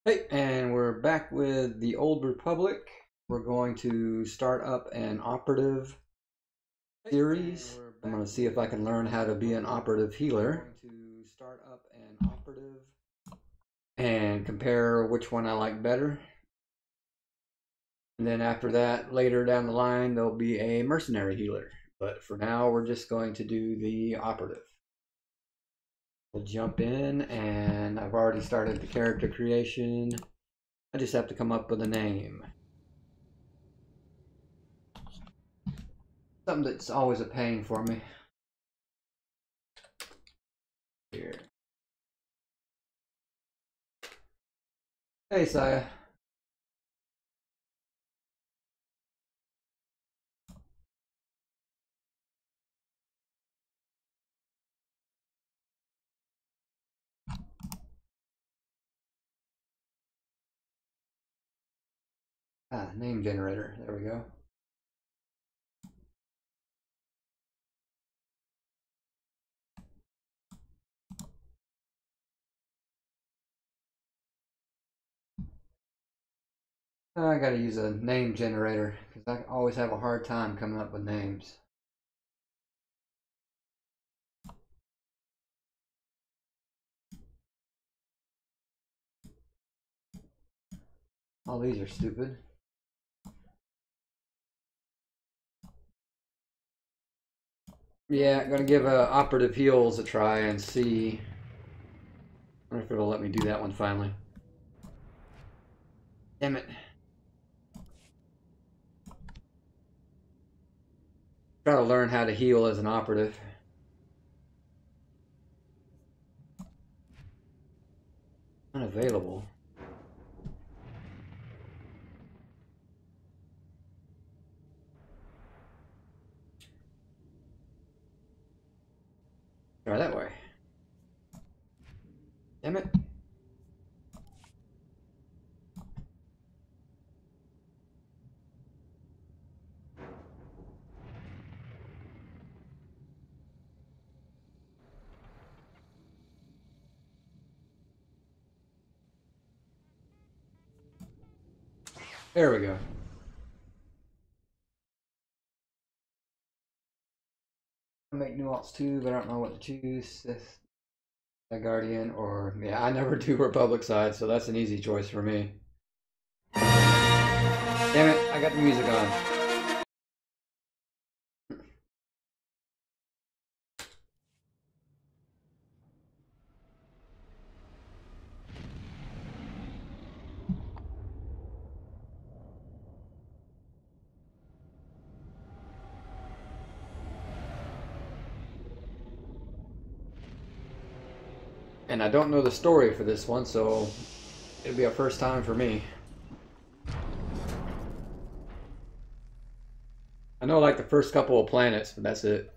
Hey, and we're back with the Old Republic. We're going to start up an operative series. I'm going to see if I can learn how to be an operative healer. I'm going to start up an operative and compare which one I like better. And then after that, later down the line, there'll be a mercenary healer. But for now, we're just going to do the operative. We'll jump in, and I've already started the character creation. I just have to come up with a name. Something that's always a pain for me. Here. Hey, Saya. Name generator. There we go. I gotta use a name generator because I always have a hard time coming up with names. All these are stupid. Yeah, gonna give Operative Heals a try and see. I wonder if it'll let me do that one finally. Damn it. Try to learn how to heal as an operative. Unavailable. Try that way. Damn it. There we go. I make nuance too, but I don't know what to choose. A Guardian or yeah, I never do Republic side, so that's an easy choice for me. Damn it, I got the music on. And I don't know the story for this one, so it'll be a first time for me. I know like the first couple of planets, but that's it.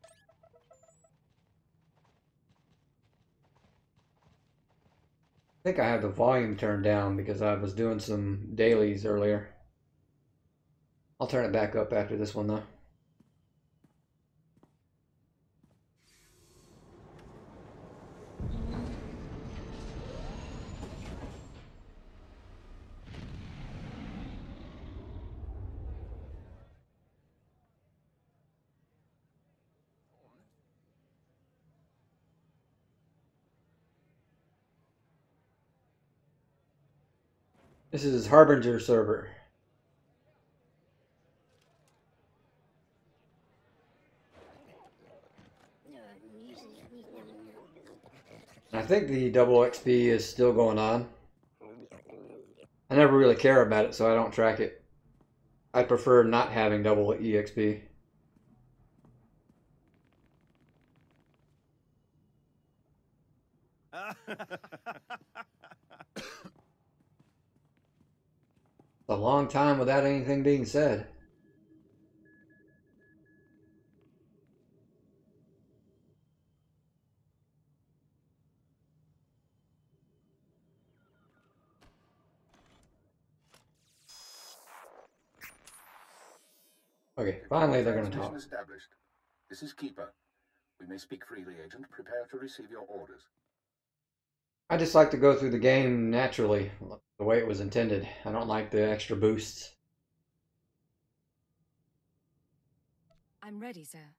I think I have the volume turned down because I was doing some dailies earlier. I'll turn it back up after this one though. This is Harbinger server. I think the double XP is still going on. I never really care about it, so I don't track it. I prefer not having double EXP. A long time without anything being said. Okay, finally they're gonna talk. Established. This is Keeper. We may speak freely, Agent. Prepare to receive your orders. I just like to go through the game naturally, the way it was intended. I don't like the extra boosts. I'm ready, sir.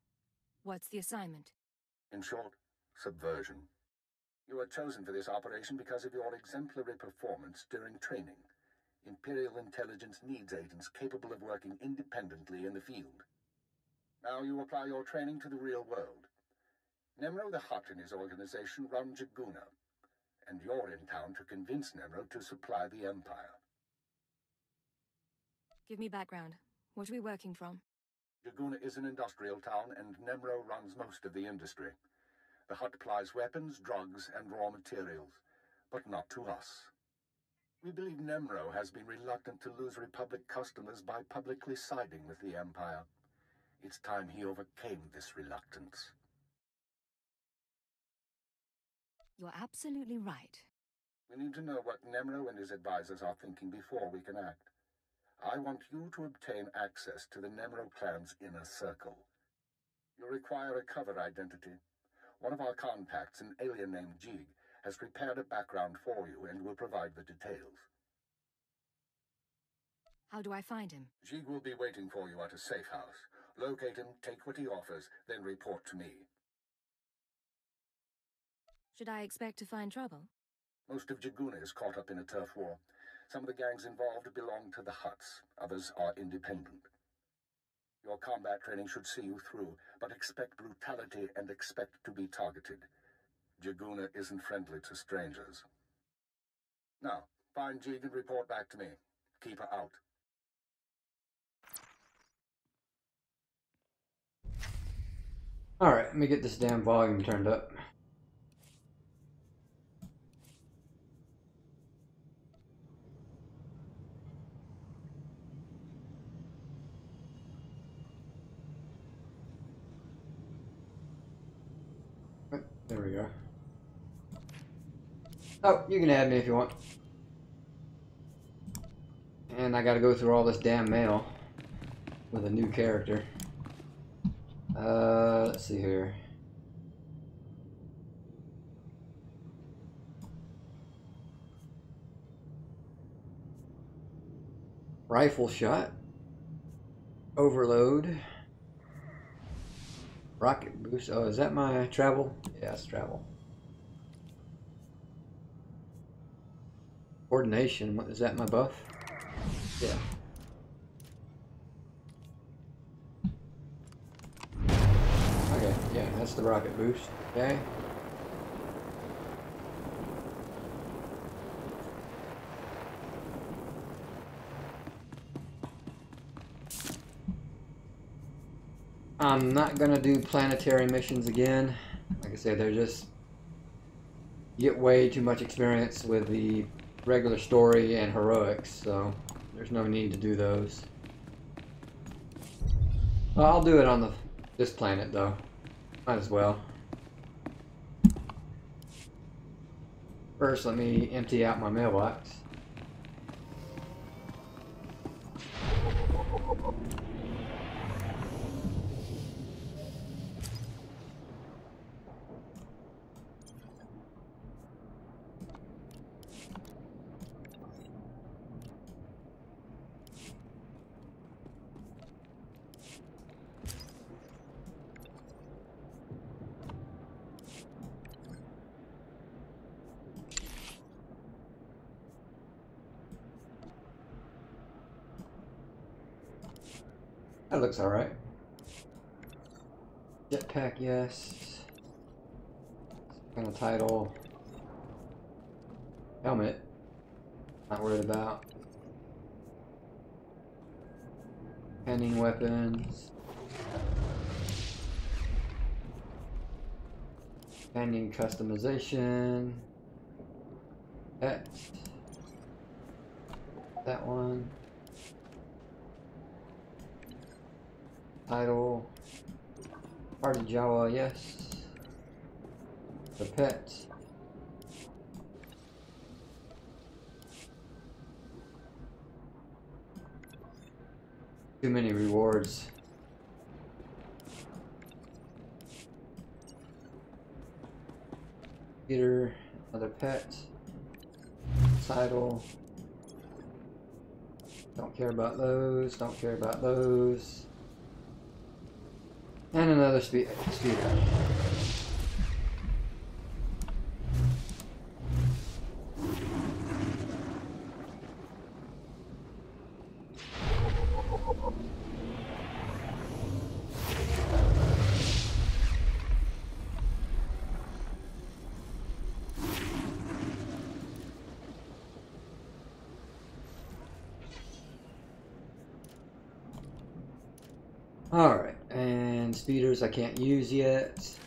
What's the assignment? In short, subversion. You were chosen for this operation because of your exemplary performance during training. Imperial intelligence needs agents capable of working independently in the field. Now you apply your training to the real world. Nemro the Hutt and his organization run Jaguna, and you're in town to convince Nemro to supply the Empire. Give me background. What are we working from? Jaguna is an industrial town, and Nemro runs most of the industry. The Hutt supplies weapons, drugs, and raw materials, but not to us. We believe Nemro has been reluctant to lose Republic customers by publicly siding with the Empire. It's time he overcame this reluctance. You're absolutely right. We need to know what Nemro and his advisors are thinking before we can act. I want you to obtain access to the Nemro clan's inner circle. You'll require a cover identity. One of our contacts, an alien named Jig, has prepared a background for you and will provide the details. How do I find him? Jig will be waiting for you at a safe house. Locate him, take what he offers, then report to me. Should I expect to find trouble? Most of Jaguna is caught up in a turf war. Some of the gangs involved belong to the Hutts. Others are independent. Your combat training should see you through, but expect brutality and expect to be targeted. Jaguna isn't friendly to strangers. Now, find Jig and report back to me. Keep her out. Alright, let me get this damn volume turned up. There we go. Oh, you can add me if you want. And I gotta go through all this damn mail with a new character. Let's see here. Rifle shot. Overload. Rocket boost. Oh, is that my travel? Yeah, it's travel. Coordination. What is that, my buff? Yeah. Okay, yeah, that's the rocket boost. Okay. I'm not gonna do planetary missions again. Like I said, they're just get way too much experience with the regular story and heroics, so there's no need to do those. Well, I'll do it on this planet though. Might as well. First, let me empty out my mailbox. That looks alright. Jetpack, yes. Kind of title. Helmet. Not worried about. Handing weapons. Companion customization. Pet. That one. Title. Party Jawa, yes. The pet. Too many rewards. Peter, another pet. Sidle. Don't care about those. Don't care about those. And another speeder. Alright, and speeders I can't use yet.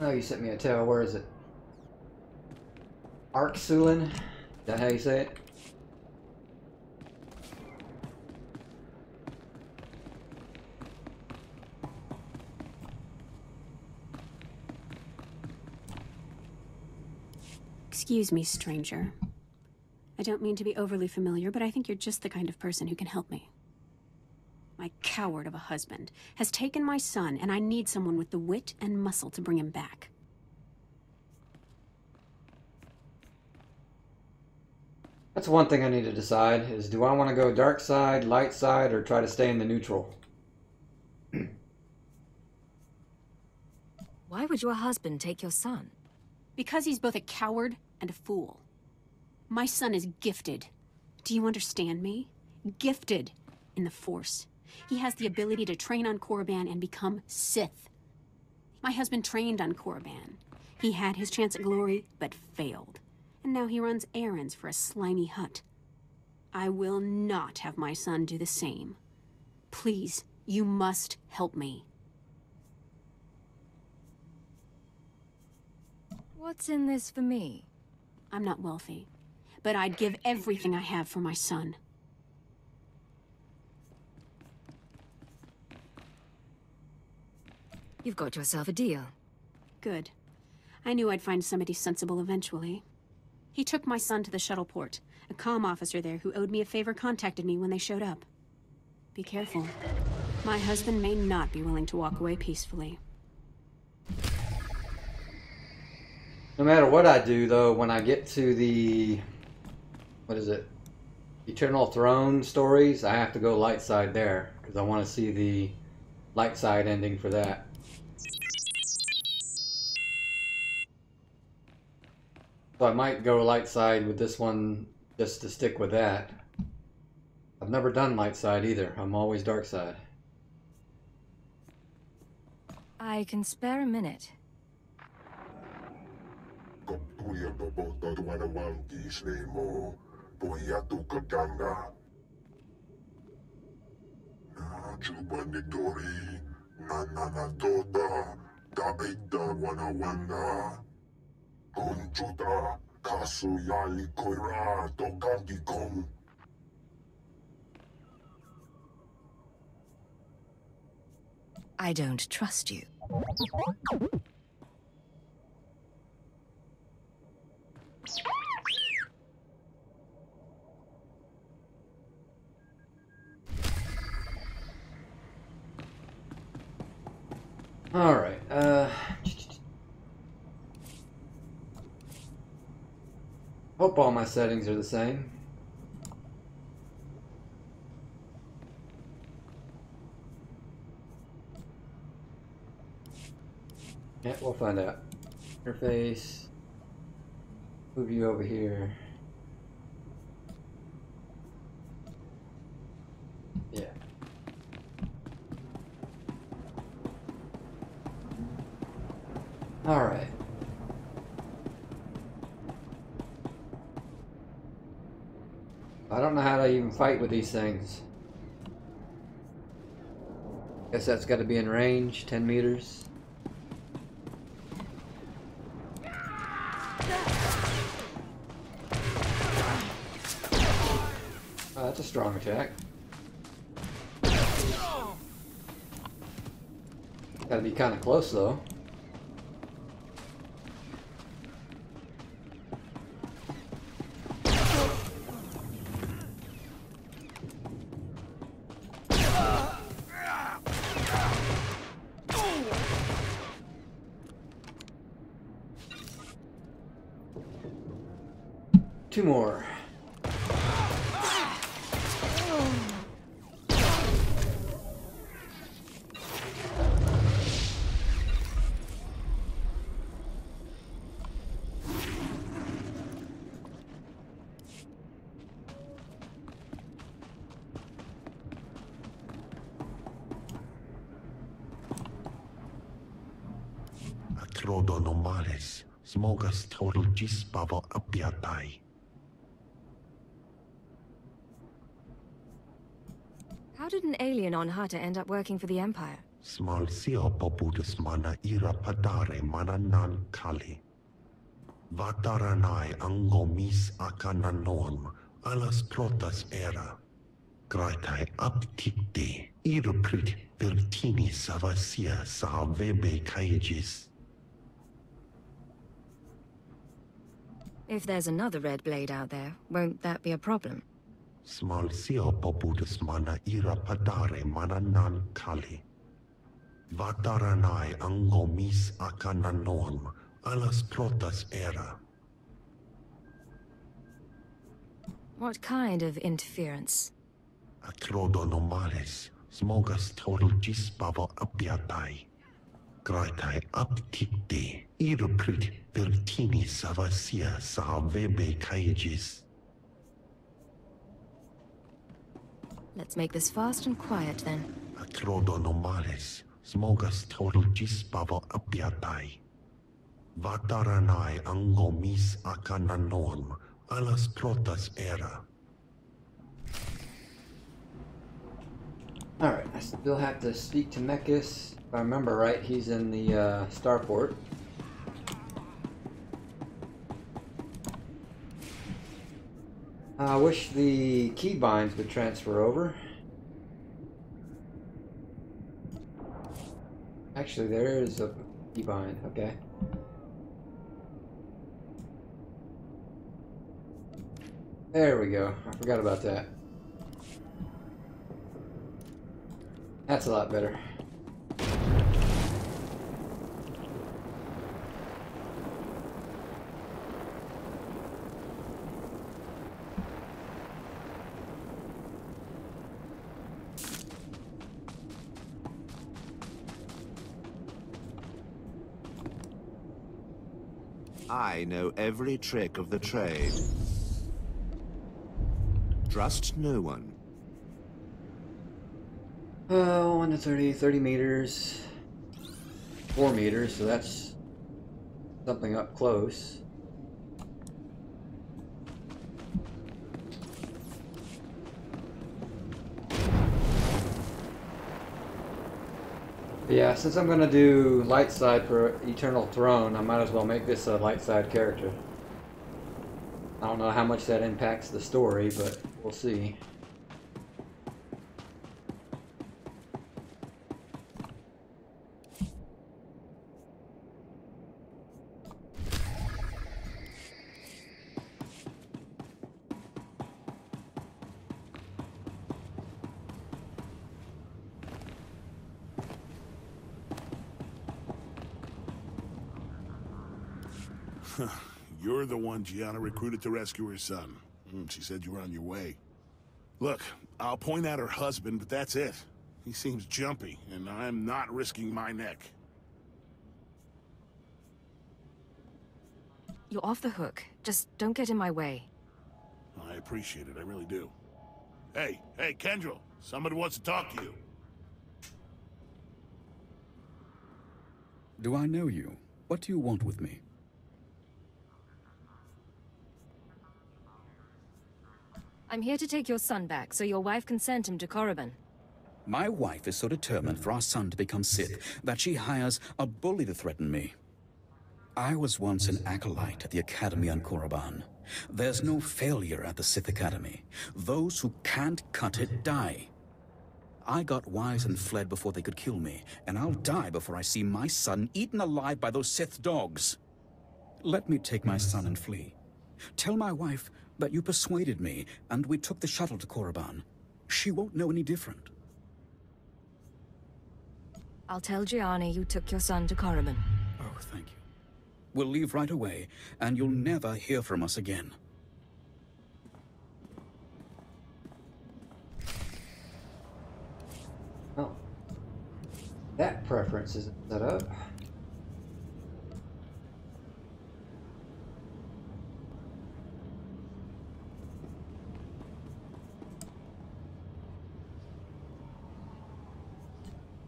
Oh, you sent me a tail. Where is it? Arcsulin? Is that how you say it? Excuse me, stranger. I don't mean to be overly familiar, but I think you're just the kind of person who can help me. My coward of a husband has taken my son, and I need someone with the wit and muscle to bring him back. That's one thing I need to decide, is do I want to go dark side, light side, or try to stay in the neutral? Why would your husband take your son? Because he's both a coward and a fool. My son is gifted. Do you understand me? Gifted in the Force. He has the ability to train on Korriban and become Sith. My husband trained on Korriban. He had his chance at glory, but failed. And now he runs errands for a slimy hut. I will not have my son do the same. Please, you must help me. What's in this for me? I'm not wealthy, but I'd give everything I have for my son. You've got yourself a deal. Good. I knew I'd find somebody sensible eventually. He took my son to the shuttle port. A comm officer there who owed me a favor contacted me when they showed up. Be careful. My husband may not be willing to walk away peacefully. No matter what I do, though, when I get to the... what is it? Eternal Throne stories, I have to go light side there, because I want to see the light side ending for that. So I might go light side with this one just to stick with that. I've never done light side either. I'm always dark side. I can spare a minute. I don't trust you. Alright, hope all my settings are the same. Yeah, we'll find out. Interface. Move you over here. Yeah. Alright. I don't know how to even fight with these things. Guess that's got to be in range, 10 meters. Oh, that's a strong attack. Gotta be kind of close though. 2 more. Trodonomales, smogas total gisbavo apiatai. How did an alien on Hata end up working for the Empire? Small sio popudus mana ira padare mana nan kali. Vataranai angomis akananorm, alas protas era. Graitai apticte, iruprit vertini savasia sa vebe caegis. If there's another red blade out there, won't that be a problem? Small sio popudus mana ira padare mana nan kali. Vataranai angomis akananorm, alas protas era. What kind of interference? Atrodonomales, smogas total gisbavo apiatai. Graitai apticte, iruprit vertini savasia sa vebe caegis. Let's make this fast and quiet then. Atrodonomales, smogas total gisbavo apiatai. Vataranai angomis akananorm, alas protas era. Alright, I still have to speak to Mechis. If I remember right, he's in the starport. I wish the keybinds would transfer over. Actually, there is a keybind, okay. There we go. I forgot about that. That's a lot better. I know every trick of the trade. Trust no one. 1 to 30 meters, 4 meters, so that's something up close. Yeah, since I'm gonna do light side for Eternal Throne, I might as well make this a light side character. I don't know how much that impacts the story, but we'll see. You're the one Gianna recruited to rescue her son. She said you were on your way. Look, I'll point out her husband, but that's it. He seems jumpy, and I'm not risking my neck. You're off the hook. Just don't get in my way. I appreciate it, I really do. Hey, Kendrell, somebody wants to talk to you. Do I know you? What do you want with me? I'm here to take your son back, so your wife can send him to Korriban. My wife is so determined for our son to become Sith that she hires a bully to threaten me. I was once an acolyte at the Academy on Korriban. There's no failure at the Sith Academy. Those who can't cut it die. I got wise and fled before they could kill me, and I'll die before I see my son eaten alive by those Sith dogs. Let me take my son and flee. Tell my wife that you persuaded me, and we took the shuttle to Korriban. She won't know any different. I'll tell Gianni you took your son to Korriban. Oh, thank you. We'll leave right away, and you'll never hear from us again. that preference isn't set up.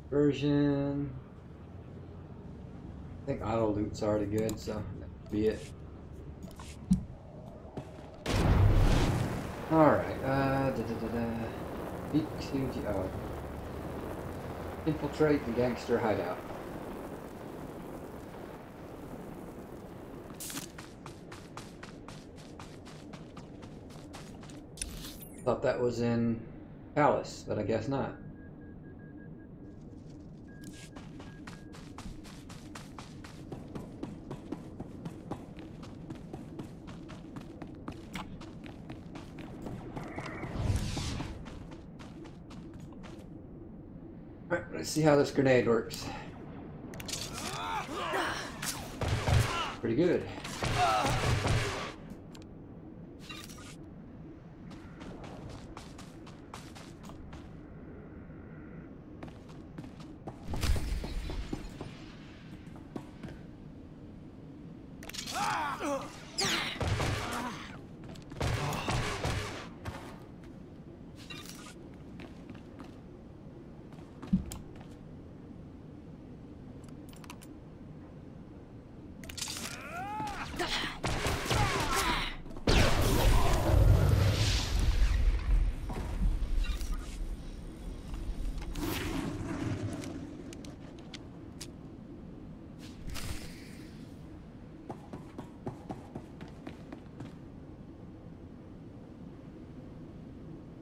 Version. I think auto loot's already good, so that'd be it. Alright, Speak to infiltrate the gangster hideout. Thought that was in Palace, but I guess not. Alright, let's see how this grenade works. Pretty good.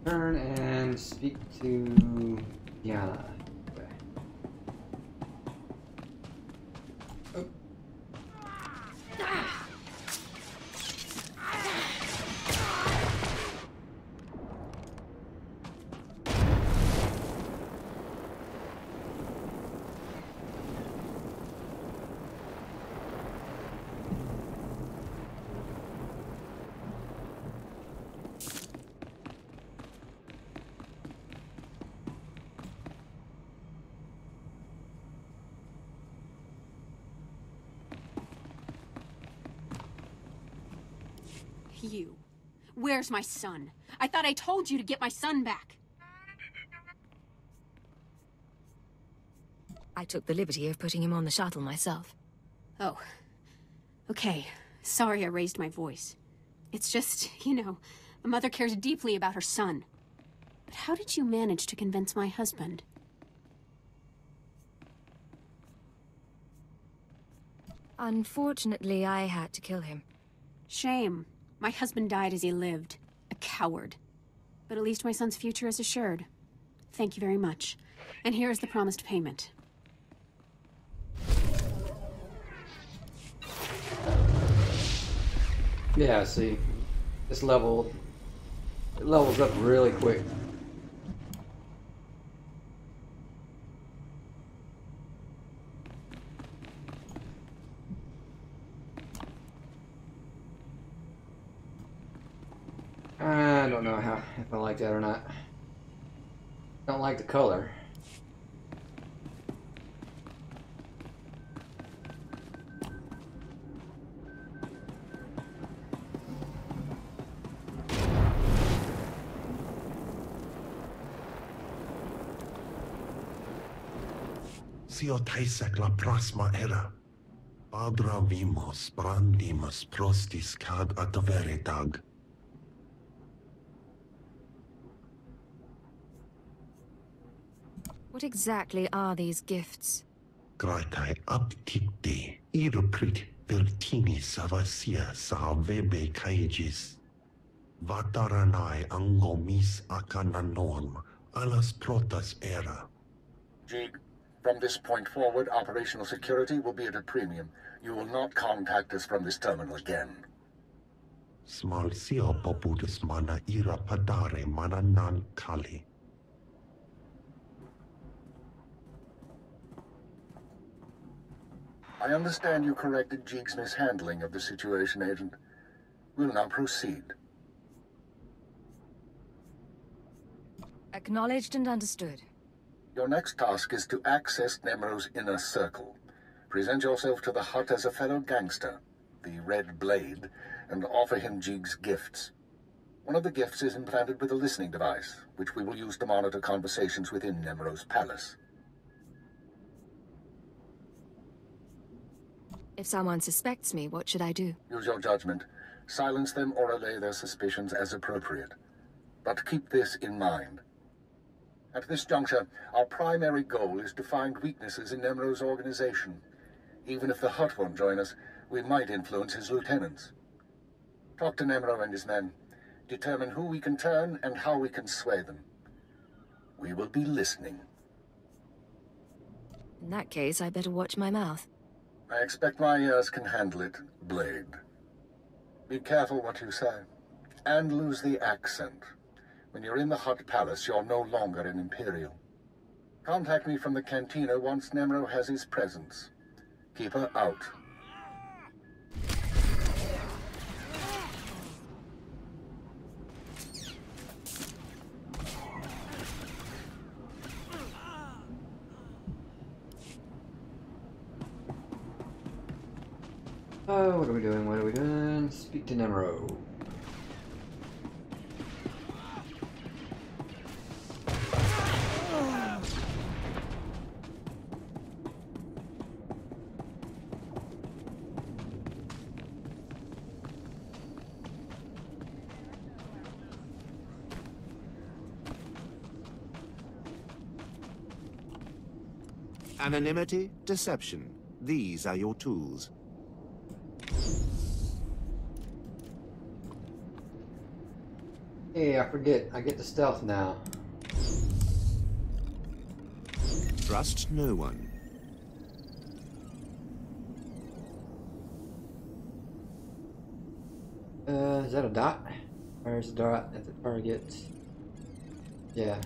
Turn and speak to Diana. Okay. Oh. You. Where's my son? I thought I told you to get my son back. I took the liberty of putting him on the shuttle myself. Oh. Okay. Sorry I raised my voice. It's just, you know, a mother cares deeply about her son. But how did you manage to convince my husband? Unfortunately, I had to kill him. Shame. My husband died as he lived. A coward. But at least my son's future is assured. Thank you very much. And here is the promised payment. Yeah, see, this level, it levels up really quick. I don't know if I like that or not. Don't like the color. Sio taisek la prasma era. Padra vimos brandimus prostis cad adveritag. What exactly are these gifts? Gratai apticti, iruprit vertini savasia sa vebe caegis. Vataranai angomis acananorm, alas protas era. Jig, from this point forward, operational security will be at a premium. You will not contact us from this terminal again. Smal sio popudus mana ira padare mana nan kali. I understand you corrected Jig's mishandling of the situation, Agent. We'll now proceed. Acknowledged and understood. Your next task is to access Nemro's inner circle. Present yourself to the hut as a fellow gangster, the Red Blade, and offer him Jig's gifts. One of the gifts is implanted with a listening device, which we will use to monitor conversations within Nemro's palace. If someone suspects me, what should I do? Use your judgment. Silence them or allay their suspicions as appropriate. But keep this in mind. At this juncture, our primary goal is to find weaknesses in Nemro's organization. Even if the Hutt won't join us, we might influence his lieutenants. Talk to Nemro and his men. Determine who we can turn and how we can sway them. We will be listening. In that case, I better watch my mouth. I expect my ears can handle it, Blade. Be careful what you say. And lose the accent. When you're in the Hutt Palace, you're no longer an Imperial. Contact me from the cantina once Nemro has his presence. Keep her out. Oh, what are we doing? What are we doing? Speak to Nemro. Anonymity, deception. These are your tools. Hey, I forget. I get the stealth now. Trust no one. Is that a dot? Where's the dot at the target? Yeah.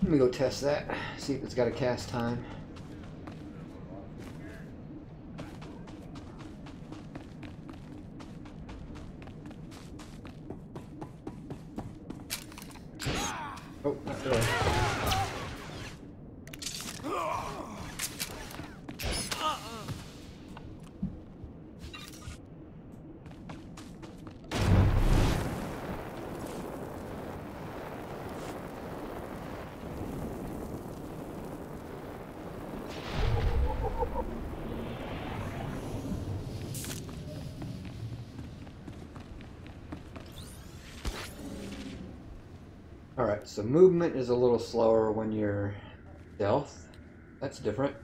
Let me go test that. See if it's got a cast time. Oh, not really. Alright, so movement is a little slower when you're stealth. That's different.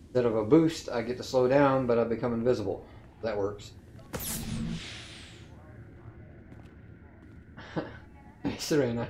Instead of a boost, I get to slow down, but I become invisible. That works. Hey, Serena.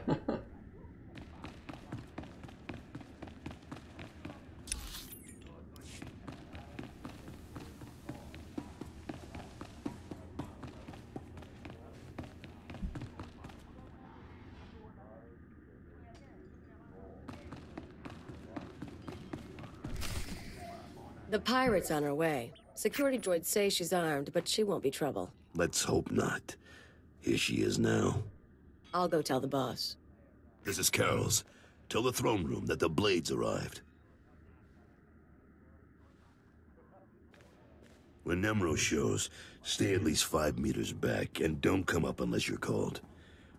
The pirate's on her way. Security droids say she's armed, but she won't be trouble. Let's hope not. Here she is now. I'll go tell the boss. This is Carol's. Tell the throne room that the Blades arrived. When Nemro shows, stay at least 5 meters back, and don't come up unless you're called.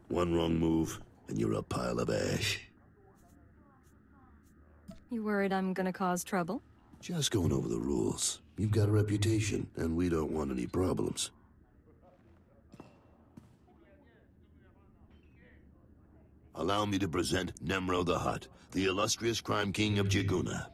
One wrong move, and you're a pile of ash. You worried I'm gonna cause trouble? Just going over the rules. You've got a reputation, and we don't want any problems. Allow me to present Nemro the Hutt, the illustrious crime king of Jiguna.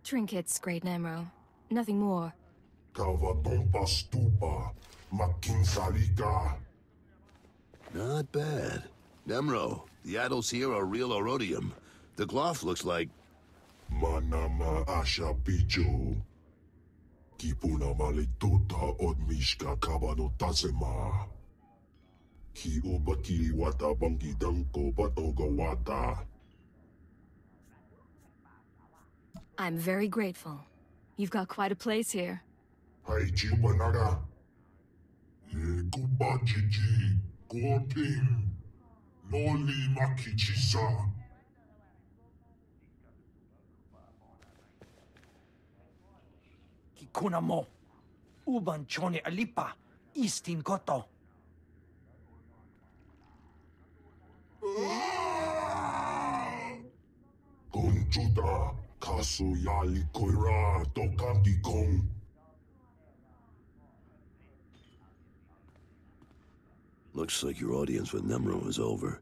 Trinkets, Great Nemro. Nothing more. Not bad. Nemro, the idols here are real Orodium. The cloth looks like Manama asha bijo. Kipuna malituta od mishka kabano tasema. Ki ubaki wata bangi danko batoga wata. I'm very grateful. You've got quite a place here. Hai chibanaga. Kubajiji. Kuoping. Noli makichisa. Kikuna mo. Uban chone alipa. Istin koto. Conchuta. Kasu yali koira. Tokandi kong. Looks like your audience with Nemro is over.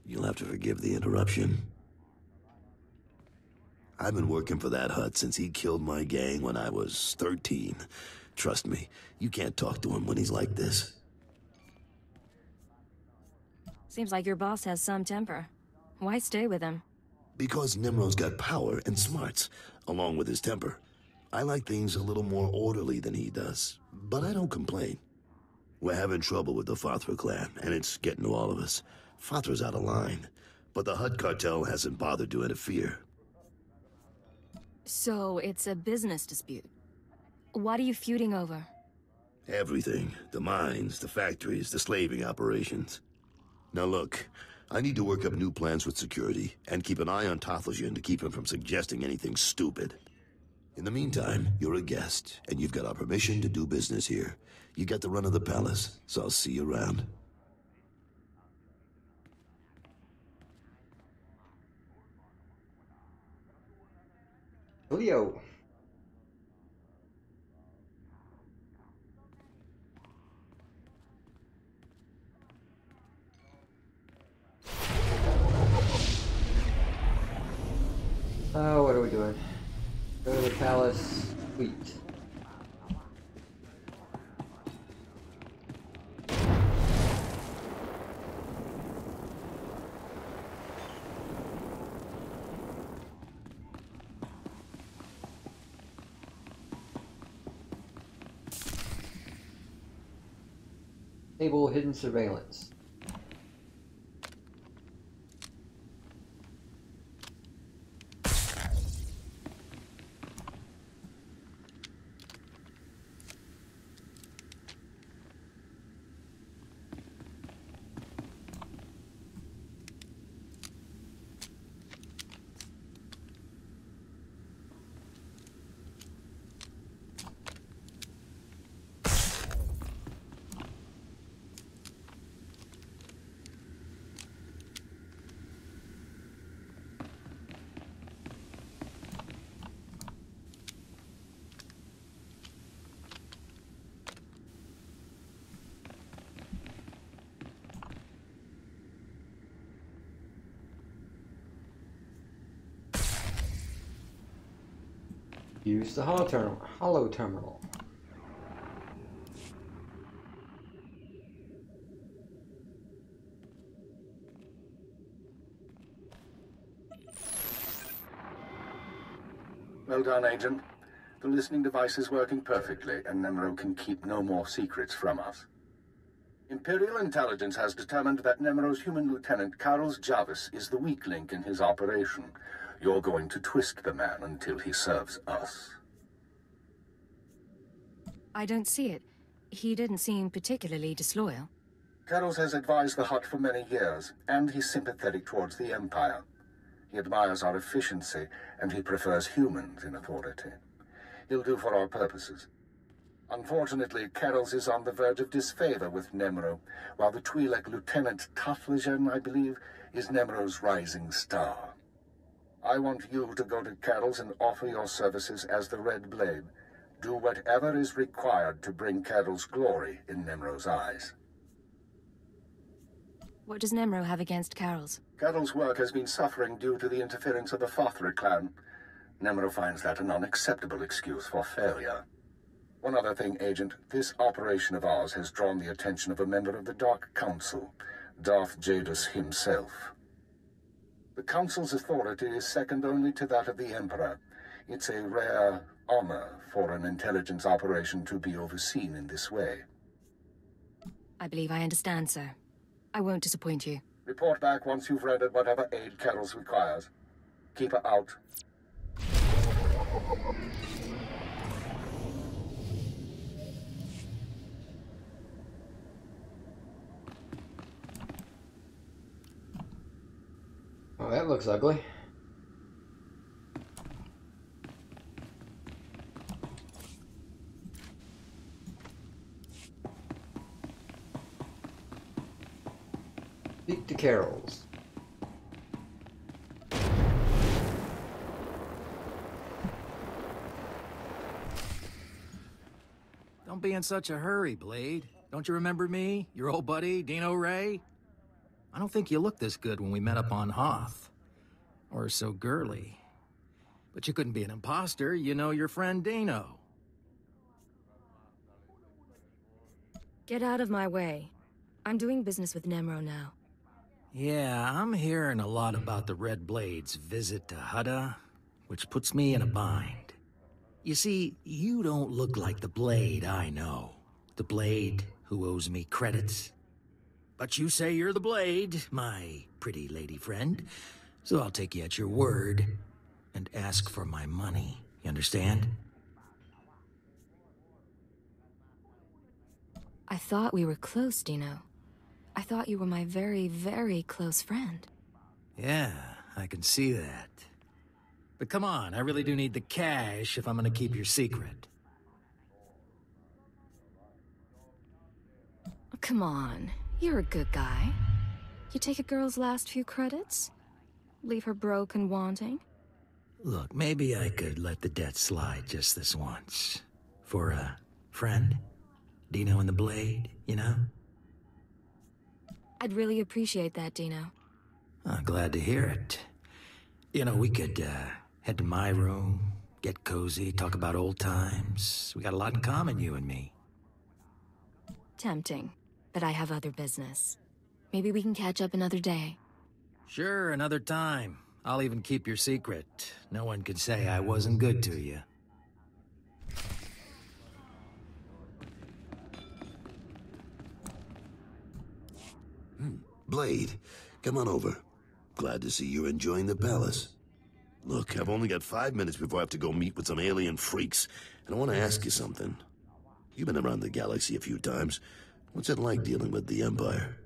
You'll have to forgive the interruption. I've been working for that hut since he killed my gang when I was 13. Trust me, you can't talk to him when he's like this. Seems like your boss has some temper. Why stay with him? Because Nimro's got power and smarts, along with his temper. I like things a little more orderly than he does, but I don't complain. We're having trouble with the Fathra clan, and it's getting to all of us. Fathra's out of line, but the Hut cartel hasn't bothered to interfere. So, it's a business dispute. What are you feuding over? Everything. The mines, the factories, the slaving operations. Now look, I need to work up new plans with security, and keep an eye on Tothlegian to keep him from suggesting anything stupid. In the meantime, you're a guest, and you've got our permission to do business here. You got the run of the palace, so I'll see you around. Leo. Oh, what are we doing? Go to the palace suite. Enable hidden surveillance. Use the hollow terminal. Well done, Agent. The listening device is working perfectly, and Nemro can keep no more secrets from us. Imperial intelligence has determined that Nemro's human lieutenant, Carlos Jarvis, is the weak link in his operation. You're going to twist the man until he serves us. I don't see it. He didn't seem particularly disloyal. Carlos has advised the Hut for many years, and he's sympathetic towards the Empire. He admires our efficiency, and he prefers humans in authority. He'll do for our purposes. Unfortunately, Carlos is on the verge of disfavor with Nemro, while the Twi'lek Lieutenant Tothlegian, I believe, is Nemro's rising star. I want you to go to Carol's and offer your services as the Red Blade. Do whatever is required to bring Carol's glory in Nemro's eyes. What does Nemro have against Carol's? Carol's work has been suffering due to the interference of the Fathra clan. Nemro finds that an unacceptable excuse for failure. One other thing, Agent. This operation of ours has drawn the attention of a member of the Dark Council, Darth Jadus himself. The Council's authority is second only to that of the Emperor. It's a rare honor for an intelligence operation to be overseen in this way. I believe I understand, sir. I won't disappoint you. Report back once you've rendered whatever aid Carol's requires. Keep her out. Oh, that looks ugly. Speak to Carol's. Don't be in such a hurry, Blade. Don't you remember me? Your old buddy, Dino Ray? I don't think you looked this good when we met up on Hoth. Or so girly. But you couldn't be an imposter. You know your friend Dino. Get out of my way. I'm doing business with Nemro now. Yeah, I'm hearing a lot about the Red Blade's visit to Hutta, which puts me in a bind. You see, you don't look like the Blade I know. The Blade who owes me credits. But you say you're the Blade, my pretty lady friend, so I'll take you at your word and ask for my money. You understand? I thought we were close, Dino. I thought you were my very, very close friend. Yeah, I can see that. But come on, I really do need the cash if I'm gonna keep your secret. Come on, you're a good guy. You take a girl's last few credits? Leave her broke and wanting? Look, maybe I could let the debt slide just this once. For a friend? Dino and the Blade, you know? I'd really appreciate that, Dino. I'm glad to hear it. You know, we could, head to my room, get cozy, talk about old times. We got a lot in common, you and me. Tempting, but I have other business. Maybe we can catch up another day. Sure, another time. I'll even keep your secret. No one can say I wasn't good to you. Blade, come on over. Glad to see you're enjoying the palace. Look, I've only got 5 minutes before I have to go meet with some alien freaks, and I want to ask you something. You've been around the galaxy a few times. What's it like dealing with the Empire?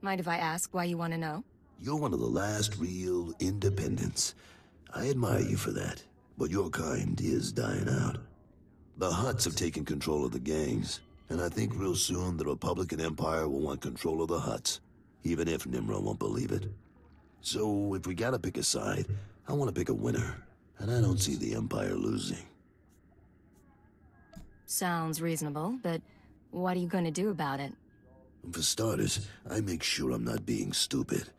Mind if I ask why you want to know? You're one of the last real independents. I admire you for that, but your kind is dying out. The Hutts have taken control of the gangs, and I think real soon the Republican Empire will want control of the Hutts, even if Nimro won't believe it. So, if we gotta pick a side, I want to pick a winner, and I don't see the Empire losing. Sounds reasonable, but what are you going to do about it? For starters, I make sure I'm not being stupid.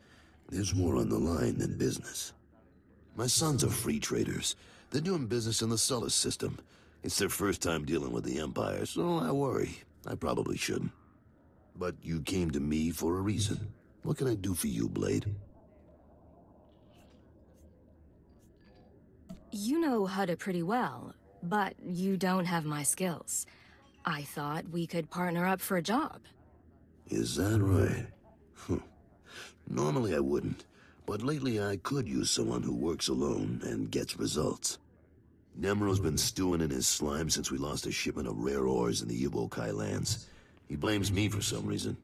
There's more on the line than business. My sons are free traders. They're doing business in the Sullus system. It's their first time dealing with the Empire, so I worry. I probably shouldn't. But you came to me for a reason. What can I do for you, Blade? You know Hutta pretty well, but you don't have my skills. I thought we could partner up for a job. Is that right? Normally I wouldn't, but lately I could use someone who works alone and gets results. Nemro's been stewing in his slime since we lost a shipment of rare ores in the Evokai lands. He blames me for some reason.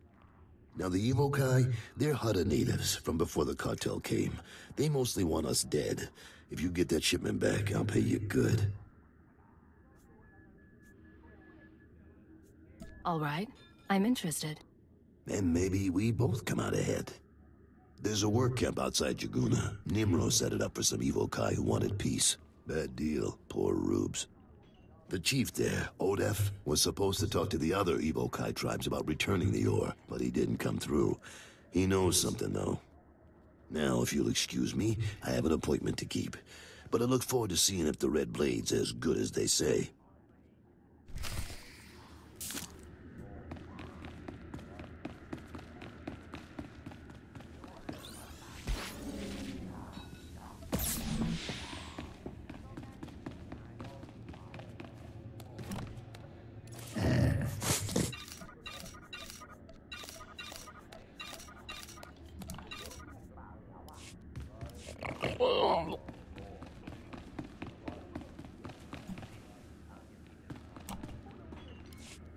Now the Evokai, they're Hutta natives from before the cartel came. They mostly want us dead. If you get that shipment back, I'll pay you good. All right, I'm interested. And maybe we both come out ahead. There's a work camp outside Jaguna. Nimro set it up for some Evokai who wanted peace. Bad deal, poor rubes. The chief there, Odef, was supposed to talk to the other Evokai tribes about returning the ore, but he didn't come through. He knows something, though. Now, if you'll excuse me, I have an appointment to keep. But I look forward to seeing if the Red Blade's as good as they say.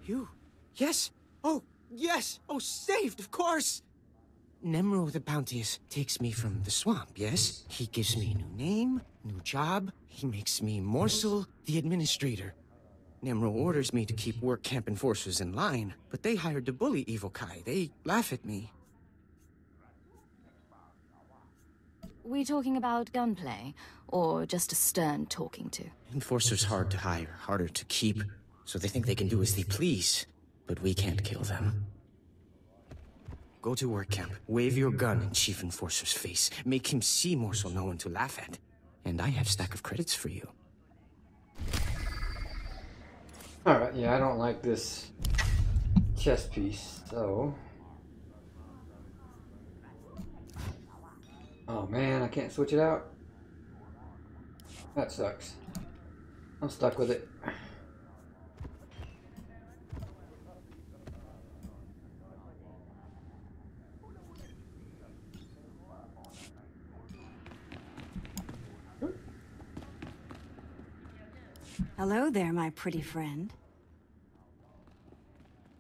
You? Yes. Oh, yes. Oh, saved, of course. Nemro the Bounteous takes me from the swamp, yes? He gives me a new name, new job. He makes me Morsel the Administrator. Nemro orders me to keep work camp enforcers in line, but they hired to bully Evil Kai. They laugh at me. We talking about gunplay, or just a stern talking to? Enforcers hard to hire, harder to keep, so they think they can do as they please. But we can't kill them. Go to work camp, wave your gun in Chief Enforcer's face, make him see Morsel no one to laugh at. And I have stack of credits for you. Alright, yeah, I don't like this chess piece, so... Oh man, I can't switch it out? That sucks. I'm stuck with it. Hello there, my pretty friend.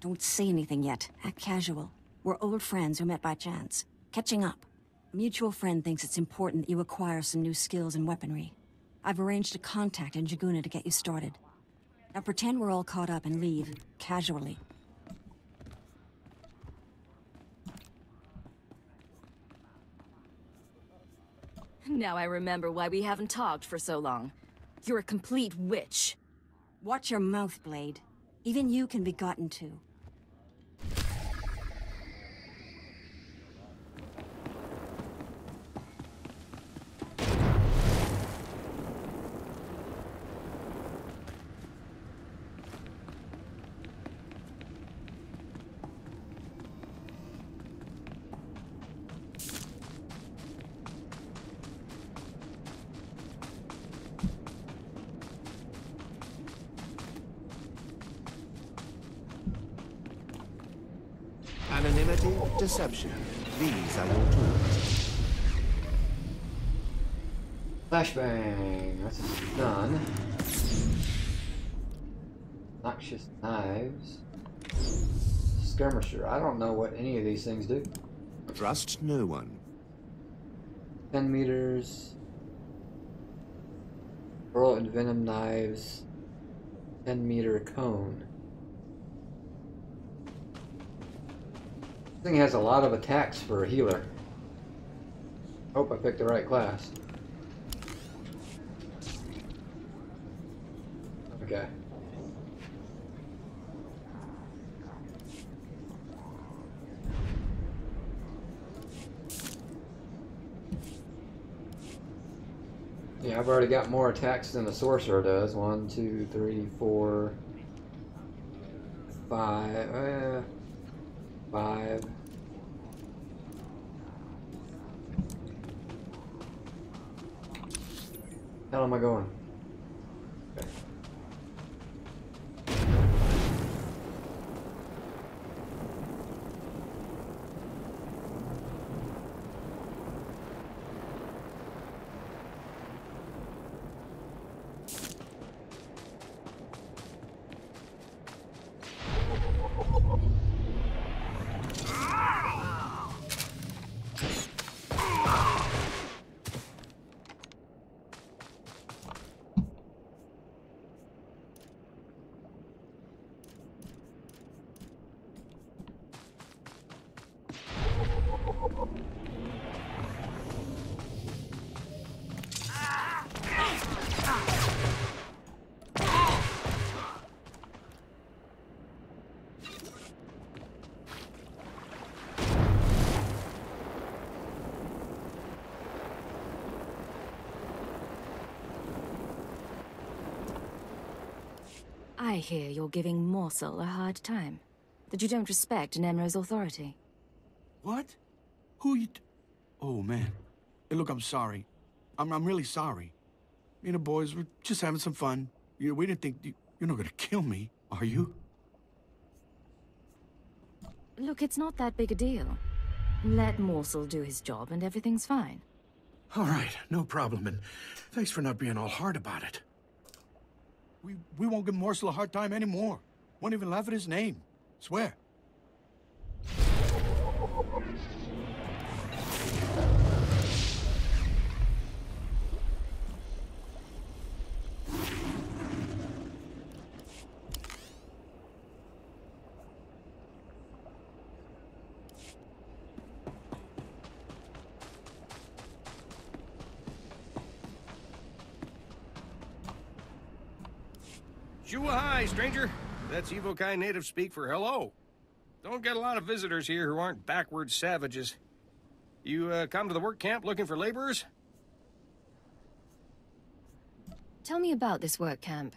Don't say anything yet. Act casual. We're old friends who met by chance. Catching up. A mutual friend thinks it's important that you acquire some new skills and weaponry. I've arranged a contact in Jaguna to get you started. Now pretend we're all caught up and leave, casually. Now I remember why we haven't talked for so long. You're a complete witch. Watch your mouth, Blade. Even you can be gotten to. Anonymity, deception. These are your tools. Flashbang. That's done. Noxious knives. Skirmisher. I don't know what any of these things do. Trust no one. 10 meters. Pearl and venom knives. 10-meter cone. This thing has a lot of attacks for a healer. Hope I picked the right class. Okay. Yeah, I've already got more attacks than the sorcerer does. 1, 2, 3, 4, 5. 5. How am I going? Okay. I hear you're giving Morsel a hard time. That you don't respect Nemro's authority. What? Who you... Oh, man. Hey, look, I'm sorry. I'm really sorry. Me and the boys were just having some fun. We didn't think... You're not gonna kill me, are you? Look, it's not that big a deal. Let Morsel do his job and everything's fine. All right, no problem, and thanks for not being all hard about it. We won't give Morsel a hard time anymore. Won't even laugh at his name. Swear. Hi, stranger. That's Evokai native speak for hello. Don't get a lot of visitors here who aren't backward savages. You come to the work camp looking for laborers? Tell me about this work camp.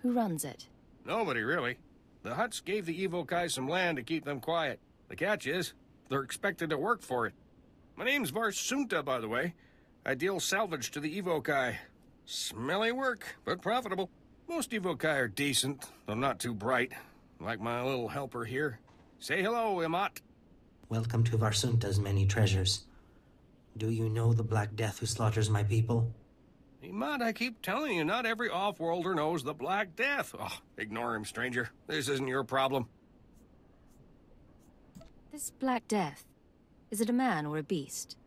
Who runs it? Nobody, really. The Huts gave the Evokai some land to keep them quiet. The catch is, they're expected to work for it. My name's Varsunta, by the way. I deal salvage to the Evokai. Smelly work, but profitable. Most Evokai are decent, though not too bright. Like my little helper here. Say hello, Imat. Welcome to Varsunta's many treasures. Do you know the Black Death who slaughters my people? Imat, I keep telling you, not every off-worlder knows the Black Death. Oh, ignore him, stranger. This isn't your problem. This Black Death, is it a man or a beast?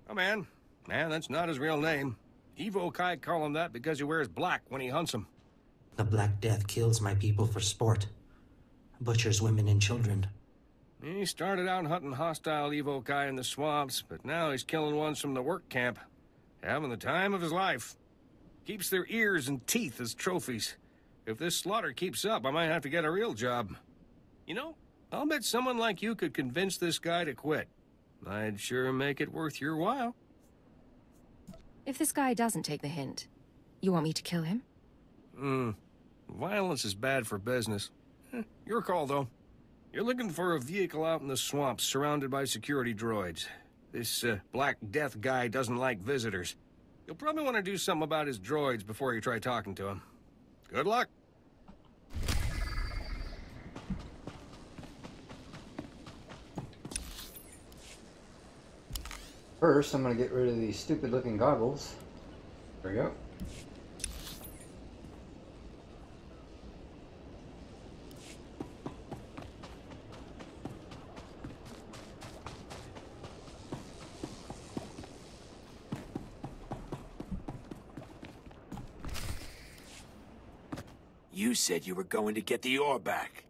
A man. Man, that's not his real name. Evokai call him that because he wears black when he hunts them. The Black Death kills my people for sport. Butchers women and children. He started out hunting hostile Evokai in the swamps, but now he's killing ones from the work camp. Having the time of his life. Keeps their ears and teeth as trophies. If this slaughter keeps up, I might have to get a real job. You know, I'll bet someone like you could convince this guy to quit. I'd sure make it worth your while. If this guy doesn't take the hint, you want me to kill him? Violence is bad for business. Your call, though. You're looking for a vehicle out in the swamps surrounded by security droids. This Black Death guy doesn't like visitors. You'll probably want to do something about his droids before you try talking to him. Good luck. First, I'm going to get rid of these stupid-looking goggles. There we go. You said you were going to get the ore back.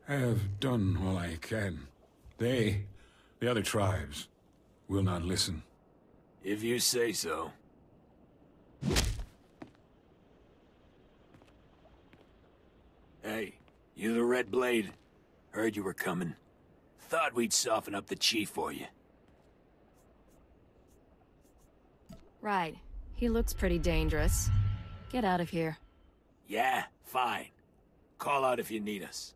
I have done all I can. They, the other tribes, will not listen. If you say so. Hey, you the Red Blade? Heard you were coming. Thought we'd soften up the chief for you. Right. He looks pretty dangerous. Get out of here. Yeah, fine. Call out if you need us.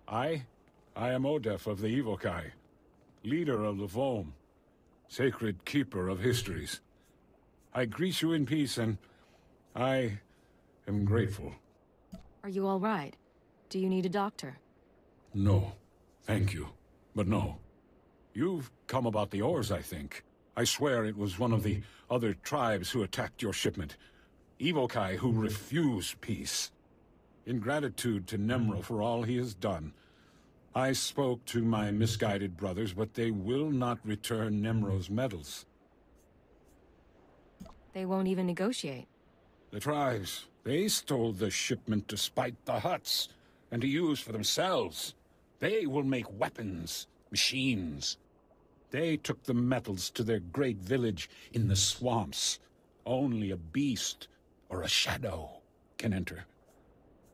I am Odef of the Evokai, leader of the Vom, sacred keeper of histories. I greet you in peace, and I am grateful. Are you all right? Do you need a doctor? No, thank you, but no. You've come about the ores, I think. I swear it was one of the other tribes who attacked your shipment. Evokai who refuse peace. In gratitude to Nemro for all he has done, I spoke to my misguided brothers, but they will not return Nemro's medals. They won't even negotiate. The tribes, they stole the shipment to spite the Huts, and to use for themselves. They will make weapons, machines. They took the metals to their great village in the swamps. Only a beast or a shadow can enter.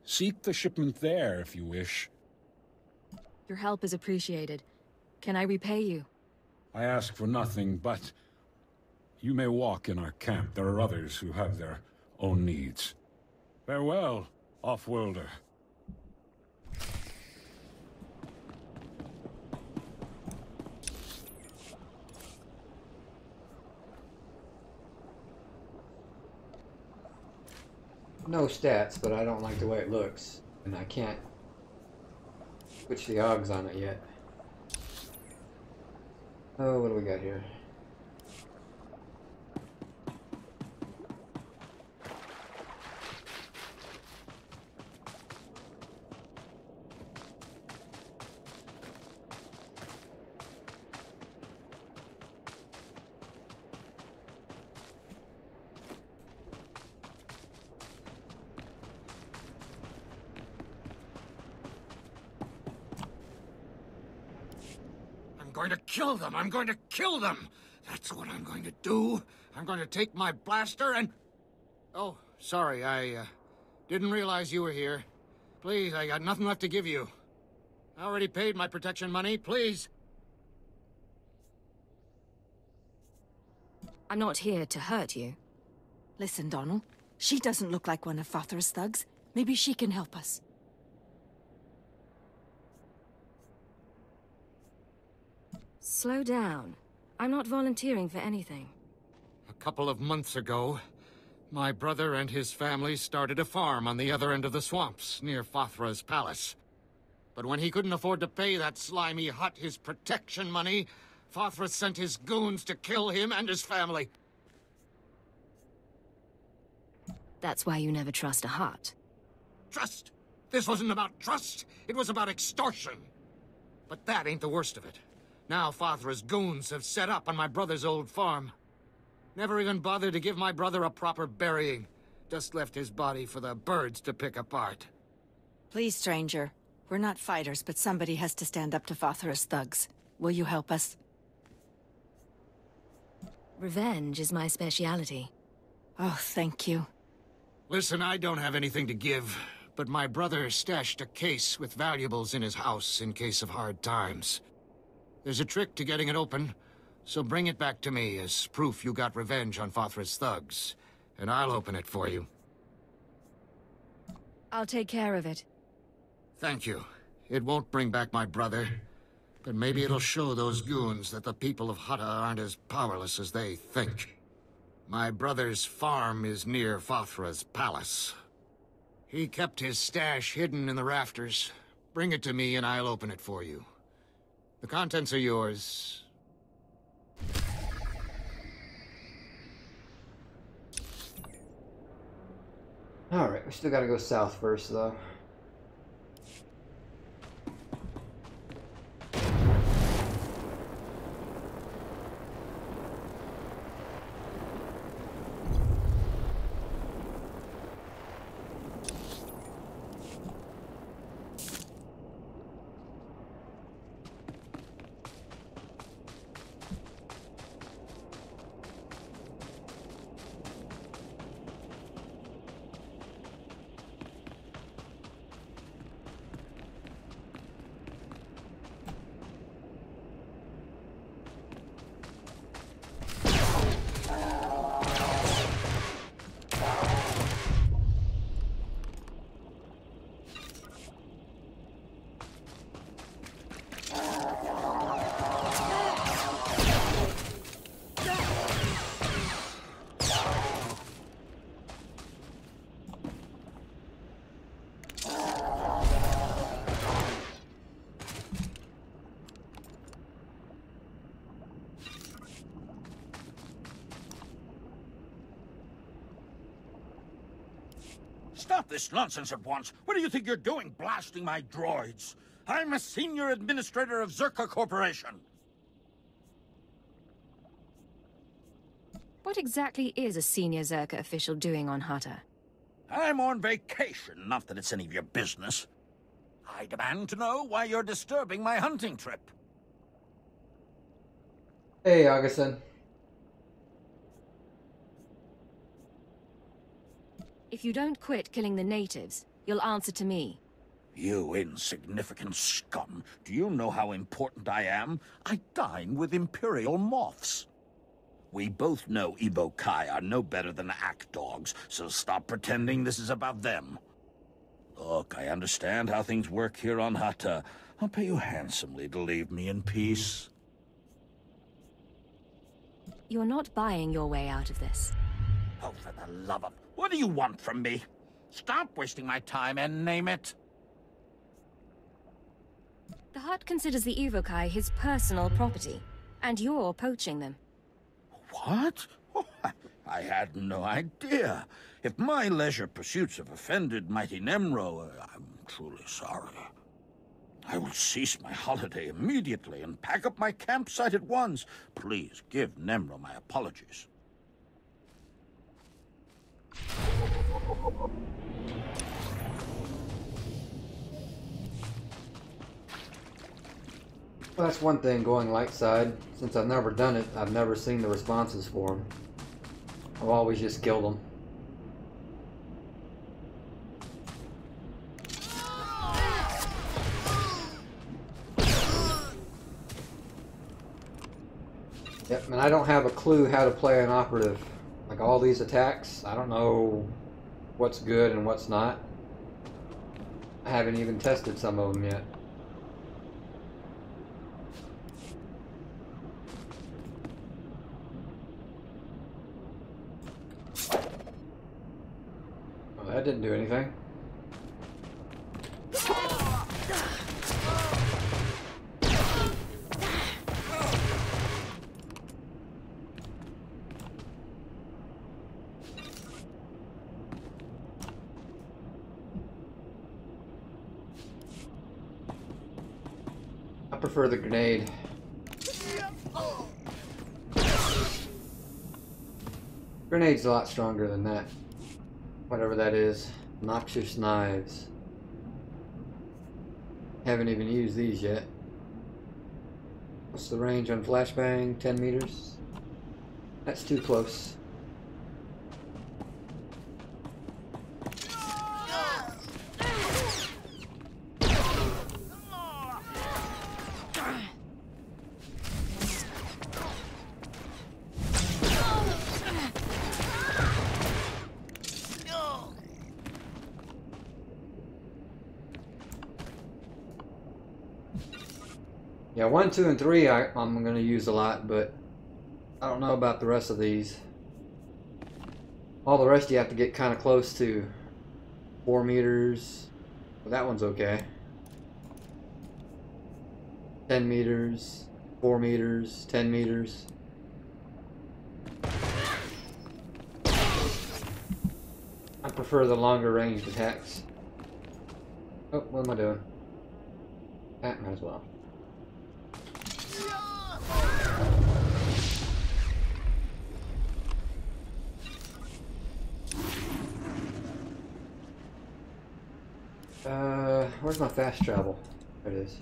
Seek the shipment there if you wish. Your help is appreciated. Can I repay you? I ask for nothing, but you may walk in our camp. There are others who have their own needs. Farewell, off-worlder. No stats, but I don't like the way it looks, and I can't switch the OGs on it yet. Oh, what do we got here? kill them. I'm going to kill them. That's what I'm going to do. I'm going to take my blaster and... Oh, sorry, I didn't realize you were here. Please, I got nothing left to give you. I already paid my protection money, please. I'm not here to hurt you. Listen, Donald. She doesn't look like one of Father's thugs. Maybe she can help us. Slow down. I'm not volunteering for anything. A couple of months ago, my brother and his family started a farm on the other end of the swamps, near Fathra's palace. But when he couldn't afford to pay that slimy hut his protection money, Fathra sent his goons to kill him and his family. That's why you never trust a hut. Trust? This wasn't about trust. It was about extortion. But that ain't the worst of it. Now Fathra's goons have set up on my brother's old farm. Never even bothered to give my brother a proper burying. Just left his body for the birds to pick apart. Please, stranger. We're not fighters, but somebody has to stand up to Fathra's thugs. Will you help us? Revenge is my speciality. Oh, thank you. Listen, I don't have anything to give, but my brother stashed a case with valuables in his house in case of hard times. There's a trick to getting it open, so bring it back to me as proof you got revenge on Fathra's thugs, and I'll open it for you. I'll take care of it. Thank you. It won't bring back my brother, but maybe it'll show those goons that the people of Hutta aren't as powerless as they think. My brother's farm is near Fathra's palace. He kept his stash hidden in the rafters. Bring it to me and I'll open it for you. The contents are yours. Alright, we still gotta go south first, though. Stop this nonsense at once. What do you think you're doing, blasting my droids? I'm a senior administrator of Zerka Corporation. What exactly is a senior Zerka official doing on Hutta? I'm on vacation, not that it's any of your business. I demand to know why you're disturbing my hunting trip. Hey, Augustin. If you don't quit killing the natives, you'll answer to me. You insignificant scum. Do you know how important I am? I dine with Imperial moths. We both know Evo Kai are no better than act dogs, so stop pretending this is about them. Look, I understand how things work here on Hutta. I'll pay you handsomely to leave me in peace. You're not buying your way out of this. Oh, for the love of... What do you want from me? Stop wasting my time and name it. The Hutt considers the Evokai his personal property, and you're poaching them. What? Oh, I had no idea. If my leisure pursuits have offended mighty Nemro, I'm truly sorry. I will cease my holiday immediately and pack up my campsite at once. Please give Nemro my apologies. Well, that's one thing going light side. Since I've never done it, I've never seen the responses for them. I've always just killed them. Yep, and I don't have a clue how to play an operative. Like all these attacks, I don't know what's good and what's not. I haven't even tested some of them yet. Well, that didn't do anything. I prefer the grenade. Grenade's a lot stronger than that. Whatever that is. Noxious knives. Haven't even used these yet. What's the range on flashbang? 10 meters? That's too close. Yeah, 1, 2, and 3 I'm going to use a lot, but I don't know about the rest of these. All the rest you have to get kind of close to. 4 meters. Well, that one's okay. 10 meters. 4 meters. 10 meters. I prefer the longer ranged attacks. Oh, what am I doing? That might as well. Where's my fast travel? There it is.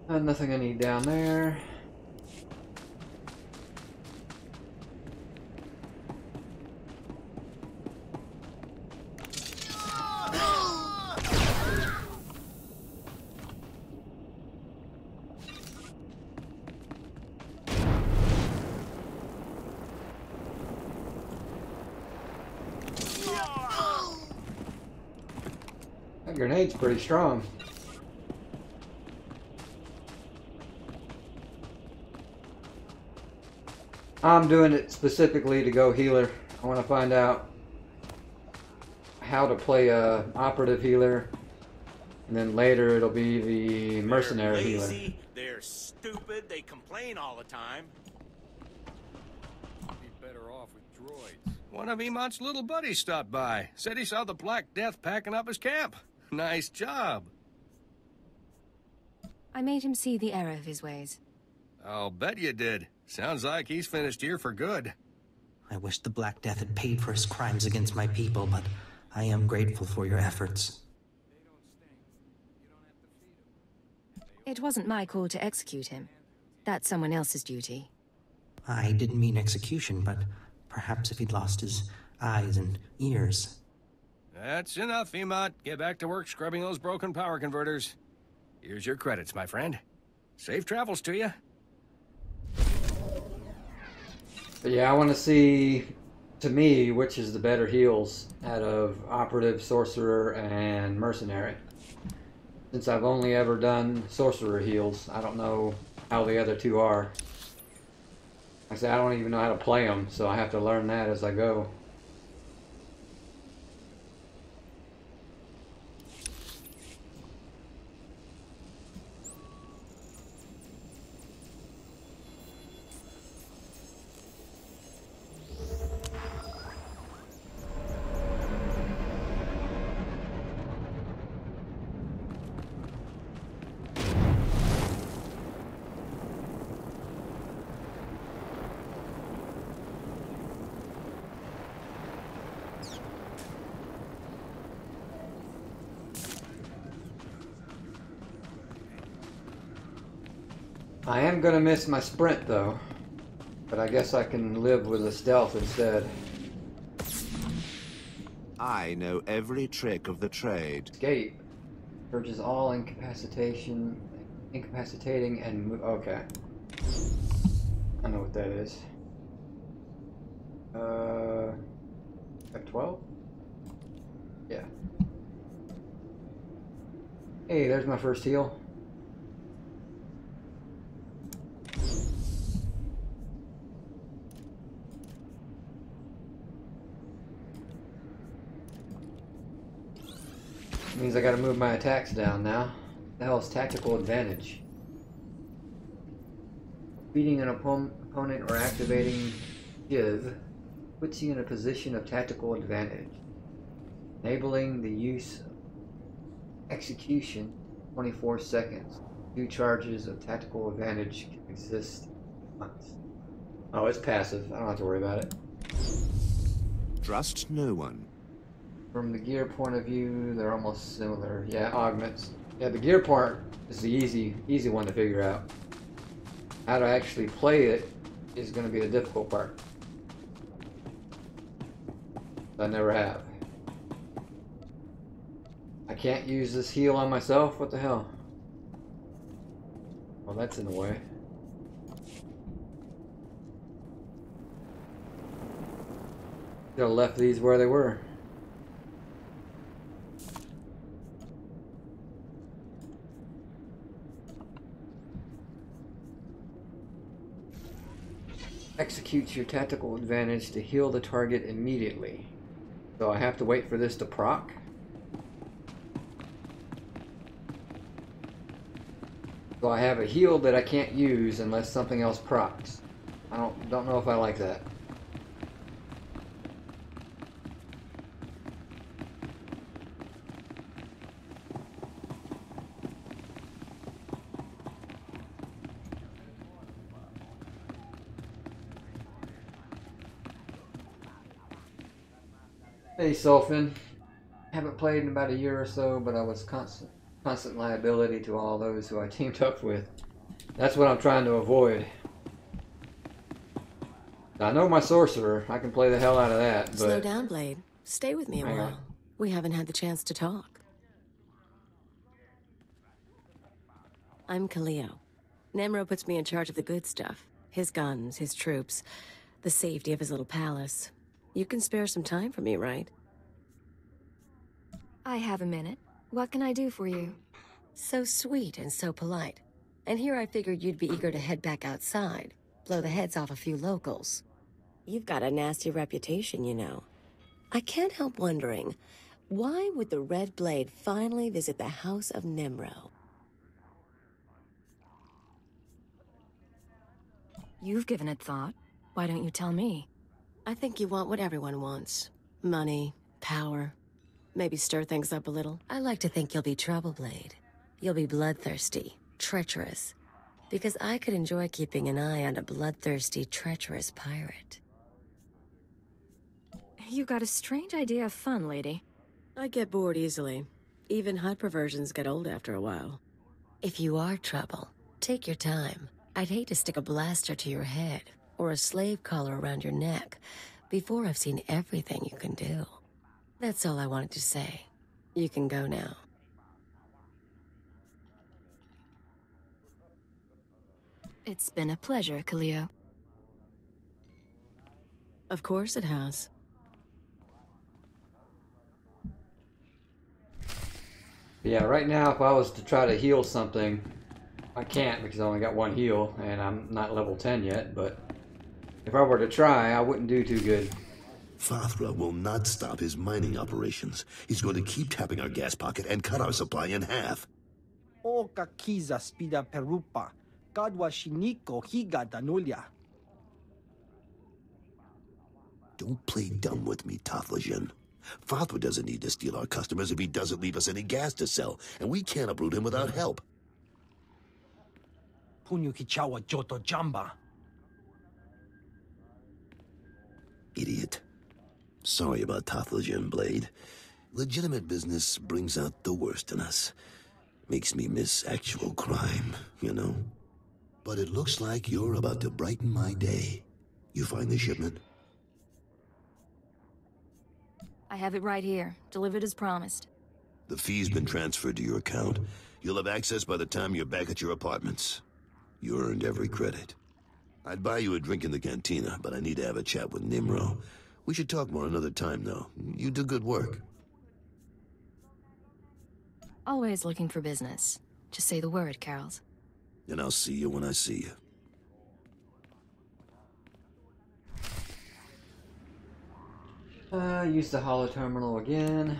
Nothing I need down there. That grenade's pretty strong. I'm doing it specifically to go healer. I want to find out how to play a operative healer, and then later it'll be the mercenary healer. They're stupid, they complain all the time. Be better off with droids. One of Diemond's little buddies stopped by. Said he saw the Black Death packing up his camp. Nice job. I made him see the error of his ways. I'll bet you did. Sounds like he's finished here for good. I wish the Black Death had paid for his crimes against my people, but I am grateful for your efforts. It wasn't my call to execute him. That's someone else's duty. I didn't mean execution, but perhaps if he'd lost his eyes and ears. That's enough, Diemond. Get back to work scrubbing those broken power converters. Here's your credits, my friend. Safe travels to you. But yeah, I want to see, to me, which is the better heals out of Operative, Sorcerer, and Mercenary. Since I've only ever done Sorcerer heals, I don't know how the other two are. Like I said, I don't even know how to play them, so I have to learn that as I go. I am gonna miss my sprint though, but I guess I can live with a stealth instead. I know every trick of the trade. Escape. Purges all incapacitating and okay. I know what that is. F12? Yeah. Hey, there's my first heal. Means I gotta move my attacks down now. The hell is tactical advantage? Beating an opponent or activating Give puts you in a position of tactical advantage. Enabling the use of execution 24 seconds. 2 charges of tactical advantage can exist once. Oh, it's passive. I don't have to worry about it. Trust no one. From the gear point of view, they're almost similar. Yeah, augments. Yeah, the gear part is the easy one to figure out. How to actually play it is going to be the difficult part. I never have. I can't use this heal on myself? What the hell? Well, that's in the way. Should have left these where they were. Executes your tactical advantage to heal the target immediately. So I have to wait for this to proc. So I have a heal that I can't use unless something else procs. I don't know if I like that. Hey Sulfin, haven't played in about a year or so, but I was constant liability to all those who I teamed up with. That's what I'm trying to avoid. I know my sorcerer, I can play the hell out of that, but... Slow down, Blade. Stay with me a while. We haven't had the chance to talk. I'm Kaleo. Nemro puts me in charge of the good stuff. His guns, his troops, the safety of his little palace. You can spare some time for me, right? I have a minute. What can I do for you? So sweet and so polite. And here I figured you'd be eager to head back outside, blow the heads off a few locals. You've got a nasty reputation, you know. I can't help wondering, why would the Red Blade finally visit the House of Nemro? You've given it thought. Why don't you tell me? I think you want what everyone wants. Money, power, maybe stir things up a little. I like to think you'll be trouble, Blade. You'll be bloodthirsty, treacherous. Because I could enjoy keeping an eye on a bloodthirsty, treacherous pirate. You got a strange idea of fun, lady. I get bored easily. Even hot perversions get old after a while. If you are trouble, take your time. I'd hate to stick a blaster to your head or a slave collar around your neck before I've seen everything you can do. That's all I wanted to say. You can go now. It's been a pleasure, Kaleo. Of course it has. Yeah, right now if I was to try to heal something, I can't because I only got one heal and I'm not level 10 yet, but if I were to try, I wouldn't do too good. Fathra will not stop his mining operations. He's going to keep tapping our gas pocket and cut our supply in half. O kakiza spida perupa, kadwa shiniko higa danulia. Don't play dumb with me, Tothlajan. Fathra doesn't need to steal our customers if he doesn't leave us any gas to sell, and we can't uproot him without help. Punyu kichawa joto jamba. Idiot. Sorry about Tothlajan, Blade. Legitimate business brings out the worst in us. Makes me miss actual crime, you know? but it looks like you're about to brighten my day. You find the shipment? I have it right here, delivered as promised. The fee's been transferred to your account. You'll have access by the time you're back at your apartments. You earned every credit. I'd buy you a drink in the cantina, but I need to have a chat with Nimro. We should talk more another time, though. You do good work. Always looking for business. Just say the word, Carols. And I'll see you when I see you. Use the holo terminal again.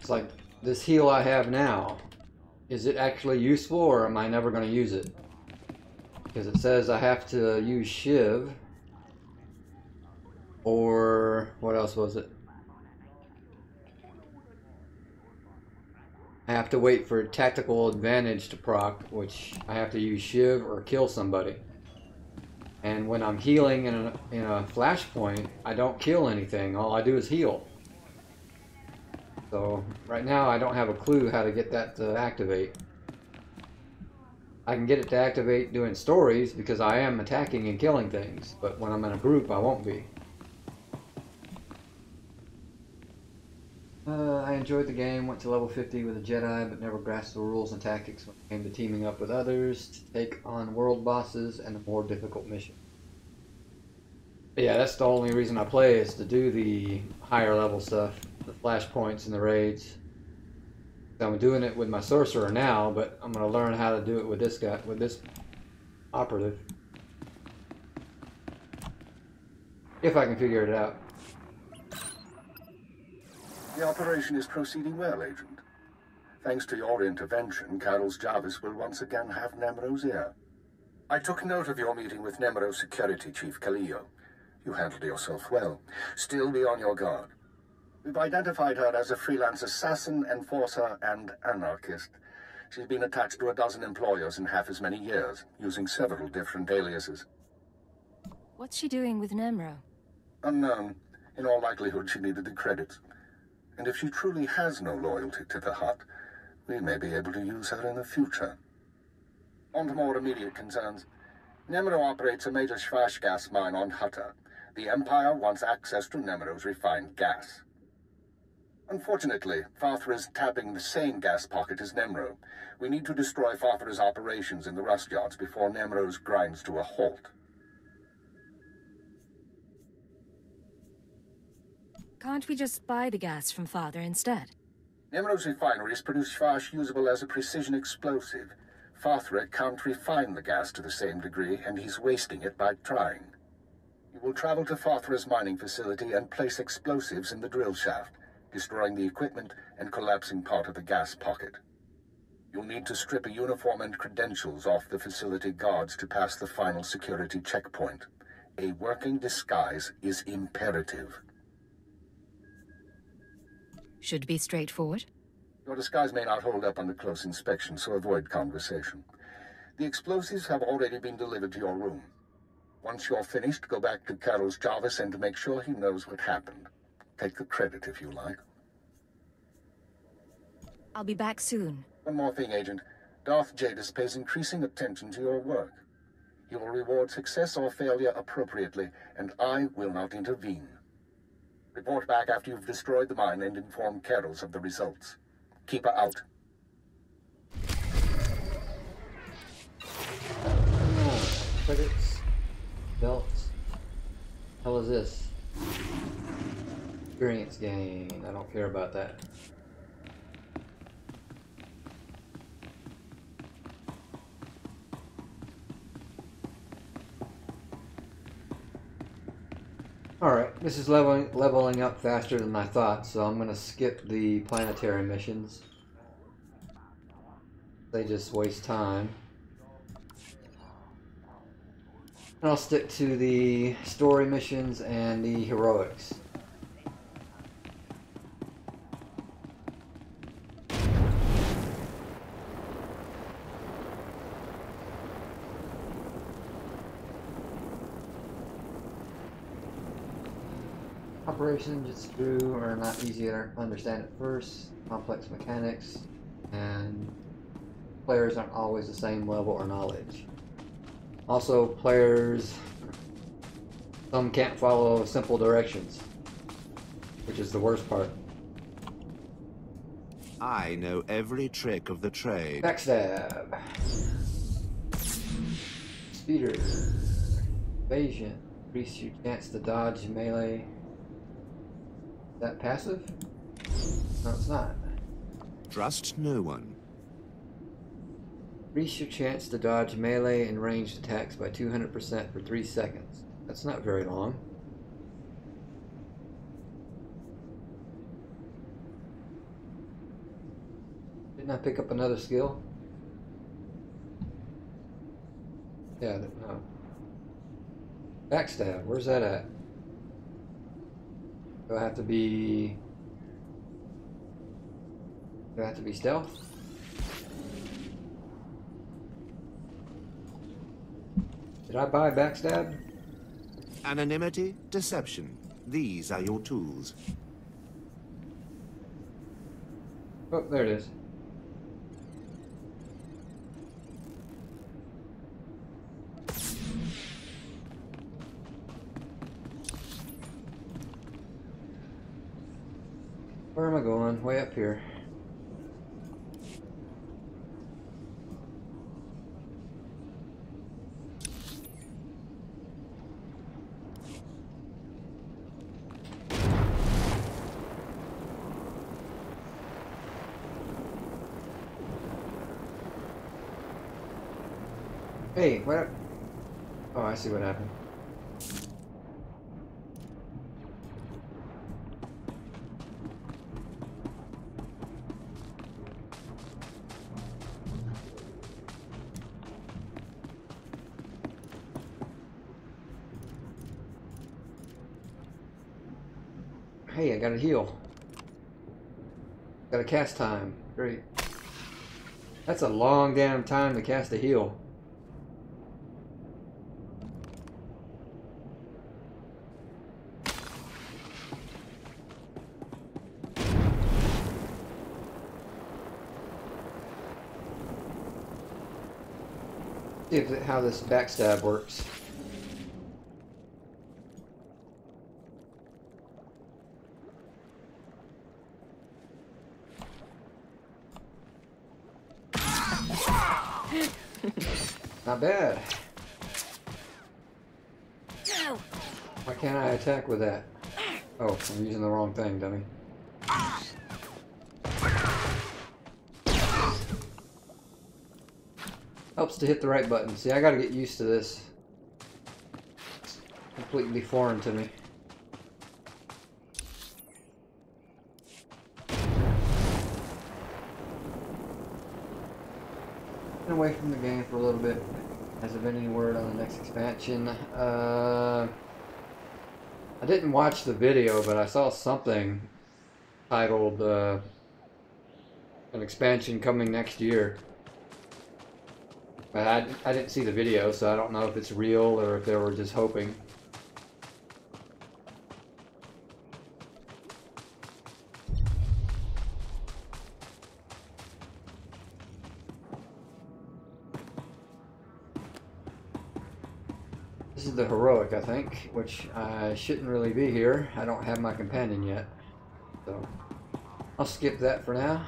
It's like, this heal I have now, is it actually useful or am I never going to use it? Because it says I have to use Shiv, or what else was it? I have to wait for tactical advantage to proc, which I have to use Shiv or kill somebody. And when I'm healing in a flashpoint, I don't kill anything. All I do is heal. So right now I don't have a clue how to get that to activate. I can get it to activate doing stories because I am attacking and killing things, but when I'm in a group I won't be. I enjoyed the game, went to level 50 with a Jedi, but never grasped the rules and tactics when it came to teaming up with others to take on world bosses and a more difficult mission. But yeah, that's the only reason I play, is to do the higher level stuff, the flashpoints and the raids. I'm doing it with my sorcerer now, but I'm going to learn how to do it with this guy, with this operative. If I can figure it out. The operation is proceeding well, Agent. Thanks to your intervention, Carol's Jarvis will once again have Nemro's ear. I took note of your meeting with Nemro's security chief, Kaleo. You handled yourself well. Still be on your guard. We've identified her as a freelance assassin, enforcer, and anarchist. She's been attached to a dozen employers in half as many years, using several different aliases. What's she doing with Nemro? Unknown. In all likelihood, she needed the credits. And if she truly has no loyalty to the Hutt, we may be able to use her in the future. On to more immediate concerns. Nemro operates a major Schwash gas mine on Hutta. The Empire wants access to Nemro's refined gas. Unfortunately, Farthra is tapping the same gas pocket as Nemro. We need to destroy Farthra's operations in the rust yards before Nemro's grinds to a halt. Can't we just buy the gas from Father instead? Nemro's refineries produce Schwash usable as a precision explosive. Farthra can't refine the gas to the same degree, and he's wasting it by trying. You will travel to Farthra's mining facility and place explosives in the drill shaft, destroying the equipment and collapsing part of the gas pocket. You'll need to strip a uniform and credentials off the facility guards to pass the final security checkpoint. A working disguise is imperative. Should be straightforward. Your disguise may not hold up under close inspection, so avoid conversation. The explosives have already been delivered to your room. Once you're finished, go back to Carol's Jarvis and make sure he knows what happened. Take the credit if you like. I'll be back soon. One more thing, Agent. Darth Jadis pays increasing attention to your work. He will reward success or failure appropriately, and I will not intervene. Report back after you've destroyed the mine and inform Carols of the results. Keep her out. Credits. Belts. Hell is this? Experience gain. I don't care about that. Alright, this is leveling up faster than I thought, so I'm going to skip the planetary missions. They just waste time. And I'll stick to the story missions and the heroics. Operation just through are not easy to understand at first. Complex mechanics and players aren't always the same level or knowledge. Also, players, some can't follow simple directions, which is the worst part. I know every trick of the trade. Backstab. Speeder. Evasion. Increase your chance to dodge melee. Is that passive? No, it's not. Trust no one. Increase your chance to dodge melee and ranged attacks by 200% for 3 seconds. That's not very long. Didn't I pick up another skill? Yeah, no. Backstab, where's that at? Do I have to be stealth? Did I buy backstab? Anonymity, deception. These are your tools. Oh, there it is. Where am I going? Way up here. Hey, what? Oh, I see what happened. Hey, I got a heal. Got a cast time. Great. That's a long damn time to cast a heal. See how this backstab works. Not bad. Why can't I attack with that? Oh, I'm using the wrong thing, dummy. Helps to hit the right button. See, I gotta get used to this. It's completely foreign to me. Been away from the game for a little bit. Has there been any word on the next expansion? I didn't watch the video, but I saw something titled an expansion coming next year. But I didn't see the video, so I don't know if it's real or if they were just hoping. This is the heroic, I think, which I shouldn't really be here. I don't have my companion yet, so I'll skip that for now.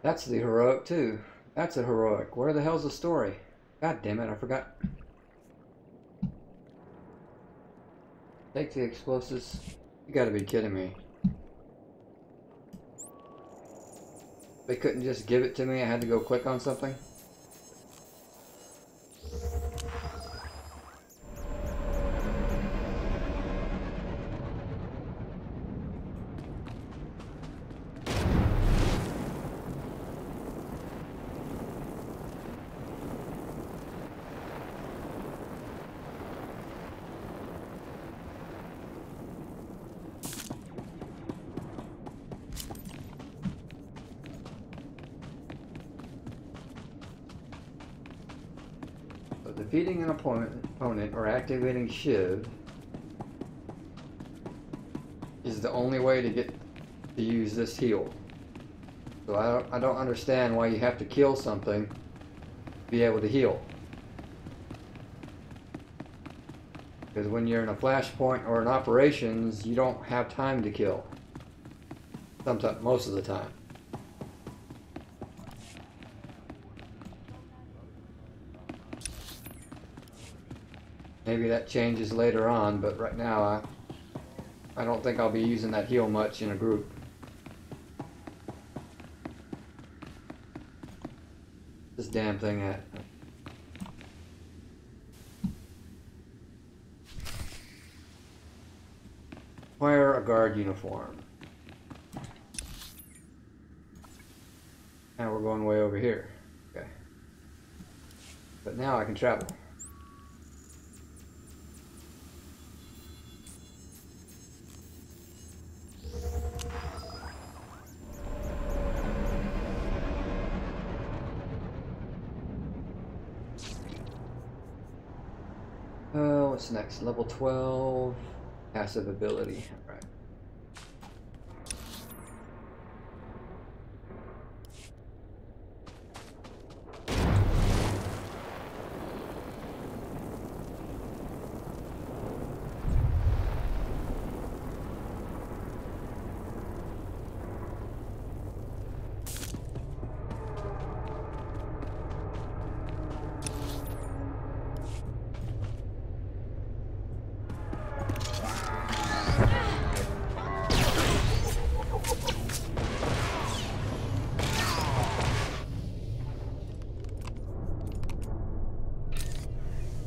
That's the heroic too. That's a heroic. Where the hell's the story? God damn it, I forgot. Take the explosives. You gotta be kidding me. They couldn't just give it to me, I had to go click on something? Defeating an opponent or activating Shiv is the only way to get to use this heal. So I don't understand why you have to kill something to be able to heal. Because when you're in a flashpoint or in operations, you don't have time to kill. Sometimes, most of the time. Maybe that changes later on, but right now I don't think I'll be using that heal much in a group. This damn thing at. Acquire a guard uniform. Now we're going way over here. Okay. But now I can travel. What's next? Level 12, passive ability. All right.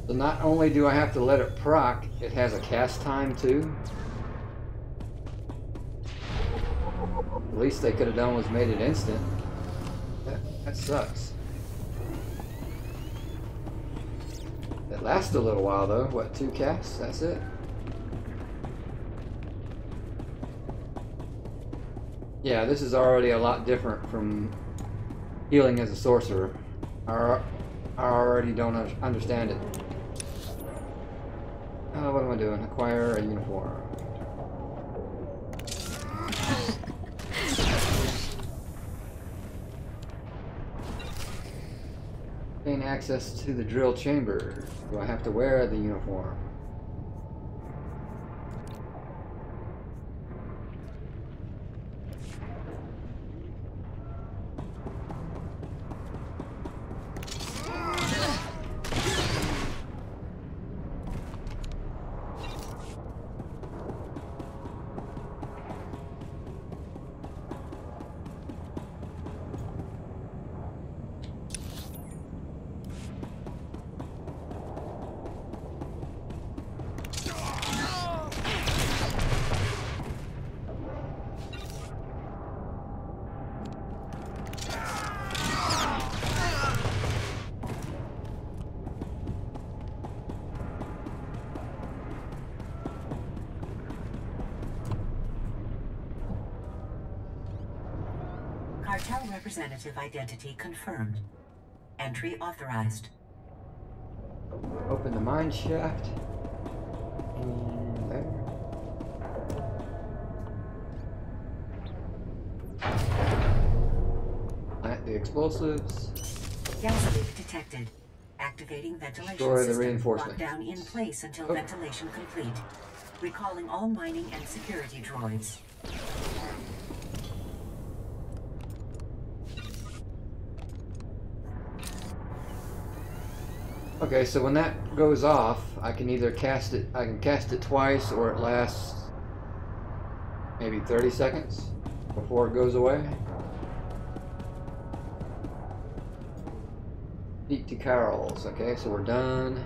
So not only do I have to let it proc, it has a cast time too. The least they could have done was made it instant. That sucks. It lasts a little while though. What, 2 casts? That's it? Yeah, this is already a lot different from healing as a sorcerer. I already don't understand it. What am I doing? Acquire a uniform. Gain access to the drill chamber. Do I have to wear the uniform? Cartel representative identity confirmed. Entry authorized. Open the mine shaft. And there. Plant the explosives. Gas leak detected. Activating ventilation Destroy the system. reinforcement. Lockdown in place until ventilation complete. Recalling all mining and security droids. Okay, so when that goes off, I can either cast it, I can cast it twice, or it lasts maybe 30 seconds before it goes away. Speak to Carol's. Okay, so we're done.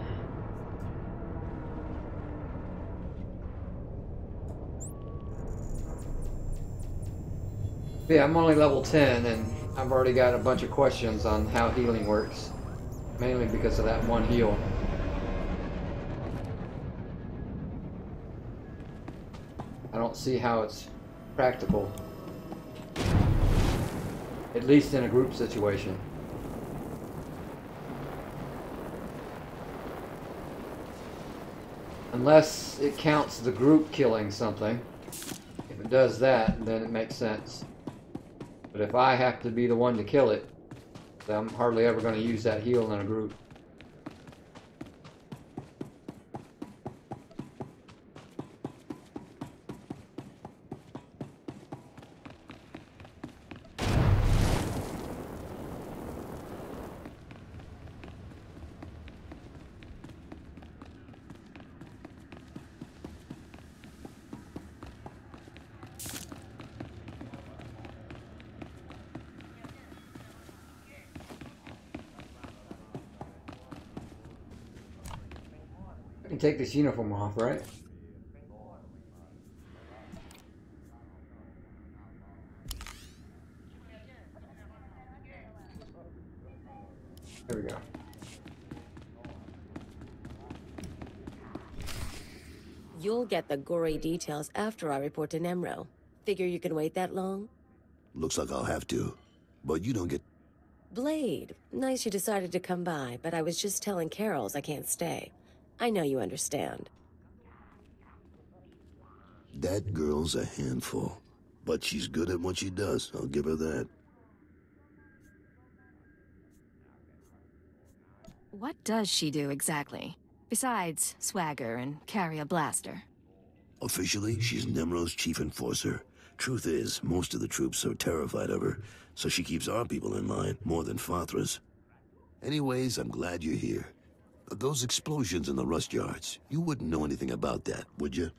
Yeah, I'm only level 10, and I've already got a bunch of questions on how healing works. Mainly because of that one heal. I don't see how it's practical. At least in a group situation. Unless it counts the group killing something. If it does that, then it makes sense. But if I have to be the one to kill it, then I'm hardly ever going to use that heal in a group. I can take this uniform off, right? There we go. You'll get the gory details after I report to Nemro. Figure you can wait that long? Looks like I'll have to. But you don't get... Blade, nice you decided to come by, but I was just telling Carols I can't stay. I know you understand. That girl's a handful. But she's good at what she does, I'll give her that. What does she do exactly? Besides swagger and carry a blaster. Officially, she's Nemro's chief enforcer. Truth is, most of the troops are terrified of her, so she keeps our people in line more than Fathra's. Anyways, I'm glad you're here. Those explosions in the rust yards, you wouldn't know anything about that, would you?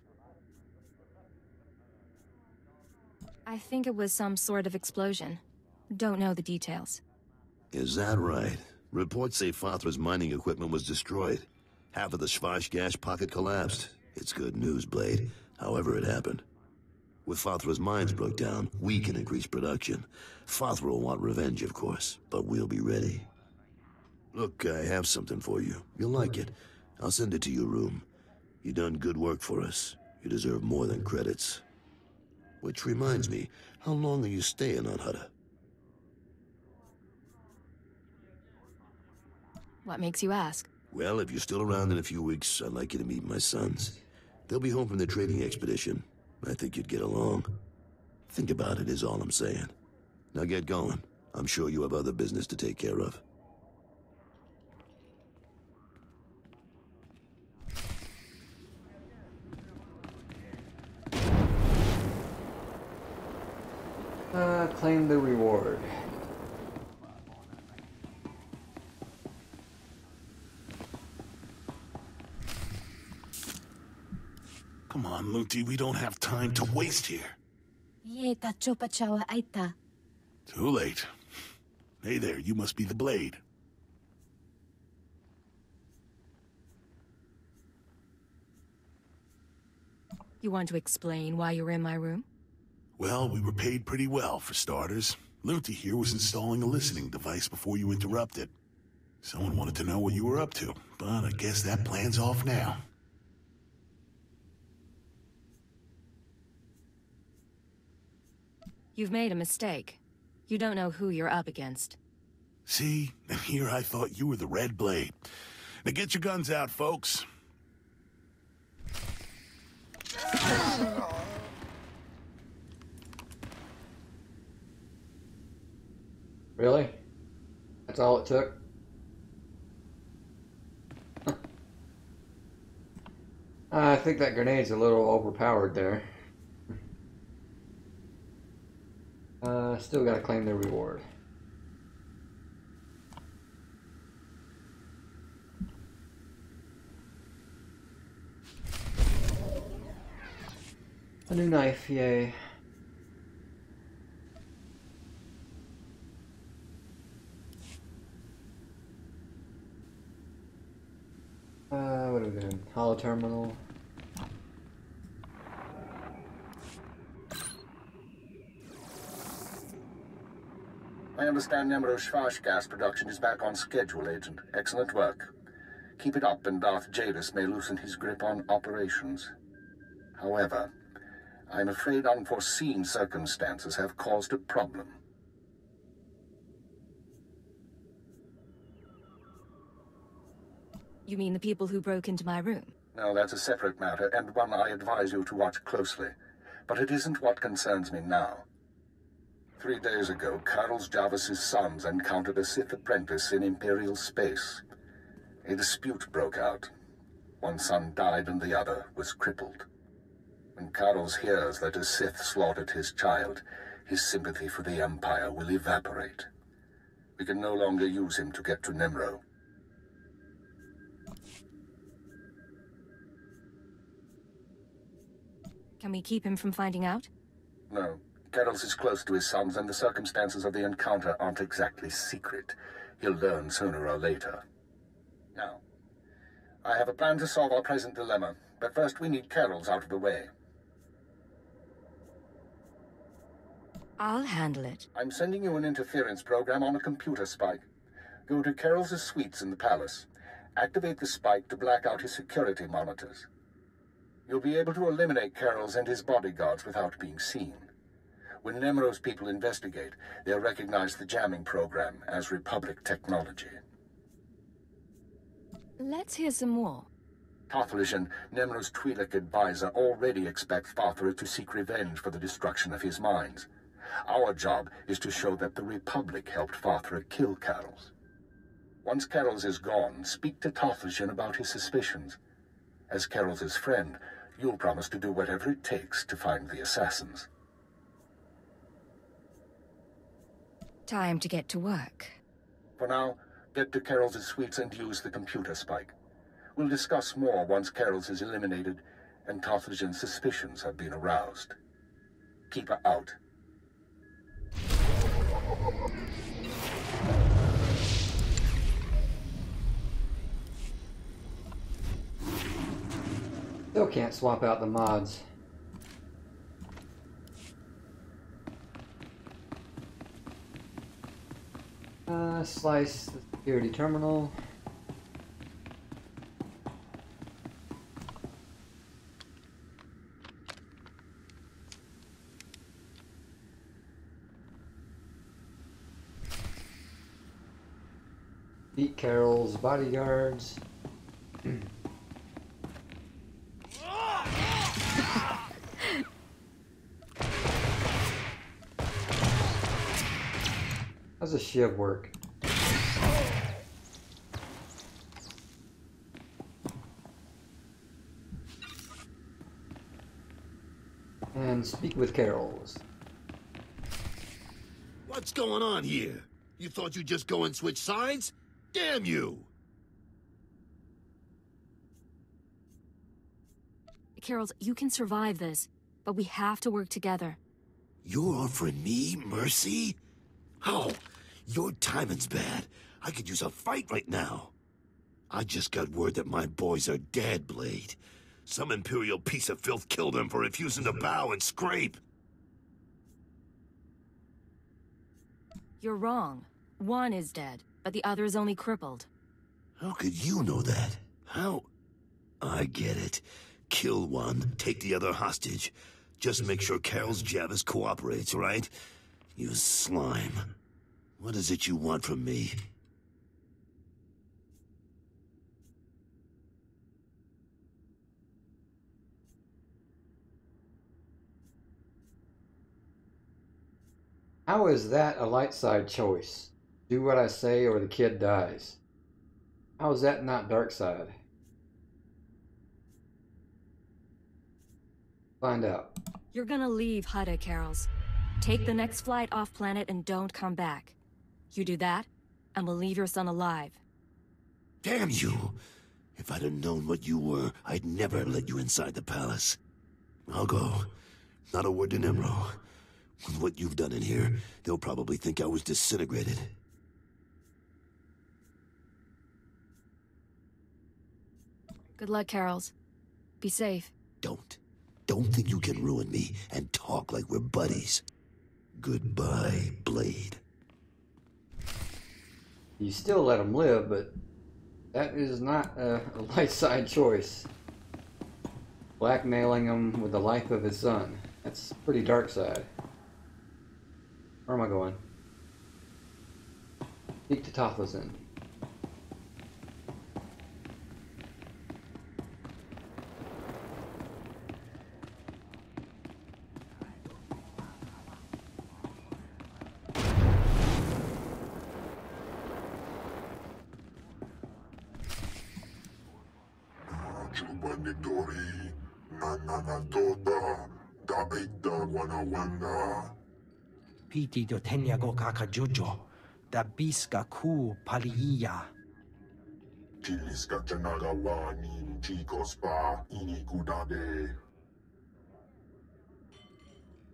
I think it was some sort of explosion. Don't know the details. Is that right? Reports say Fathra's mining equipment was destroyed. Half of the Schwarzgash pocket collapsed. It's good news, Blade. However it happened. With Fathra's mines broke down, we can increase production. Fathra will want revenge, of course, but we'll be ready. Look, I have something for you. You'll like it. I'll send it to your room. You done good work for us. You deserve more than credits. Which reminds me, how long are you staying on Hutta? What makes you ask? Well, if you're still around in a few weeks, I'd like you to meet my sons. They'll be home from their trading expedition. I think you'd get along. Think about it is all I'm saying. Now get going. I'm sure you have other business to take care of. Claim the reward. Come on, Lunti, we don't have time to waste here. Too late. Hey there, you must be the Blade. You want to explain why you were in my room? Well, we were paid pretty well, for starters. Lunti here was installing a listening device before you interrupted. Someone wanted to know what you were up to, but I guess that plan's off now. You've made a mistake. You don't know who you're up against. See? And here I thought you were the Red Blade. Now get your guns out, folks. Really? That's all it took? I think that grenade's a little overpowered there. Still gotta claim the reward. A new knife, yay. What are we doing? Holo terminal. I understand Nemro Schwarz gas production is back on schedule, Agent. Excellent work. Keep it up and Darth Jadis may loosen his grip on operations. However, I'm afraid unforeseen circumstances have caused a problem. You mean the people who broke into my room? No, that's a separate matter, and one I advise you to watch closely. But it isn't what concerns me now. 3 days ago, Carlos Jarvis's sons encountered a Sith apprentice in Imperial space. A dispute broke out. One son died and the other was crippled. When Carlos hears that a Sith slaughtered his child, his sympathy for the Empire will evaporate. We can no longer use him to get to Nemro. Can we keep him from finding out? No. Carlos is close to his sons, and the circumstances of the encounter aren't exactly secret. He'll learn sooner or later. Now, I have a plan to solve our present dilemma, but first we need Carol's out of the way. I'll handle it. I'm sending you an interference program on a computer spike. Go to Carol's suites in the palace. Activate the spike to black out his security monitors. You'll be able to eliminate Carol's and his bodyguards without being seen. When Nemro's people investigate, they'll recognize the jamming program as Republic technology. Let's hear some more. Tothlishan, Nemro's Twi'lek advisor, already expects Farthra to seek revenge for the destruction of his mines. Our job is to show that the Republic helped Farthra kill Carol's. Once Carol's is gone, speak to Tothlishan about his suspicions. As Carol's friend, you'll promise to do whatever it takes to find the assassins. Time to get to work. For now, get to Carol's suites and use the computer spike. We'll discuss more once Carol's is eliminated and Tothlishan's suspicions have been aroused. Keep her out. Still can't swap out the mods. Slice the security terminal. Beat Carol's bodyguards. How's a shiv work? And speak with Carol's. What's going on here? You thought you'd just go and switch sides? Damn you! Carol's, you can survive this, but we have to work together. You're offering me mercy? How? Your timing's bad. I could use a fight right now. I just got word that my boys are dead, Blade. Some Imperial piece of filth killed them for refusing to bow and scrape. You're wrong. One is dead, but the other is only crippled. How could you know that? How? I get it. Kill one, take the other hostage. Just make sure Carol's Jarvis cooperates, right? You slime. What is it you want from me? How is that a light side choice? Do what I say or the kid dies. How is that not dark side? Find out. You're gonna leave Hutta, Carols. Take the next flight off planet and don't come back. You do that, and we'll leave your son alive. Damn you! If I'd have known what you were, I'd never let you inside the palace. I'll go. Not a word to Nemro. With what you've done in here, they'll probably think I was disintegrated. Good luck, Carols. Be safe. Don't think you can ruin me and talk like we're buddies. Goodbye, Blade. You still let him live, but that is not a light side choice. Blackmailing him with the life of his son. That's pretty dark side. Where am I going? Speak to Tothlison. Piti do tenyago kakajojo, da biska ku paliya. Tiliska Janagawani Chikospa Inikudade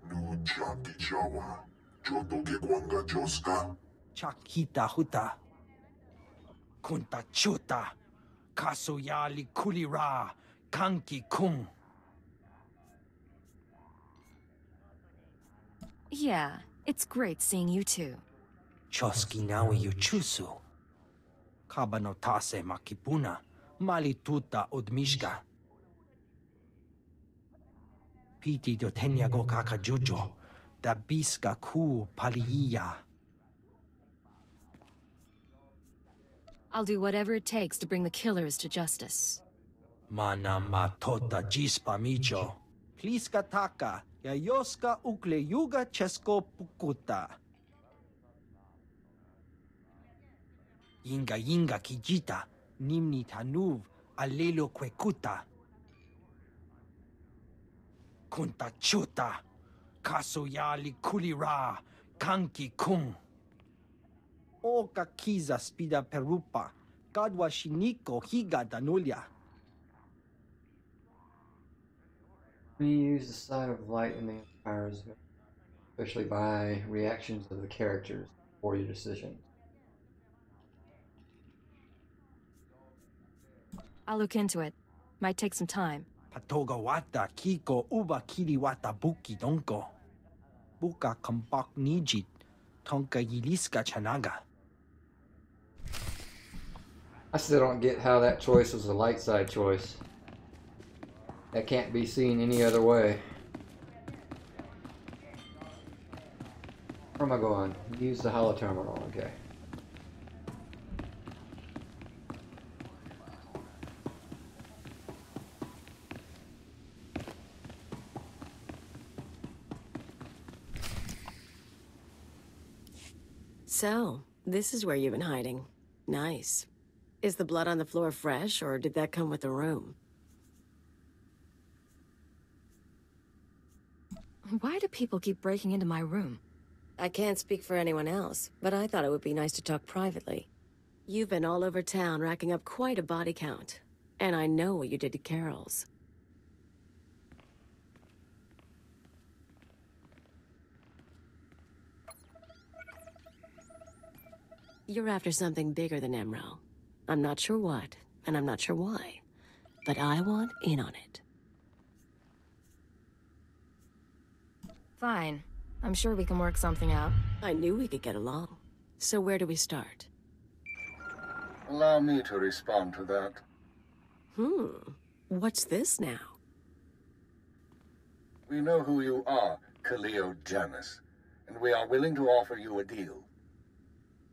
Nujati Jawa Jotoge Kwanga Joska Chakita huta. Kunta chuta. Kasoyali kulira. Kanki kung. Yeah, it's great seeing you too. Choski nawi yuchusu. Kabanotase makipuna. Malituta odmishka. Piti do tenyago kakajojo. Da biska ku paliya. I'll do whatever it takes to bring the killers to justice. Mana matota jispa micho. Pliska taka. Yayoska ukle yuga chesko pukuta. Yinga yinga kijita. Nimni tanuv. Alelo kwekuta. Kunta chuta. Kasoyali kulira. Kanki kung. Oka kiza spida perupa. Gadwa shiniko higa danulia. We use the side of light in the empires, especially by reactions of the characters for your decisions. I'll look into it. Might take some time. Patoga wata kiko uba kiri wata buki donko. Buka kambak nijit. Tonka yiliska chanaga. I still don't get how that choice was a light side choice. That can't be seen any other way. Where am I going? Use the holo terminal, okay. So, this is where you've been hiding. Nice. Is the blood on the floor fresh, or did that come with the room? Why do people keep breaking into my room? I can't speak for anyone else, but I thought it would be nice to talk privately. You've been all over town racking up quite a body count. And I know what you did to Carol's. You're after something bigger than Emerald. I'm not sure what, and I'm not sure why. But I want in on it. Fine. I'm sure we can work something out. I knew we could get along. So where do we start? Allow me to respond to that. What's this now? We know who you are, Kaleo Janus, and we are willing to offer you a deal.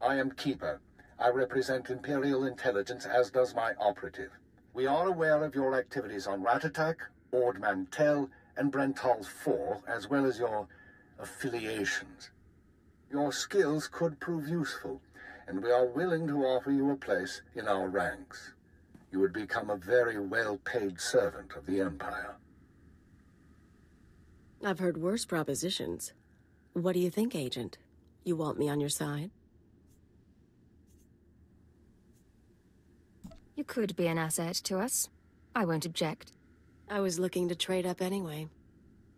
I am Keeper. I represent Imperial Intelligence, as does my operative. We are aware of your activities on Ratatak, Ord Mantell, and Brental 4, as well as your affiliations. Your skills could prove useful, and we are willing to offer you a place in our ranks. You would become a very well-paid servant of the Empire. I've heard worse propositions. What do you think, Agent? You want me on your side? You could be an asset to us. I won't object. I was looking to trade up anyway.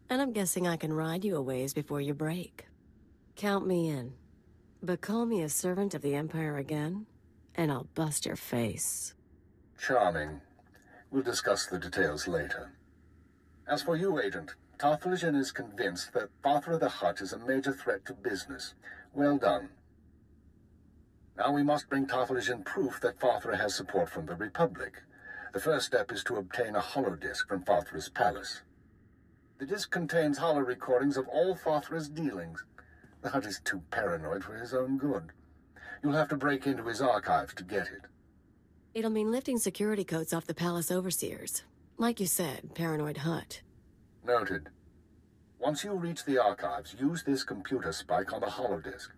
And I'm guessing I can ride you a ways before you break. Count me in. But call me a servant of the Empire again, and I'll bust your face. Charming. We'll discuss the details later. As for you, Agent, Tarthalion is convinced that Father the Hutt is a major threat to business. Well done. Now we must bring Tarthalion proof that Father has support from the Republic. The first step is to obtain a holodisk from Father's palace. The disk contains holo recordings of all Father's dealings. The Hutt is too paranoid for his own good. You'll have to break into his archives to get it. It'll mean lifting security codes off the palace overseers. Like you said, paranoid Hutt. Noted. Once you reach the archives, use this computer spike on the holodisk.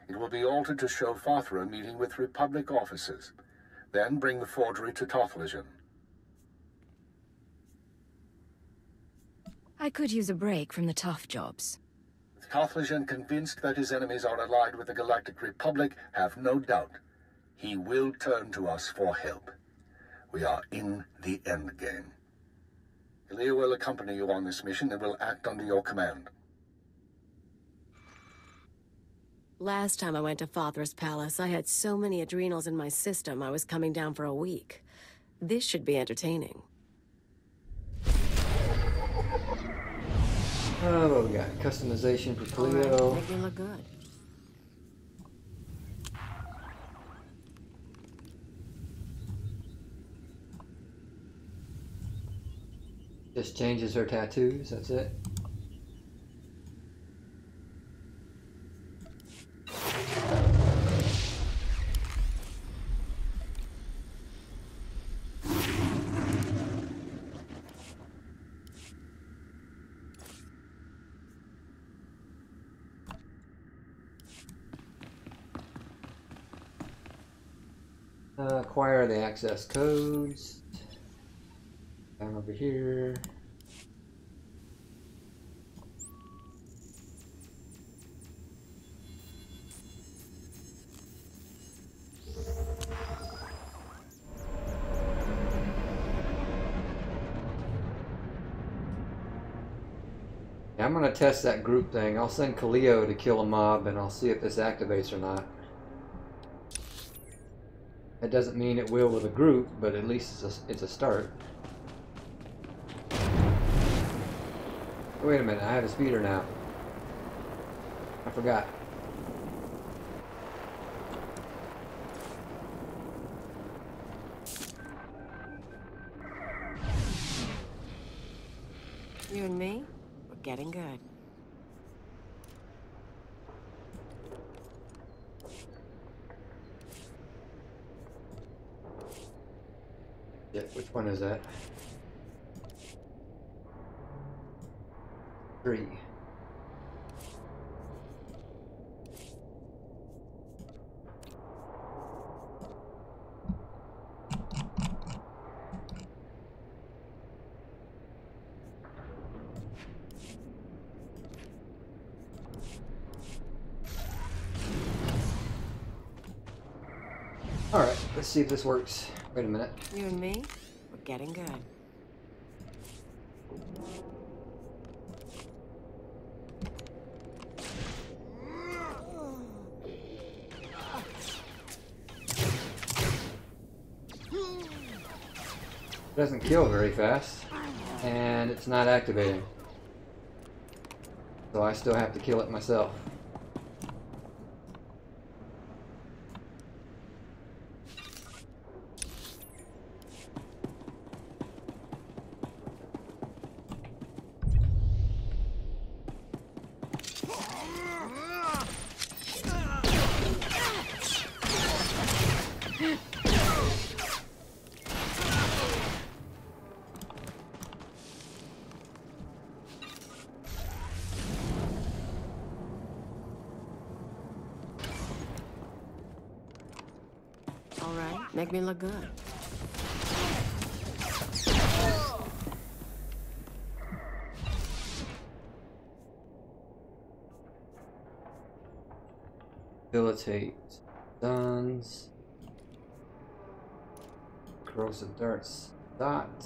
It will be altered to show Father meeting with Republic officers. Then bring the forgery to Tarthalion. I could use a break from the tough jobs. With Tarthalion convinced that his enemies are allied with the Galactic Republic, have no doubt. He will turn to us for help. We are in the endgame. Elia will accompany you on this mission and will act under your command. Last time I went to Father's palace, I had so many adrenals in my system I was coming down for a week. This should be entertaining. Oh, we got customization for Cleo. Make me look good. Just changes her tattoos, that's it. Acquire the access codes. Down over here. Yeah, I'm gonna test that group thing. I'll send Kaleo to kill a mob and I'll see if this activates or not. It doesn't mean it will with a group, but at least it's a start. Wait a minute, I have a speeder now. I forgot. You and me, we're getting good. Yeah, which one is that? 3. Alright, let's see if this works. Wait a minute. You and me, we're getting good. It doesn't kill very fast, and it's not activating. So I still have to kill it myself. All right, make me look good. Debilitate stuns. Corrosive darts. Dot.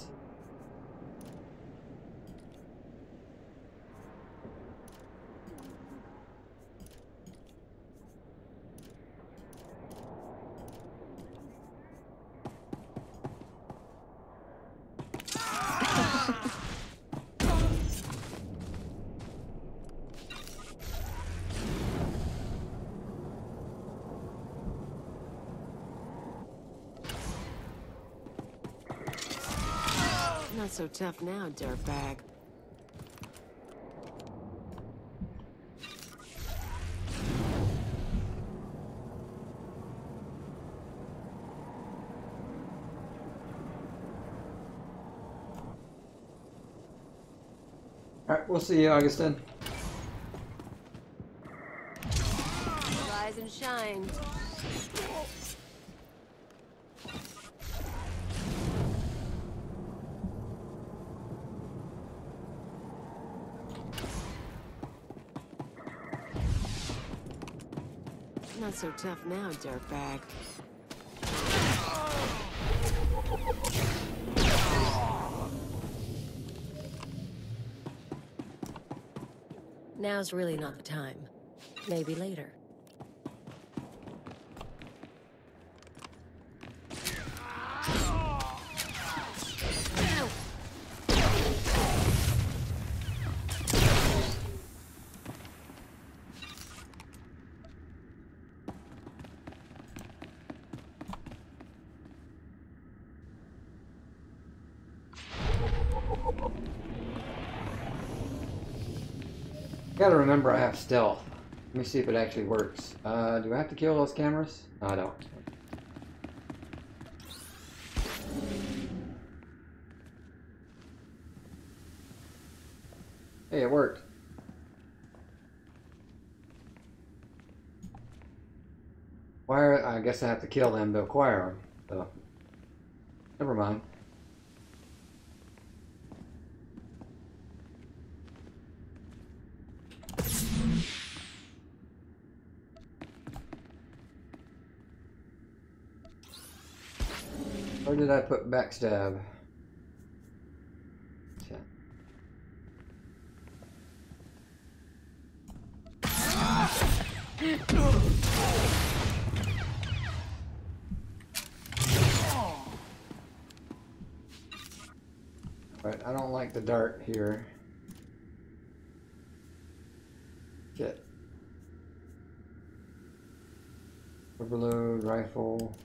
Not so tough now, dirtbag. Alright, we'll see you, Augustin. Rise and shine. Not so tough now, dirtbag. Now's really not the time. Maybe later. Gotta remember I have stealth. Let me see if it actually works. Do I have to kill those cameras? No, I don't. Hey, it worked. I guess I have to kill them to acquire them. So, never mind. Where did I put backstab? Okay. Right, I don't like the dart here. Shit. Overload, rifle.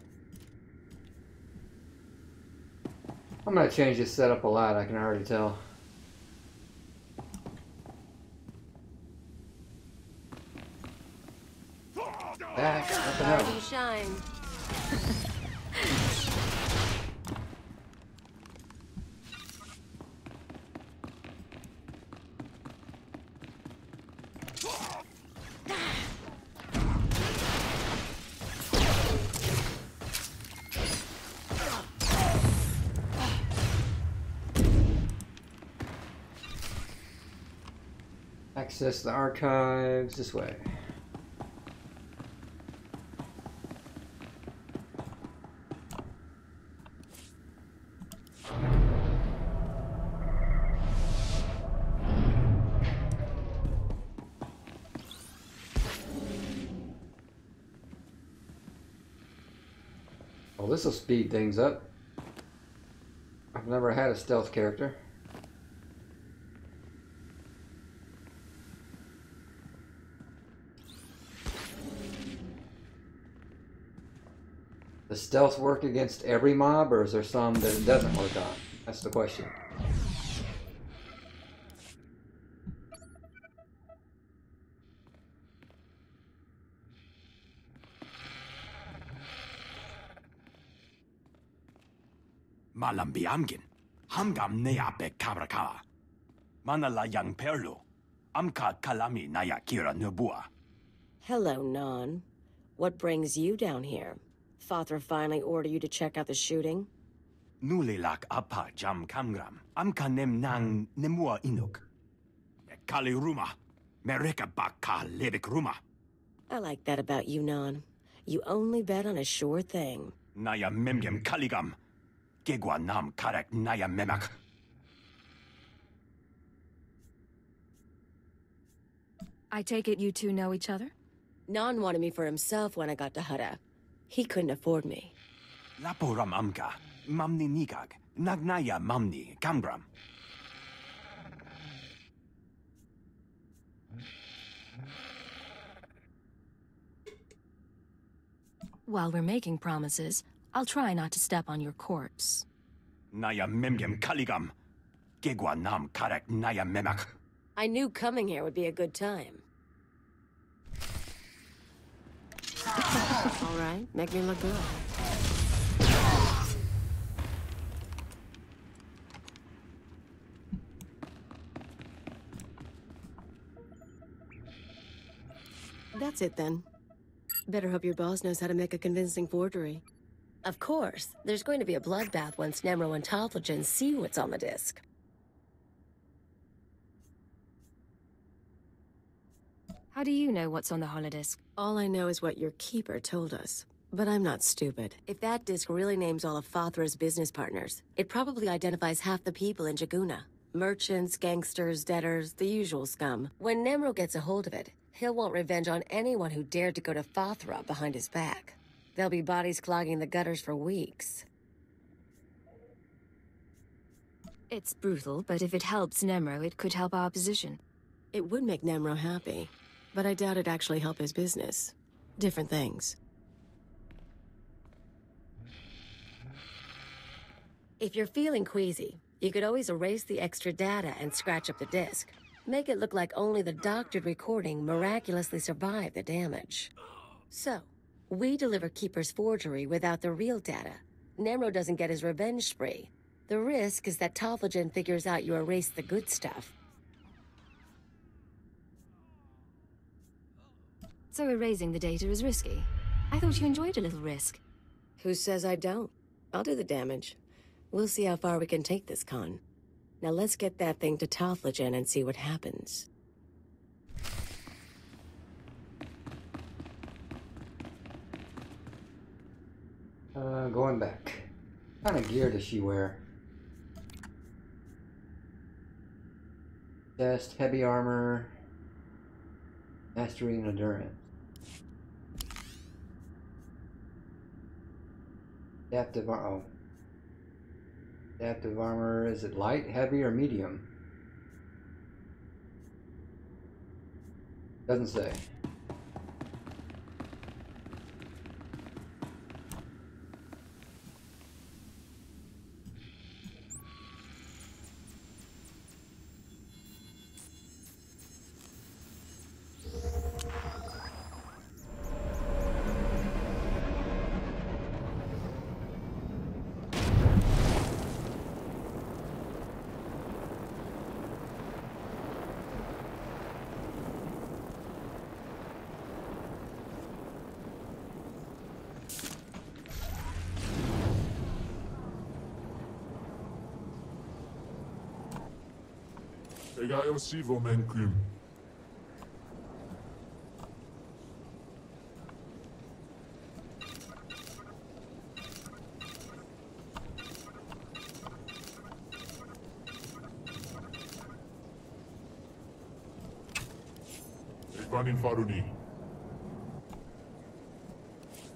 I'm gonna change this setup a lot, I can already tell. Back, what the hell? You shine. Access the archives this way. Well, this will speed things up. I've never had a stealth character. Does stealth work against every mob, or is there some that it doesn't work on? That's the question. Malambi amgin. Hamgam nea be kabraka. Manala yang perlu. Amka kalami naya kira nubua. Hello, Non. What brings you down here? Father finally ordered you to check out the shooting? Nulilak apa jam kamgram. Amka nem nang nemua inuk. Kali ruma. Mereka baka lebik ruma. I like that about you, Non. You only bet on a sure thing. Naya memgem kaligam. Gegwa nam karek naya memak. I take it you two know each other? Non wanted me for himself when I got to Hutta. He couldn't afford me. Laporam amka. Mamni nigag. Nagnaya mamni kambram. While we're making promises, I'll try not to step on your corpse. Naya memgem kaligam. Gegwa nam karek naya memak. I knew coming here would be a good time. All right, make me look good. That's it then. Better hope your boss knows how to make a convincing forgery. Of course, there's going to be a bloodbath once Nemro and Tothlogen see what's on the disc. How do you know what's on the holodisc? All I know is what your keeper told us. But I'm not stupid. If that disc really names all of Fothra's business partners, it probably identifies half the people in Jaguna. Merchants, gangsters, debtors, the usual scum. When Nemro gets a hold of it, he'll want revenge on anyone who dared to go to Fothra behind his back. There'll be bodies clogging the gutters for weeks. It's brutal, but if it helps Nemro, it could help our position. It would make Nemro happy, but I doubt it'd actually help his business. Different things. If you're feeling queasy, you could always erase the extra data and scratch up the disk. Make it look like only the doctored recording miraculously survived the damage. So, we deliver Keeper's forgery without the real data. Nemro doesn't get his revenge spree. The risk is that Tothlogen figures out you erased the good stuff. So erasing the data is risky. I thought you enjoyed a little risk. Who says I don't? I'll do the damage. We'll see how far we can take this con. Now let's get that thing to Tothlogen and see what happens. Going back. What kind of gear does she wear? Chest, heavy armor, mastery and endurance. Adaptive armor. Oh. Adaptive armor, is it light, heavy, or medium? Doesn't say. Egayo sivo menkum.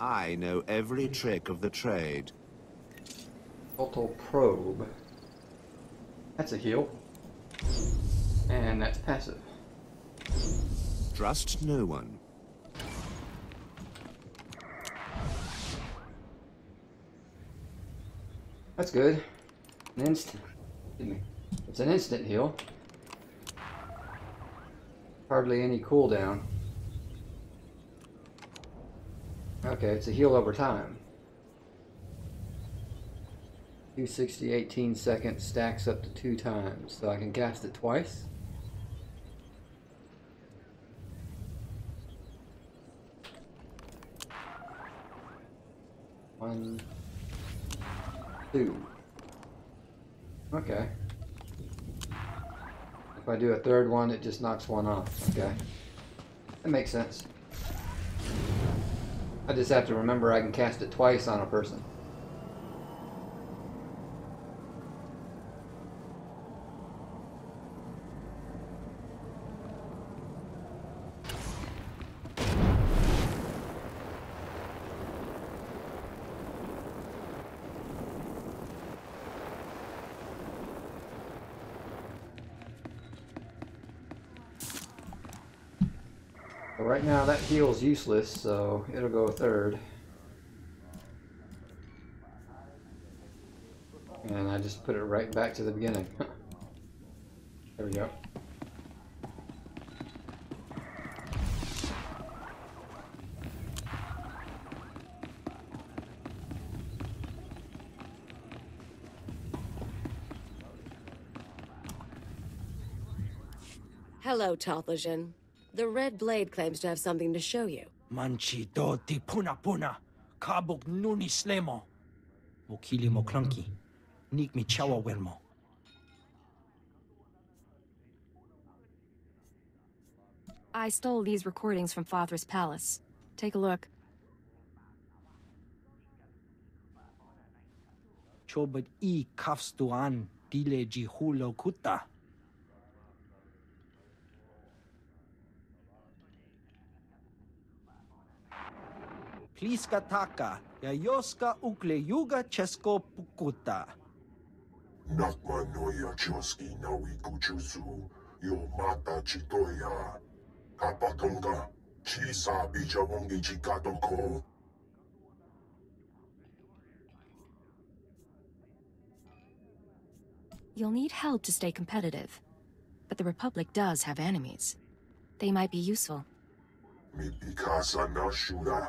I know every trick of the trade. Auto probe. That's a heal. And that's passive. Trust no one. That's good. An instant. Excuse me. It's an instant heal. Hardly any cooldown. Okay, it's a heal over time. 260, 18 seconds, stacks up to 2 times. So I can cast it twice. One, two. Okay. If I do a third one, it just knocks one off. Okay. That makes sense. I just have to remember I can cast it twice on a person. Right now that heal's useless, so it'll go third. And I just put it right back to the beginning. There we go. Hello, Talthajan. The Red Blade claims to have something to show you. Manchi do ti puna puna. Kabuk nuni slemo. Mokili mo clunky. Nik mi chawa welmo. I stole these recordings from Father's palace. Take a look. Chobad I kafstuan dile ji hulo kuta. Pliska taka, yayoska ukle yuga chesko pukuta. Nakma noya choski nawi kuchuzu. Yo mata chitoya. Kapatonga. Chisa bija wongi chikatoko. You'll need help to stay competitive. But the Republic does have enemies. They might be useful. Mi pikasa na shura.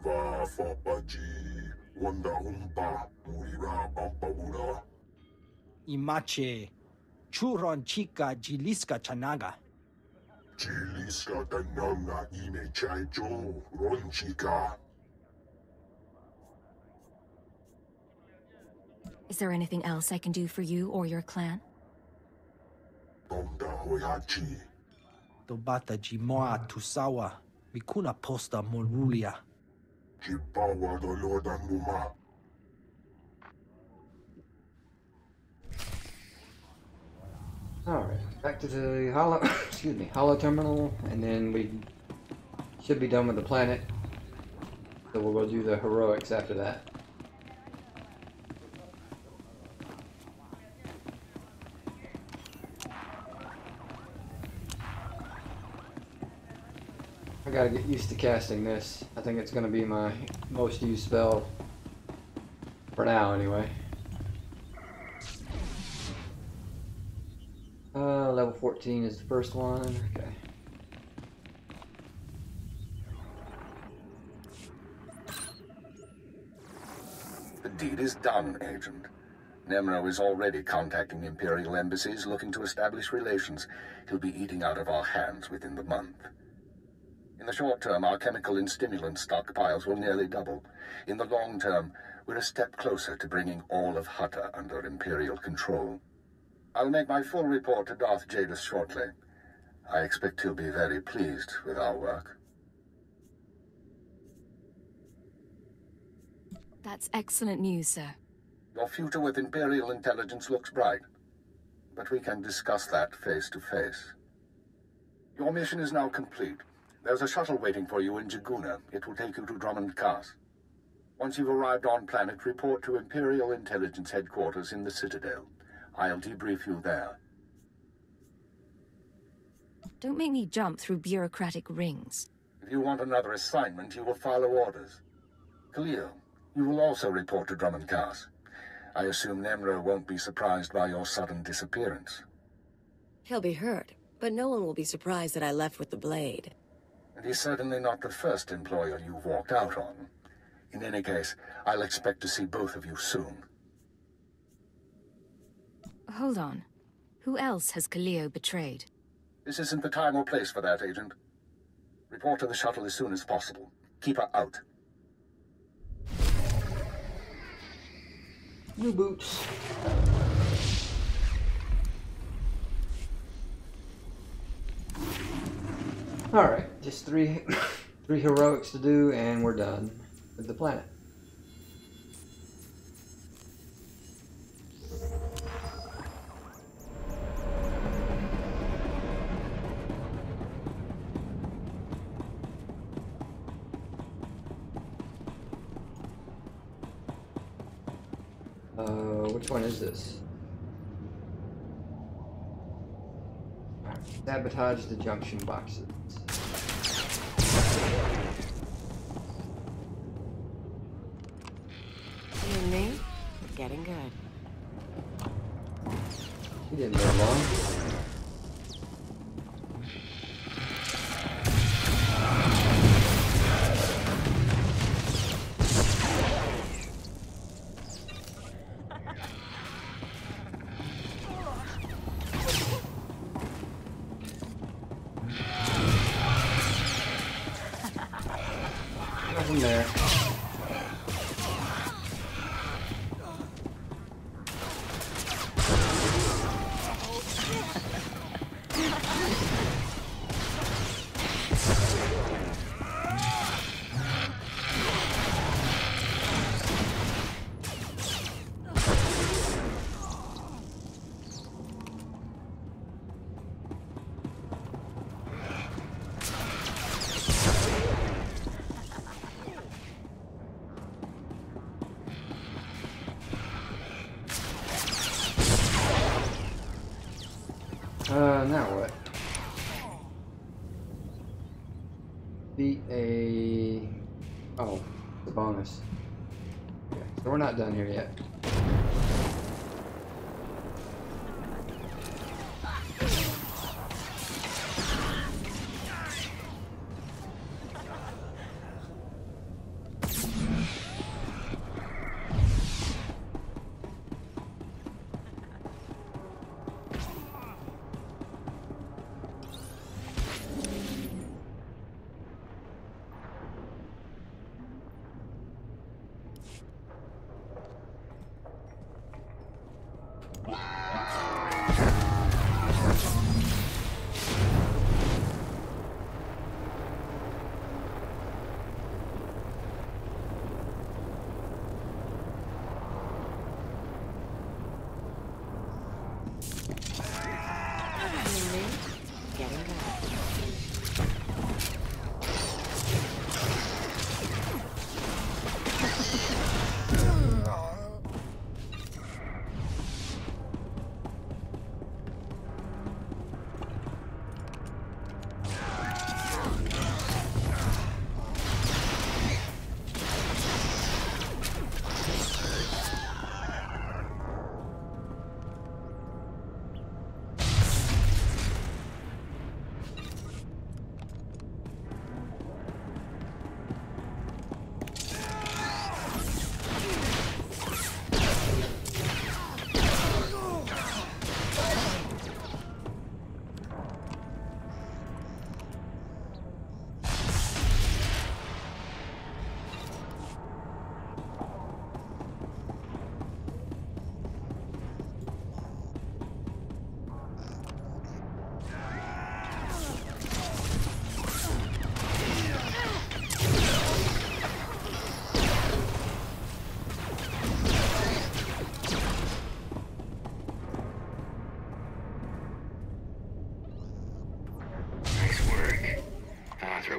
Va fapaji. Wanda umpa. Murira pampabura. Imache. Churon chica jiliska chanaga. Jiliska tananga ime chaicho. Ronchika. Is there anything else I can do for you or your clan? Tonda hoyachi. Tobata jimoa tusawa. Mikuna posta morulia. Jipawa doloda numa. Alright, back to the hollow excuse me, hollow terminal, and then we should be done with the planet. So we'll go do the heroics after that. I gotta get used to casting this. I think it's gonna be my most used spell for now anyway. Level 14 is the first one. Okay. The deed is done, Agent. Nemro is already contacting Imperial embassies looking to establish relations. He'll be eating out of our hands within the month. In the short term, our chemical and stimulant stockpiles will nearly double. In the long term, we're a step closer to bringing all of Hutta under Imperial control. I'll make my full report to Darth Jadis shortly. I expect he'll be very pleased with our work. That's excellent news, sir. Your future with Imperial intelligence looks bright, but we can discuss that face to face. Your mission is now complete. There's a shuttle waiting for you in Jaguna. It will take you to Diemond. Once you've arrived on planet, report to Imperial Intelligence Headquarters in the Citadel. I'll debrief you there. Don't make me jump through bureaucratic rings. If you want another assignment, you will follow orders. Khalil, you will also report to Diemond. I assume Nemro won't be surprised by your sudden disappearance. He'll be hurt, but no one will be surprised that I left with the blade. And he's certainly not the first employer you've walked out on. In any case, I'll expect to see both of you soon. Hold on. Who else has Khalil betrayed? This isn't the time or place for that, Agent. Report to the shuttle as soon as possible. Keep her out. New boots. Alright, just three heroics to do and we're done with the planet. Which one is this? Sabotage the junction boxes. He didn't live long. Nothing there. Now what? Beat a... Oh, the bonus. Okay, so we're not done here yet.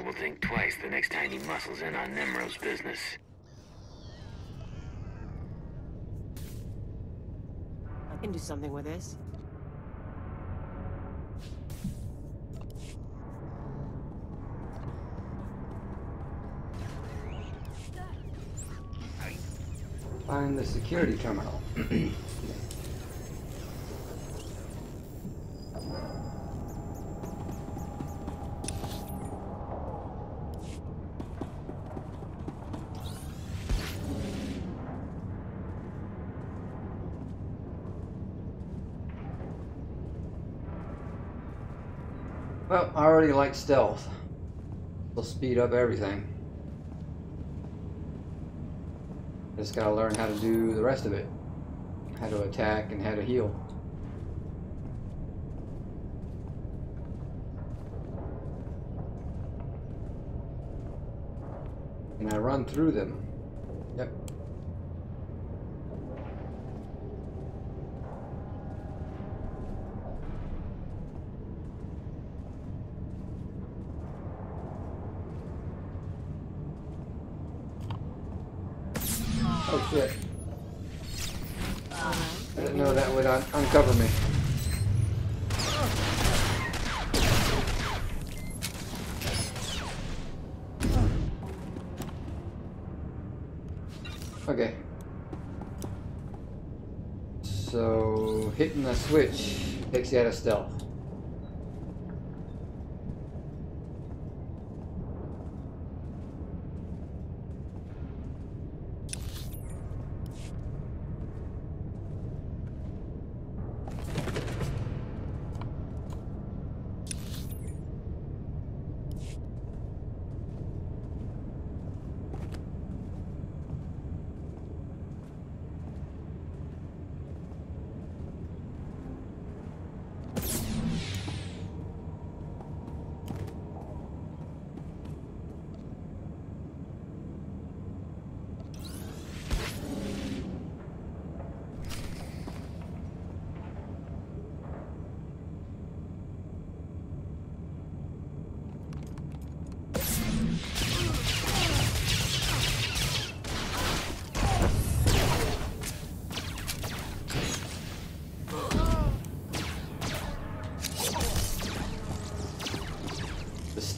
Will think twice the next time he muscles in on Nemro's business. I can do something with this. Find the security terminal. Well, I already like stealth. It'll speed up everything. Just gotta learn how to do the rest of it. How to attack and how to heal. And I run through them. Yep. Oh shit. I didn't know that would uncover me. Okay. So hitting the switch takes you out of stealth.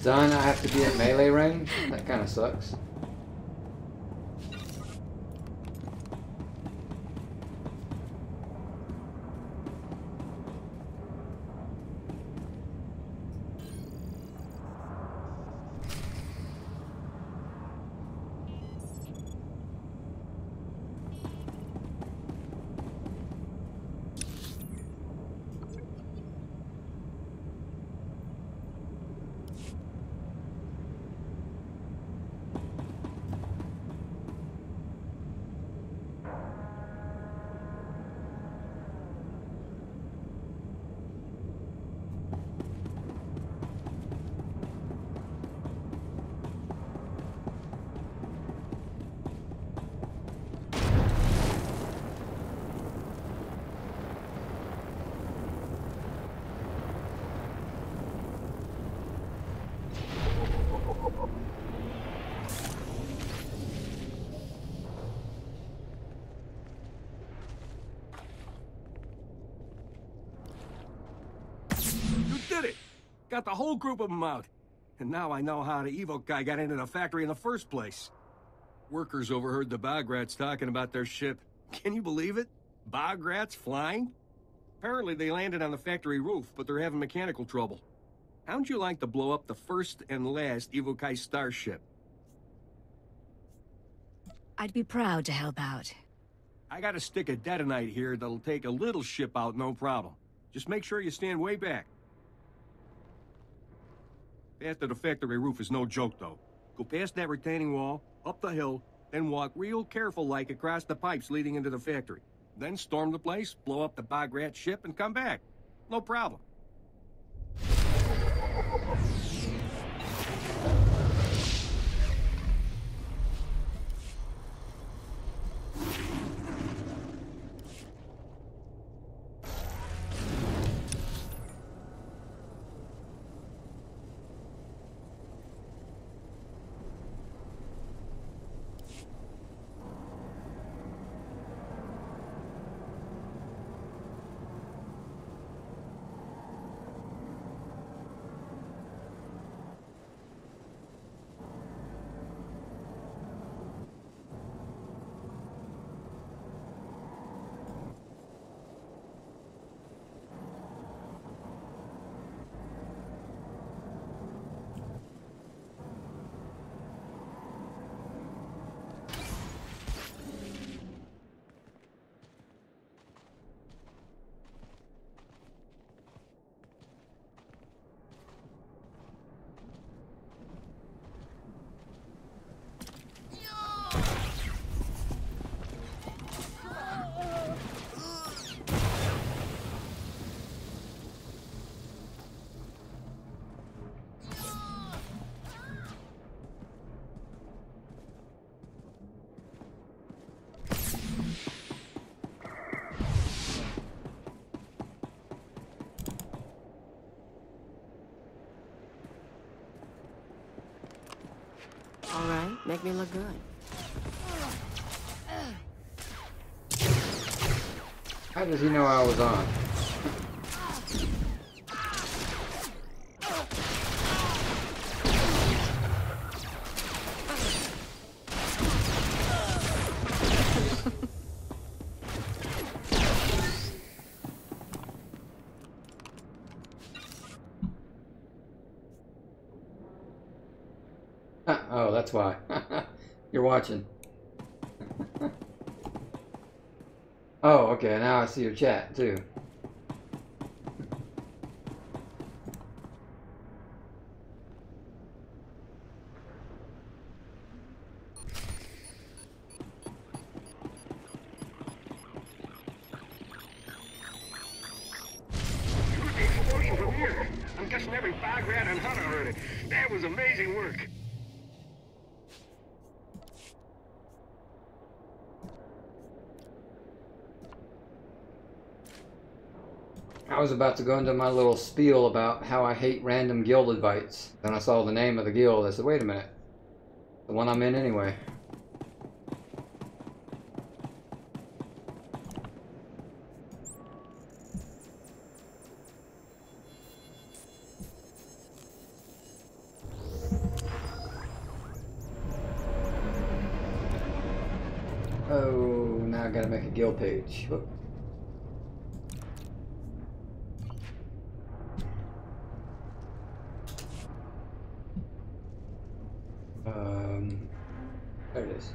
Stun, I have to be at melee range? That kind of sucks. Got the whole group of them out. And now I know how the Evo guy got into the factory in the first place. Workers overheard the bog rats talking about their ship. Can you believe it? Bog rats flying? Apparently they landed on the factory roof, but they're having mechanical trouble. How'd you like to blow up the first and last Evo Kai starship? I'd be proud to help out. I got a stick of detonite here that'll take a little ship out, no problem. Just make sure you stand way back. After the factory roof is no joke, though. Go past that retaining wall, up the hill, then walk real careful-like across the pipes leading into the factory. Then storm the place, blow up the bog rat ship, and come back. No problem. All right, make me look good. How does he know I was on? Oh, that's why. You're watching. Oh, okay, now I see your chat, too. I'm guessing every bog rat and hunter heard it. That was amazing work. I was about to go into my little spiel about how I hate random guild invites. Then I saw the name of the guild. I said, wait a minute. The one I'm in anyway. Oh, now I gotta make a guild page. Whoop. There it is.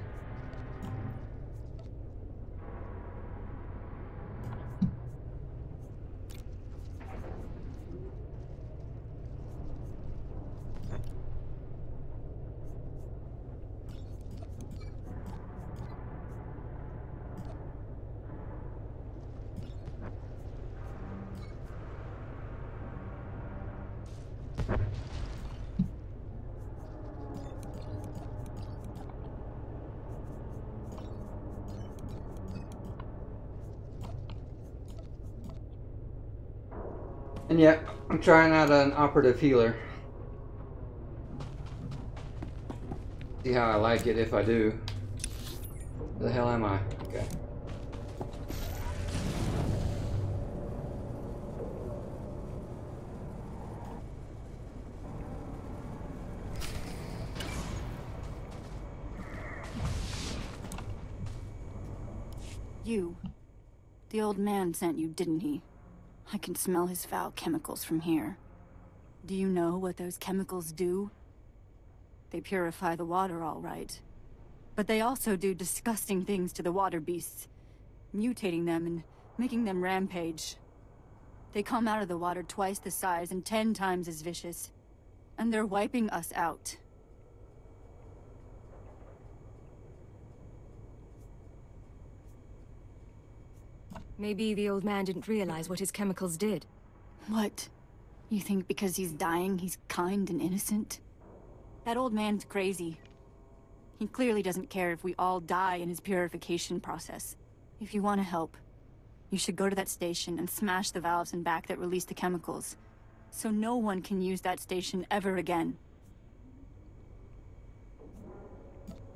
And yeah, I'm trying out an operative healer. See how I like it if I do. Where the hell am I? Okay. You. The old man sent you, didn't he? I can smell his foul chemicals from here. Do you know what those chemicals do? They purify the water, all right. But they also do disgusting things to the water beasts, mutating them and making them rampage. They come out of the water twice the size and 10 times as vicious. And they're wiping us out. Maybe the old man didn't realize what his chemicals did. What? You think because he's dying, he's kind and innocent? That old man's crazy. He clearly doesn't care if we all die in his purification process. If you want to help, you should go to that station and smash the valves in back that release the chemicals, so no one can use that station ever again.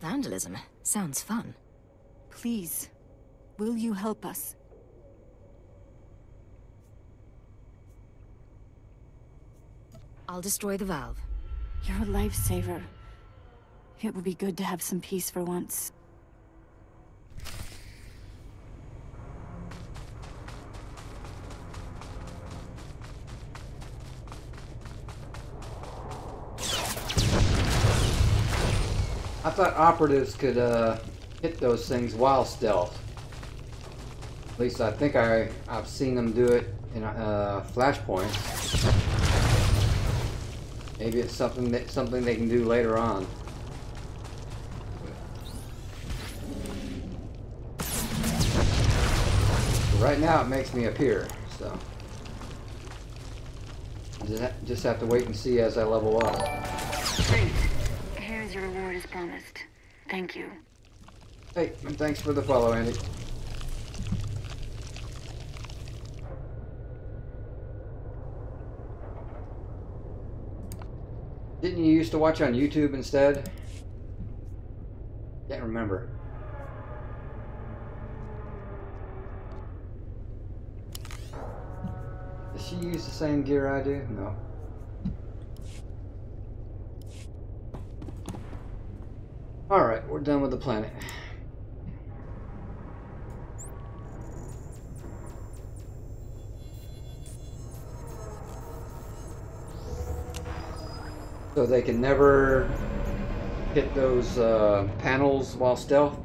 Vandalism sounds fun. Please, will you help us? I'll destroy the valve. You're a lifesaver. It would be good to have some peace for once. I thought operatives could hit those things while stealth. At least I think I've seen them do it in flashpoints. Maybe it's something they can do later on. But right now it makes me appear, so just have to wait and see as I level up. Great. Here's your reward as promised. Thank you. Hey, and thanks for the follow, Andy. Didn't you used to watch on YouTube instead? Can't remember. Does she use the same gear I do? No. Alright, we're done with the planet. So they can never hit those panels while stealth.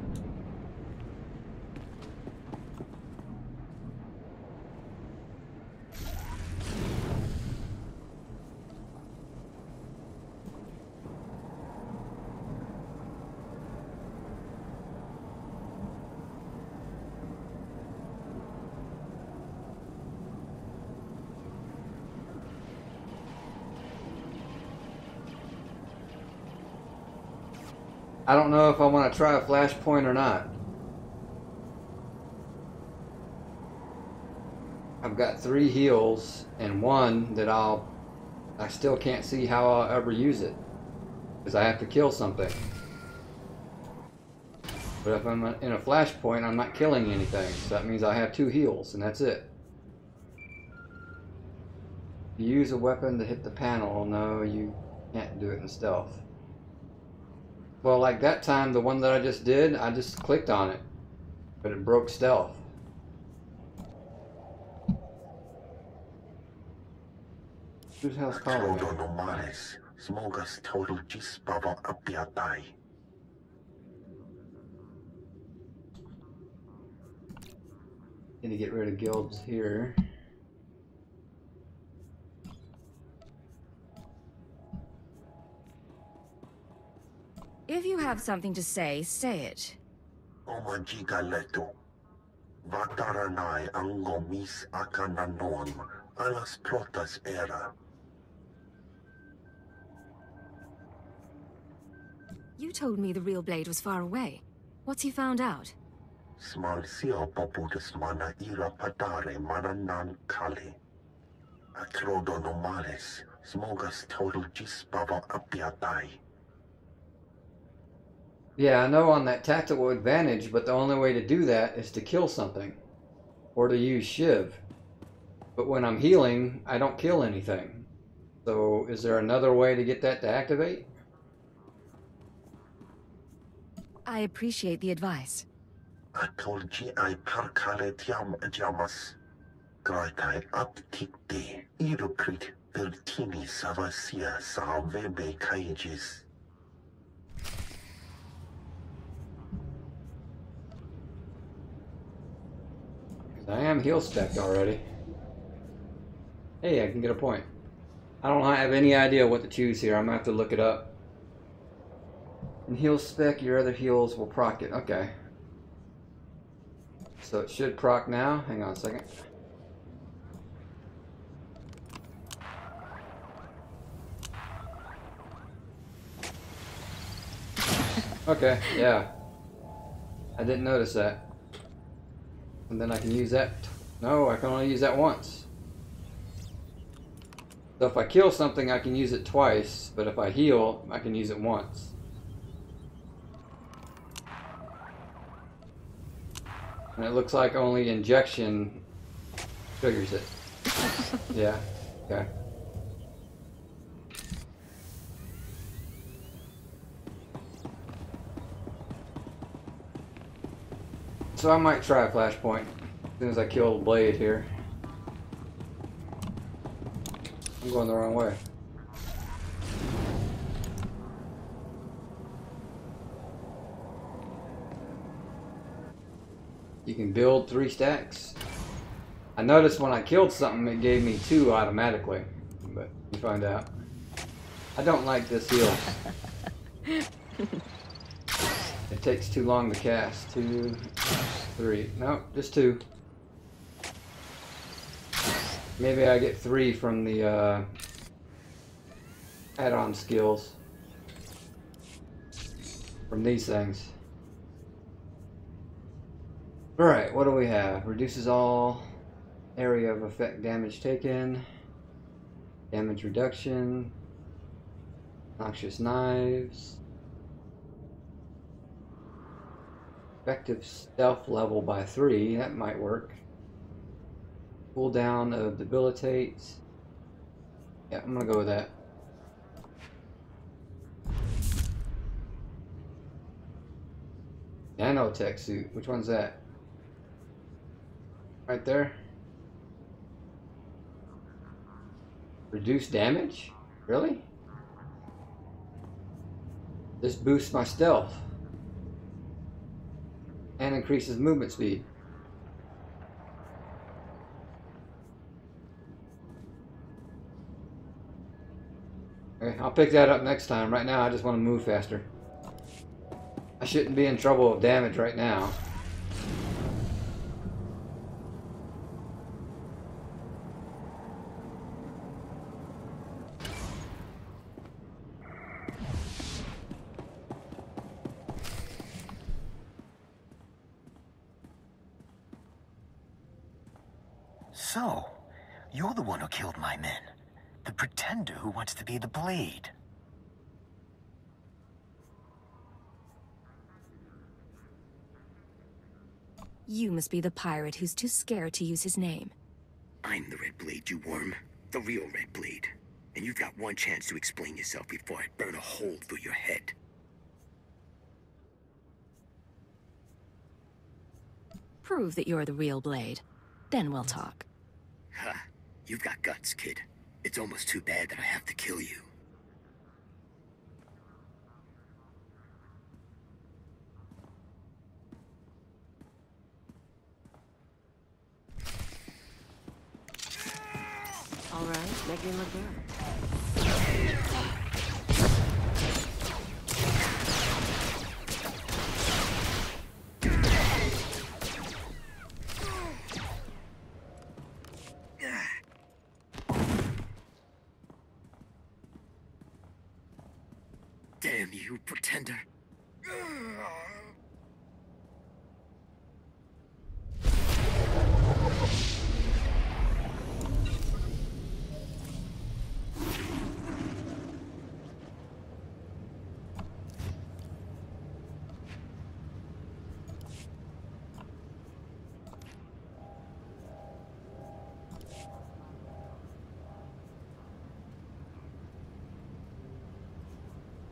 I don't know if I want to try a flashpoint or not. I've got 3 heals and 1 that I still can't see how I'll ever use it because I have to kill something. But if I'm in a flashpoint, I'm not killing anything, so that means I have 2 heals and that's it. You use a weapon to hit the panel. No, you can't do it in stealth. Well, like that time, the one that I just did, I just clicked on it, but it broke stealth. Who's house calling me? Need to get rid of guilds here. If you have something to say, say it. You told me the real Blade was far away. What's he found out? Yeah, I know on that tactical advantage, but the only way to do that is to kill something. Or to use Shiv. But when I'm healing, I don't kill anything. So is there another way to get that to activate? I appreciate the advice. I am heal spec'd already. Hey, I can get a point. I don't have any idea what to choose here. I'm gonna have to look it up. And heal spec, your other heals will proc it. Okay. So it should proc now. Hang on a second. Okay, yeah. I didn't notice that. And then I can use that. No, I can only use that once. So if I kill something, I can use it twice. But if I heal, I can use it once. And it looks like only injection triggers it. Yeah, okay. So I might try a flashpoint as soon as I kill the blade here. I'm going the wrong way. You can build 3 stacks. I noticed when I killed something it gave me 2 automatically, but you find out. I don't like this heal. It takes too long to cast. 2, 3. No, just 2. Maybe I get 3 from the add-on skills. From these things. Alright, what do we have? Reduces all area of effect damage taken. Damage reduction. Noxious knives. Effective stealth level by 3, that might work. Cooldown of debilitate. Yeah, I'm gonna go with that. Nanotech suit, which one's that? Right there. Reduce damage? Really? This boosts my stealth and increases movement speed. Okay, I'll pick that up next time. Right now I just want to move faster. I shouldn't be in trouble with damage right now. So, you're the one who killed my men. The pretender who wants to be the Blade. You must be the pirate who's too scared to use his name. I'm the Red Blade, you worm. The real Red Blade. And you've got one chance to explain yourself before I burn a hole through your head. Prove that you're the real Blade. Then we'll talk. Ha! You've got guts, kid. It's almost too bad that I have to kill you. All right, make me look good. Damn you, pretender.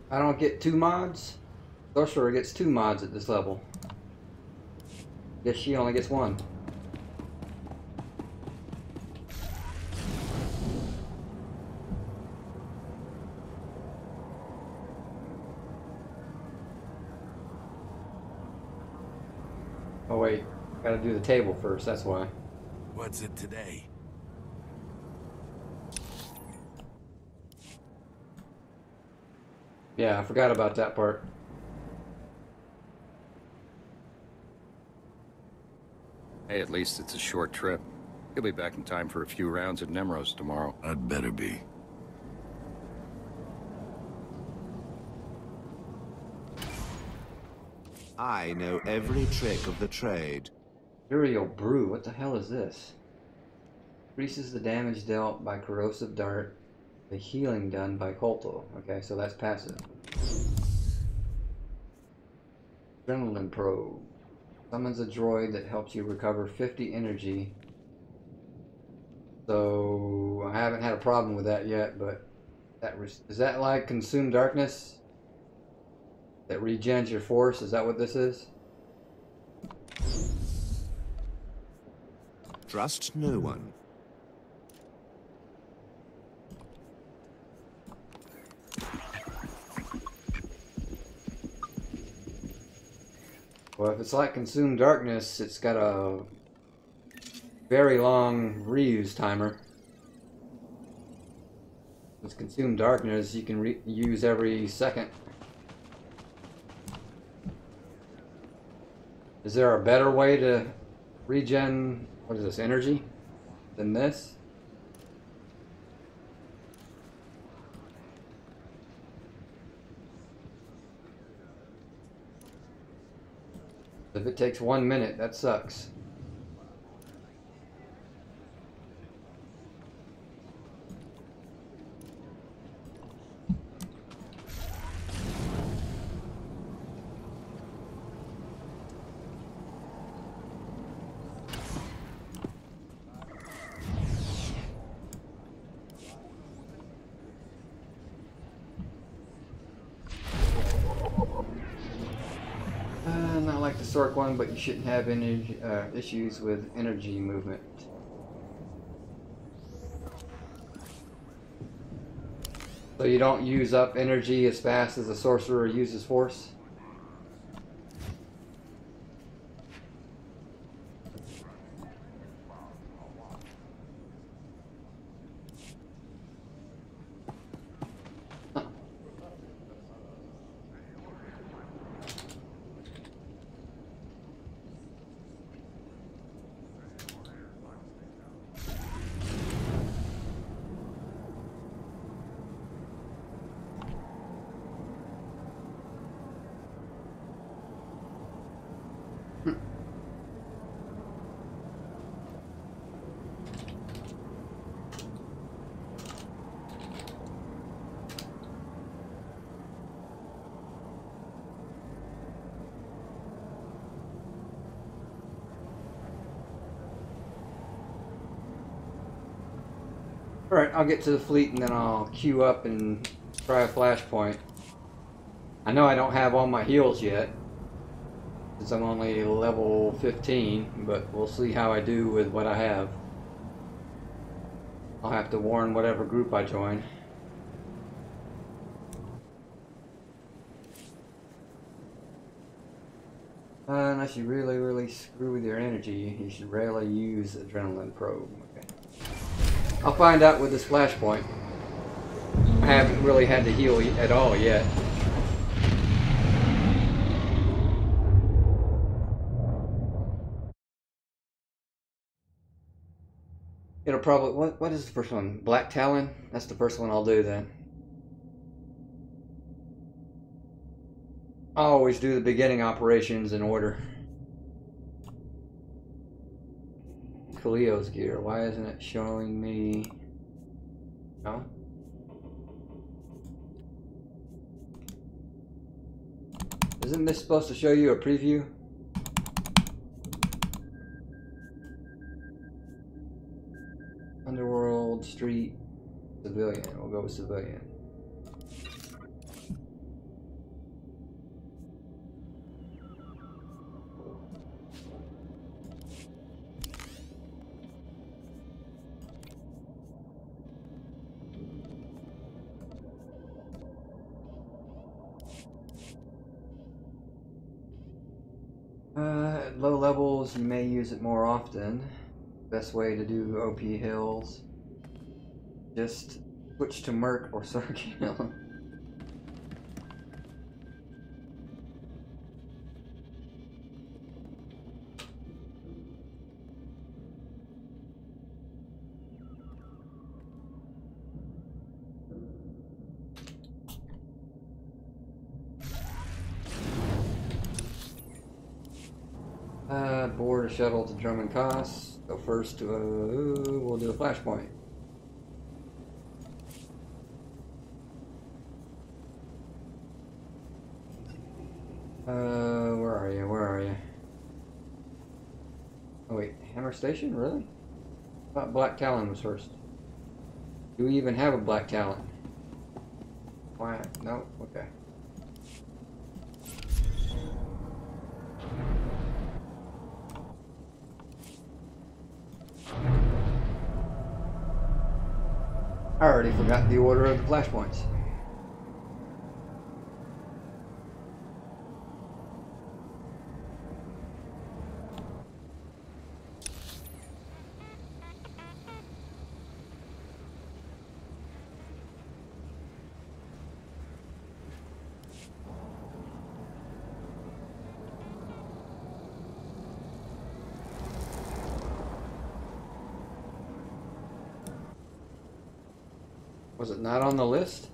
I don't get 2 mods. Sorcerer gets 2 mods at this level. Guess she only gets 1. Oh wait, gotta do the table first, that's why. What's it today? Yeah, I forgot about that part. Hey, at least it's a short trip. You'll be back in time for a few rounds at Nemros tomorrow. I'd better be. I know every trick of the trade. Imperial Brew, what the hell is this? Increases the damage dealt by corrosive dart, the healing done by Colto. Okay, so that's passive. Adrenaline Probe. Summons a droid that helps you recover 50 energy. So I haven't had a problem with that yet, but is that like Consume Darkness? That regens your force? Is that what this is? Trust no one. Well, if it's like Consume Darkness, it's got a very long reuse timer. With Consume Darkness, you can use every second. Is there a better way to regen, what is this, energy, than this? If it takes 1 minute, that sucks. Not like the Sork one, but you shouldn't have any issues with energy movement. So you don't use up energy as fast as a sorcerer uses force? Alright, I'll get to the fleet and then I'll queue up and try a flashpoint. I know I don't have all my heals yet, since I'm only level 15, but we'll see how I do with what I have. I'll have to warn whatever group I join. Unless you really screw with your energy, you should rarely use adrenaline probe. Okay. I'll find out with this flashpoint. I haven't really had to heal at all yet. It'll probably, what is the first one? Black Talon? That's the first one I'll do then. I always do the beginning operations in order. Cleo's gear, why isn't it showing me? No? Isn't this supposed to show you a preview? Underworld, street, civilian. We'll go with civilian. At low levels, you may use it more often. Best way to do OP hills, just switch to Merc or Circle. Board a shuttle to Drummond Cost. So first, we'll do a flashpoint. Where are you? Where are you? Oh wait, Hammer Station? Really? I thought Black Talon was first. Do we even have a Black Talon? Why? No? Okay. I already forgot the order of the flashpoints. Was it not on the list?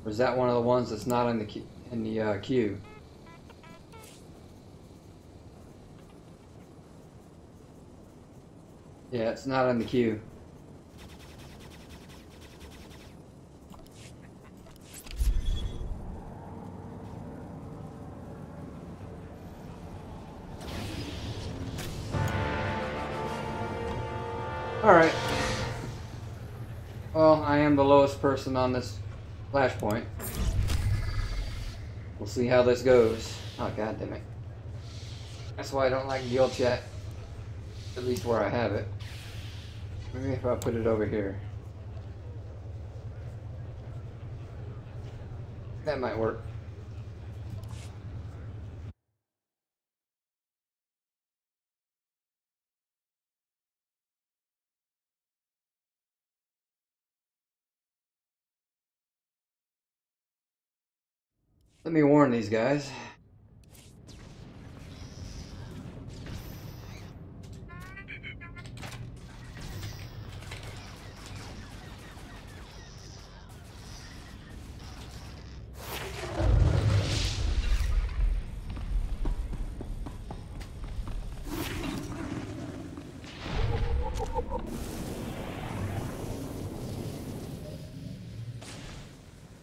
Or is that one of the ones that's not in the queue? Yeah, it's not in the queue. Alright. Well, I am the lowest person on this flashpoint. We'll see how this goes. Oh, god damn it. That's why I don't like guild chat. At least where I have it. Maybe if I put it over here. That might work. Let me warn these guys.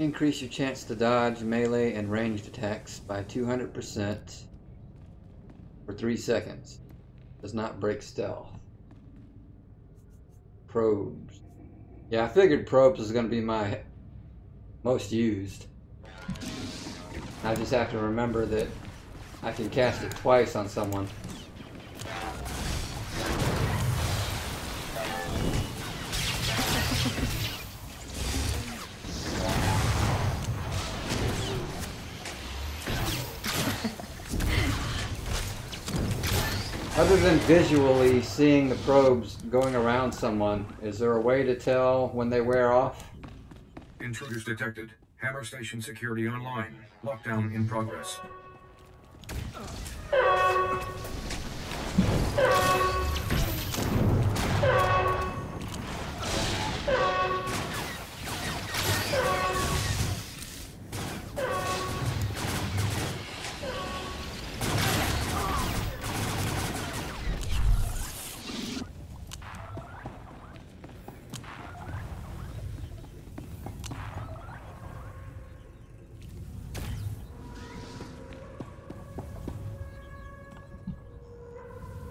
Increase your chance to dodge melee and ranged attacks by 200% for 3 seconds. Does not break stealth. Probes. Yeah, I figured probes was going to be my most used. I just have to remember that I can cast it twice on someone. Other than visually seeing the probes going around someone, is there a way to tell when they wear off? Intruders detected. Hammer Station security online. Lockdown in progress.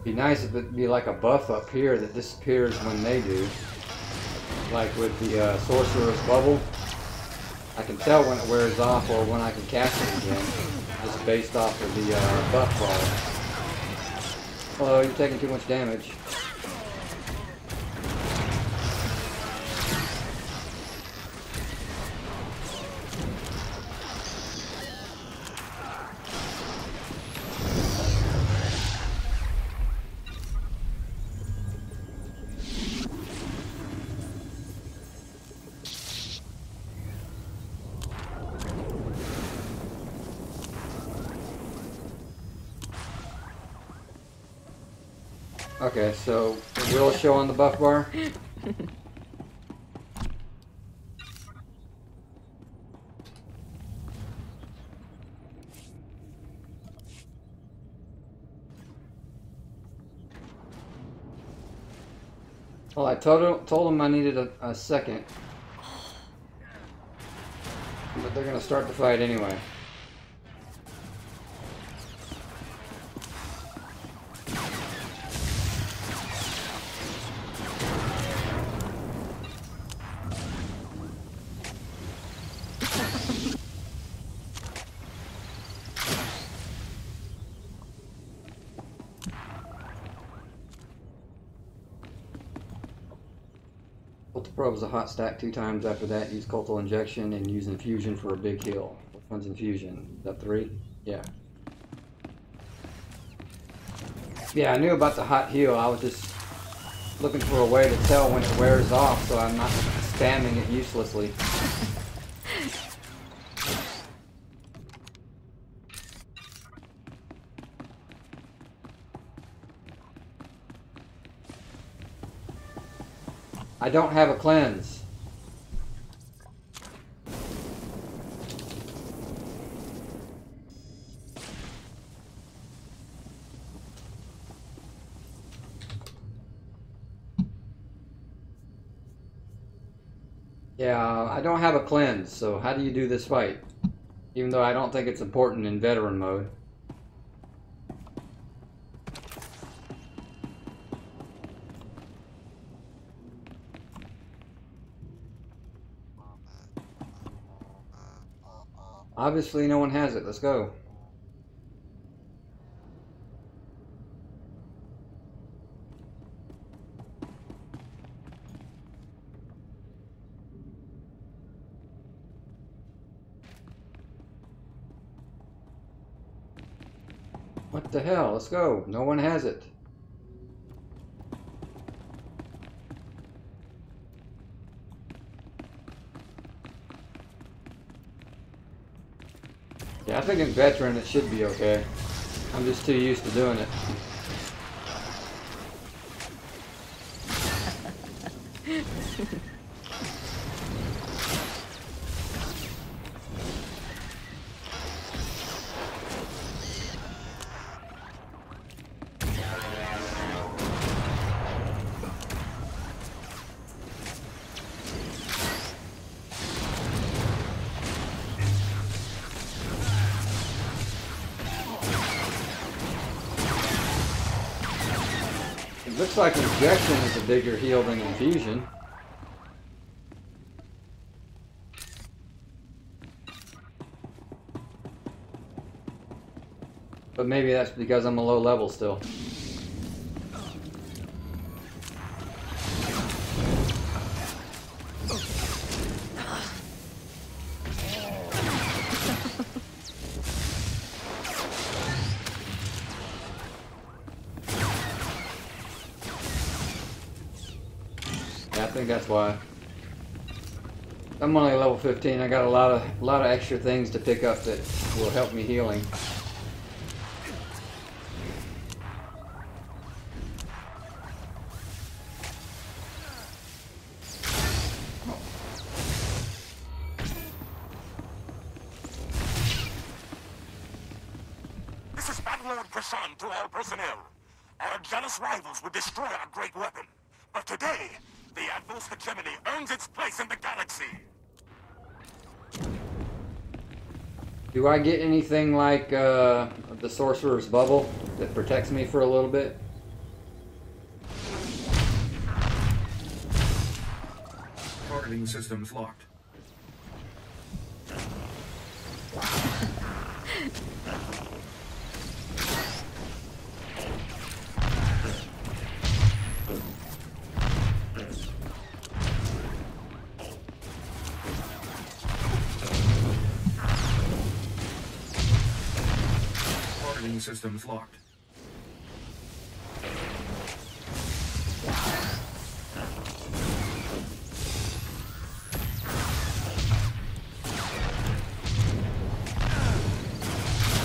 Be nice if it'd be like a buff up here that disappears when they do. Like with the Sorcerer's Bubble. I can tell when it wears off or when I can cast it again. Just based off of the buff bar. Oh, you're taking too much damage. Okay, so it will show on the buff bar. Well, I told them I needed a second. But they're going to start the fight anyway. Cultal Probe is a hot stack 2 times after that. Use Cultal Injection and use Infusion for a big heal. Which one's Infusion? Is that 3? Yeah. Yeah, I knew about the hot heal. I was just looking for a way to tell when it wears off so I'm not spamming it uselessly. I don't have a cleanse. Yeah, I don't have a cleanse, so how do you do this fight? Even though I don't think it's important in veteran mode. Obviously no one has it. Let's go. What the hell? Let's go. No one has it. Yeah, I think in veteran it should be okay. I'm just too used to doing it. It looks like injection is a bigger heal than infusion. But maybe that's because I'm a low level still. Yeah, I think that's why. I'm only level 15. I got a lot of extra things to pick up that will help me healing. This is Battlelord Kashan to all personnel. Our jealous rivals would destroy our great weapon. But today, the Admiral's hegemony earns its place in the galaxy. Do I get anything like the Sorcerer's Bubble that protects me for a little bit? Targeting systems locked. Targeting systems locked.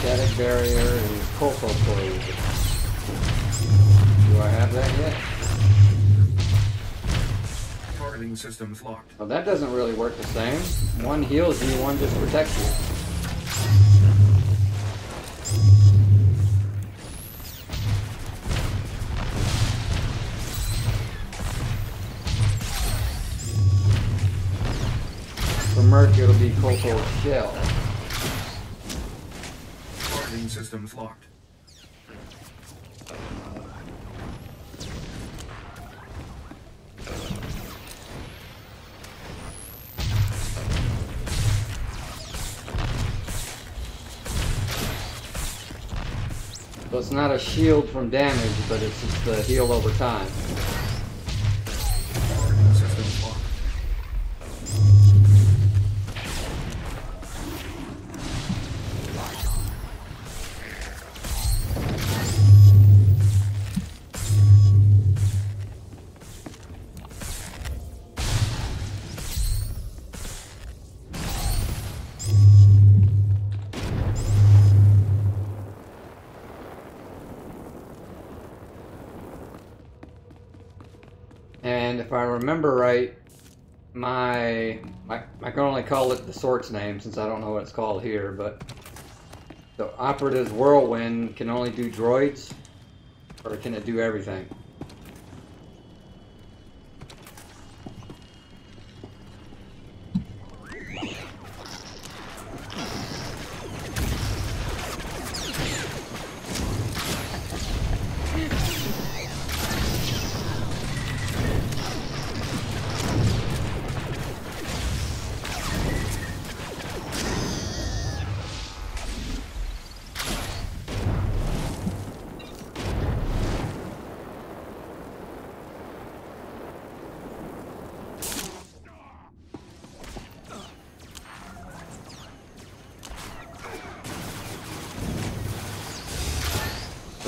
Static barrier and cocoa poison. Do I have that yet? Targeting systems locked. Well, that doesn't really work the same. One heals you, one just protects you. For Merc, it'll be Cocoa Shell. Targeting systems locked. So it's not a shield from damage, but it's just a heal over time. Targeting systems locked. And if I remember right, I can only call it the sort's name since I don't know what it's called here, but the Operative's Whirlwind can only do droids, or can it do everything?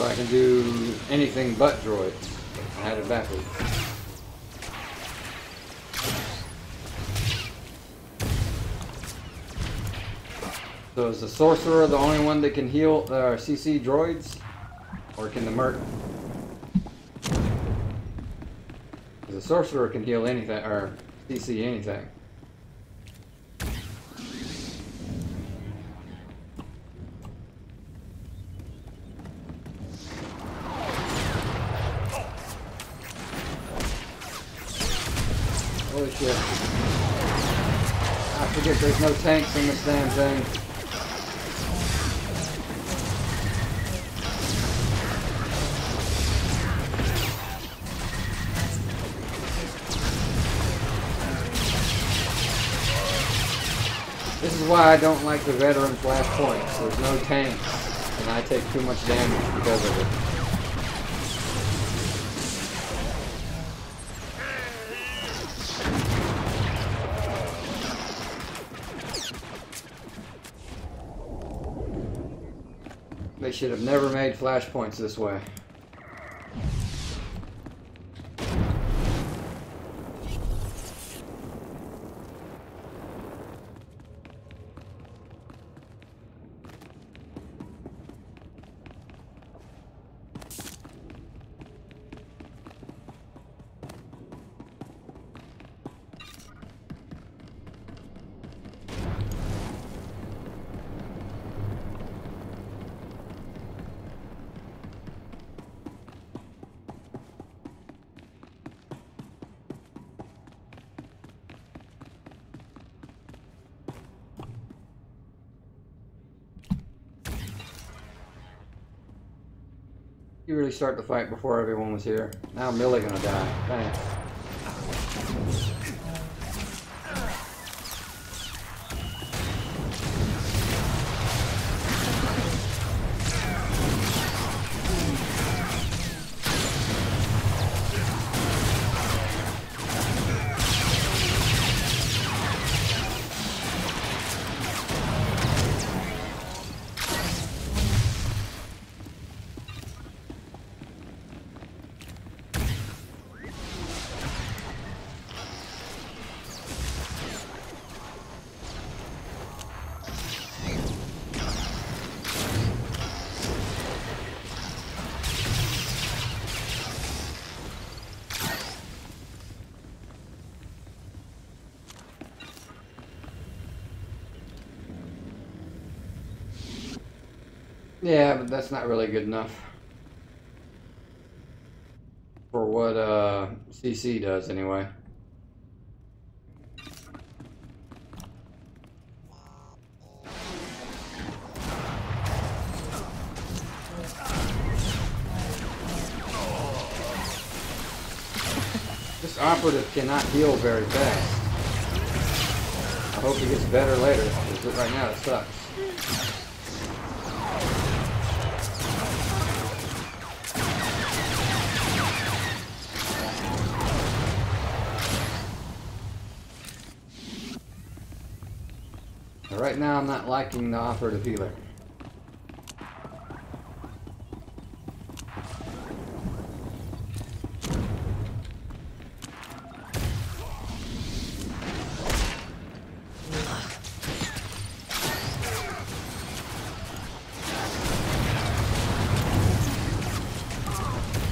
So I can do anything but droids. I had it backwards. So is the sorcerer the only one that can heal CC droids? Or can the merc? The sorcerer can heal anything, or CC anything. Holy shit. I forget there's no tanks in this damn thing. This is why I don't like the veteran flashpoints. There's no tanks, and I take too much damage because of it. They should have never made flashpoints this way. You really start the fight before everyone was here. Now I'm really gonna die. Thanks. Yeah, but that's not really good enough for what CC does anyway. This operative cannot heal very fast. I hope he gets better later, because right now it sucks. Right now I'm not liking the operative healer.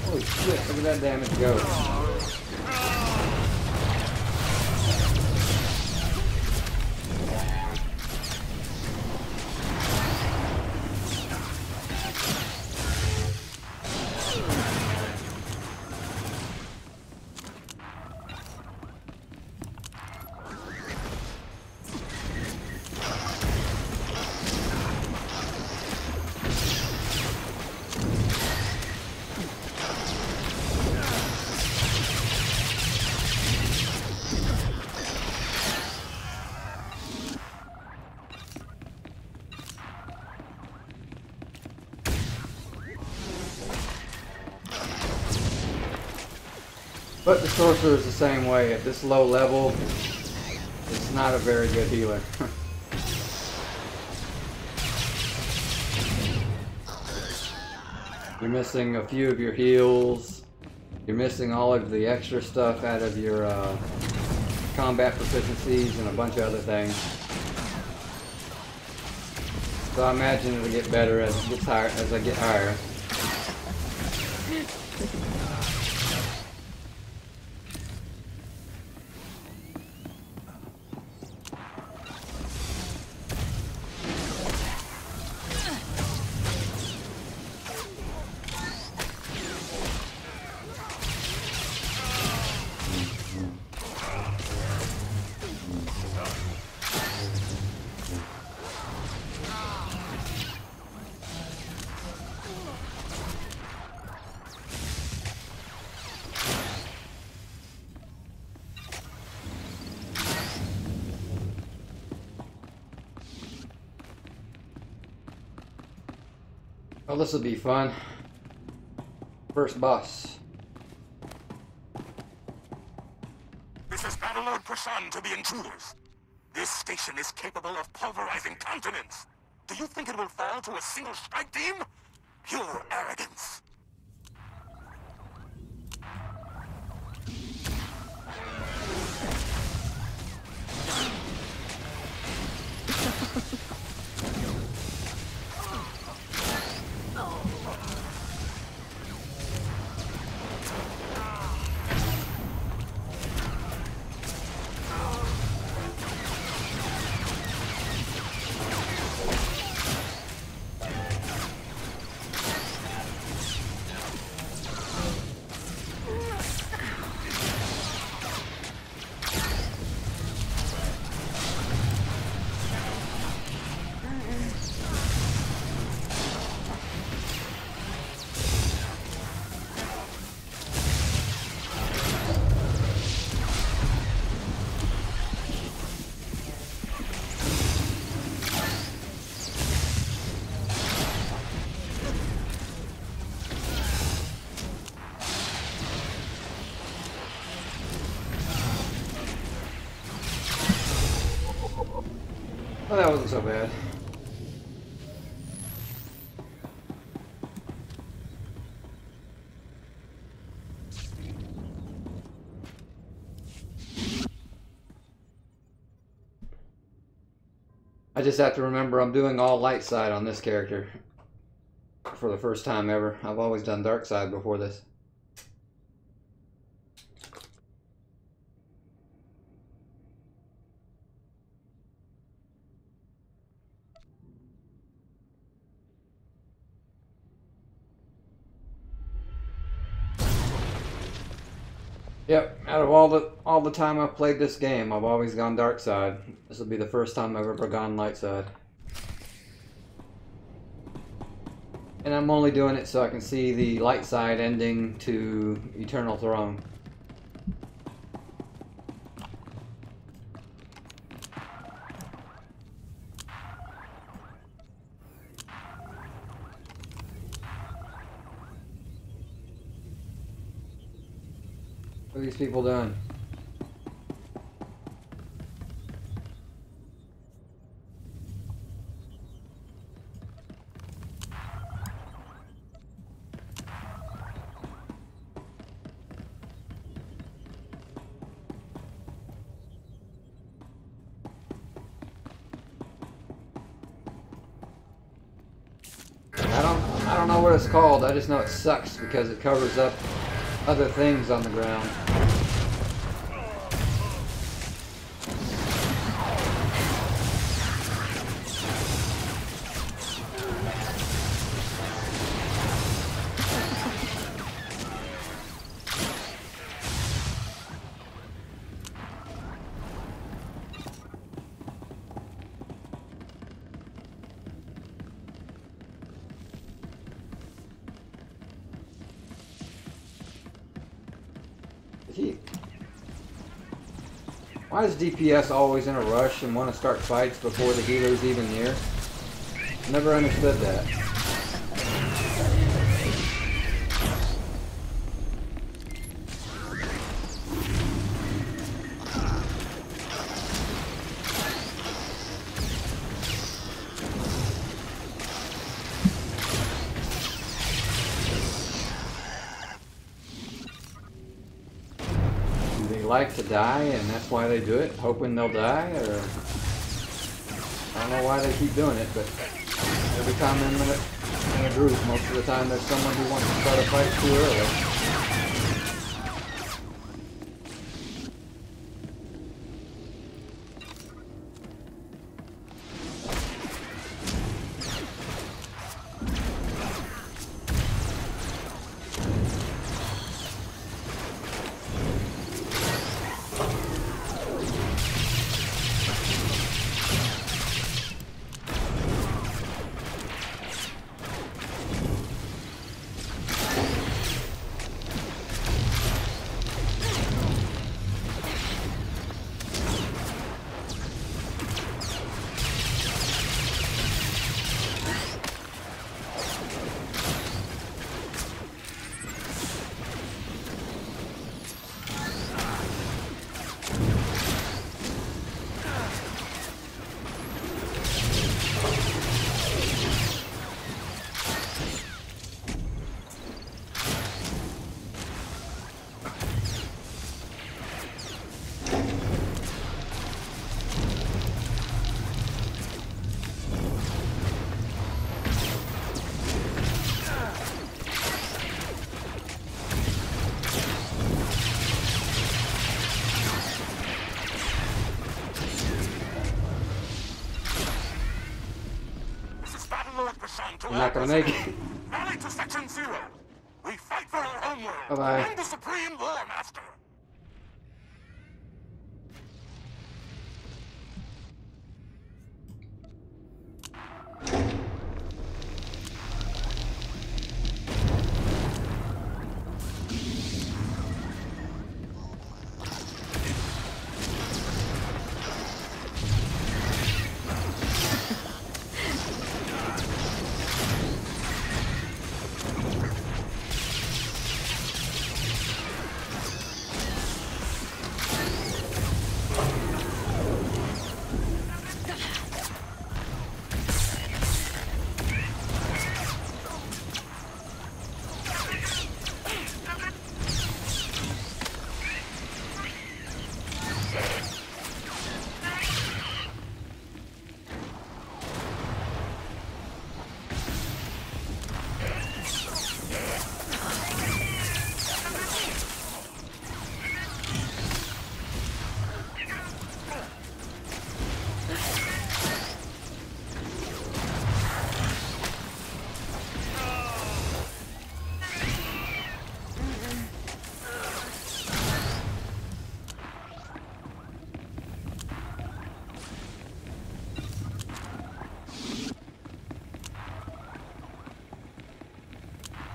Holy shit, look at that damage go. But the sorcerer is the same way. At this low level, it's not a very good healer. You're missing a few of your heals. You're missing all of the extra stuff out of your combat proficiencies and a bunch of other things. So I imagine it'll get better as it gets higher, as I get higher. Oh, this will be fun. First boss. This is Battlelord Prasan to the intruders. This station is capable of pulverizing continents. Do you think it will fall to a single strike team? Pure arrogance. Well, that wasn't so bad. I just have to remember I'm doing all light side on this character for the first time ever. I've always done dark side before this. Yep, out of all the time I've played this game, I've always gone dark side. This will be the first time I've ever gone light side. And I'm only doing it so I can see the light side ending to Eternal Throne. What are these people doing? I don't know what it's called. I just know it sucks because it covers up other things on the ground. Why is DPS always in a rush and want to start fights before the healer's even near? Never understood that. like to die and that's why they do it, hoping they'll die, or I don't know why they keep doing it, but every time I'm in a group, most of the time there's someone who wants to start a fight too early. I'm not gonna make it. Rally to Section 0. We fight for our homeworld. Bye-bye. And the Supreme War Master.